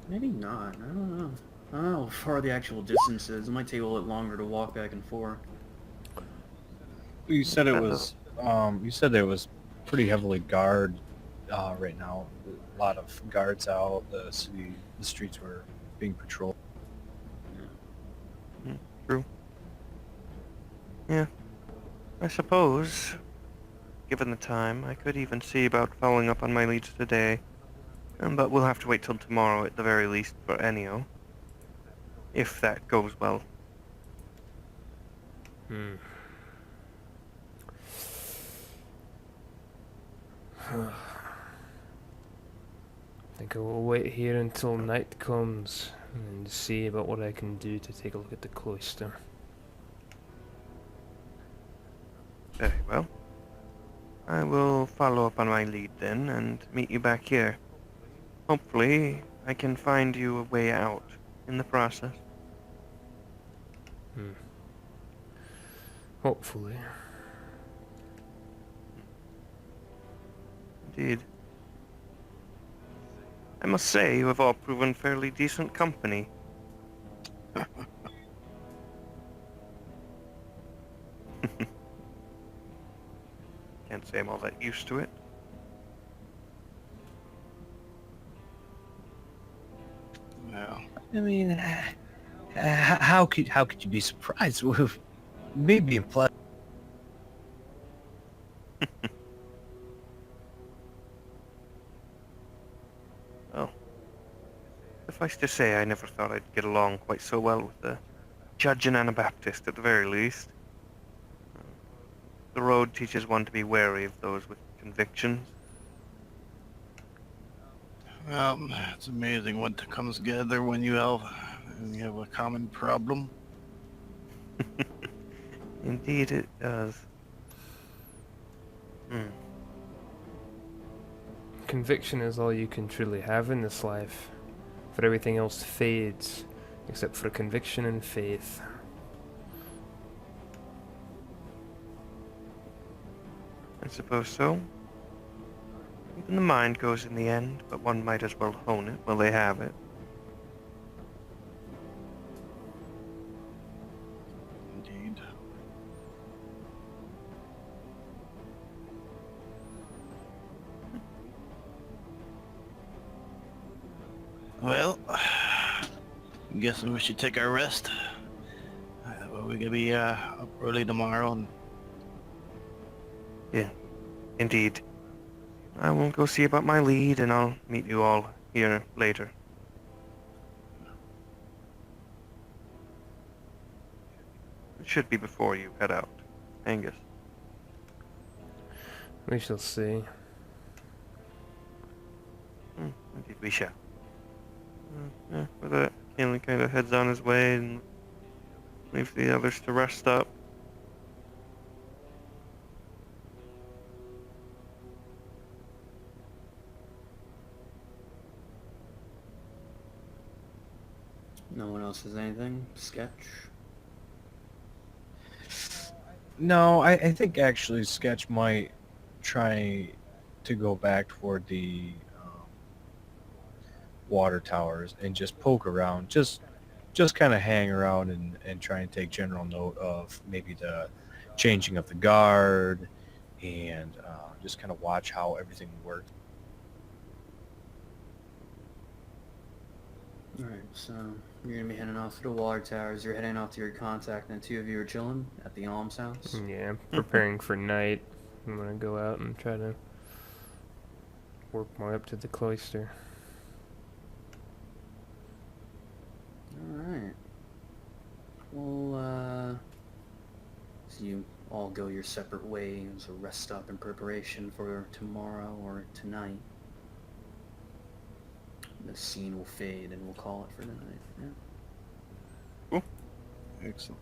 Maybe not, I don't know. I don't know how far the actual distance is. It might take a little bit longer to walk back and forth. You said it was. You said there was pretty heavily guarded right now. A lot of guards out. The streets were being patrolled. True. Yeah. I suppose, given the time, I could even see about following up on my leads today. But we'll have to wait till tomorrow at the very least for Ennio. If that goes well. Hmm. I think I will wait here until night comes and see about what I can do to take a look at the cloister. Very well. I will follow up on my lead then and meet you back here. Hopefully, I can find you a way out in the process. Hopefully. Indeed. I must say, you have all proven fairly decent company. Can't say I'm all that used to it. Well, I mean, how could you be surprised? Me being pleasant. Well, suffice to say, I never thought I'd get along quite so well with the judge and Anabaptist, at the very least. The road teaches one to be wary of those with convictions. it's amazing what comes together when you have a common problem. Indeed it does. Conviction is all you can truly have in this life, for everything else fades, except for conviction and faith. I suppose so. Even the mind goes in the end, but one might as well hone it while they have it. Indeed. Well, I'm guessing we should take our rest. We're gonna be up early tomorrow, and Yeah, indeed. I will go see about my lead, and I'll meet you all here later. It should be before you head out, Angus. We shall see. Indeed we shall. With that, Callen kind of heads on his way and leaves the others to rest up. No one else has anything? Sketch? No, I think actually Sketch might try to go back toward the water towers and just poke around, just kind of hang around and try and take general note of maybe the changing of the guard and just kind of watch how everything works. Alright, so you're gonna be heading off to the water towers, you're heading off to your contact, and the two of you are chilling at the almshouse. Yeah, preparing for night. I'm gonna go out and try to work my way up to the cloister. Alright. Well, so you all go your separate ways, or rest up in preparation for tomorrow or tonight. The scene will fade and we'll call it for the night. Yeah. excellent.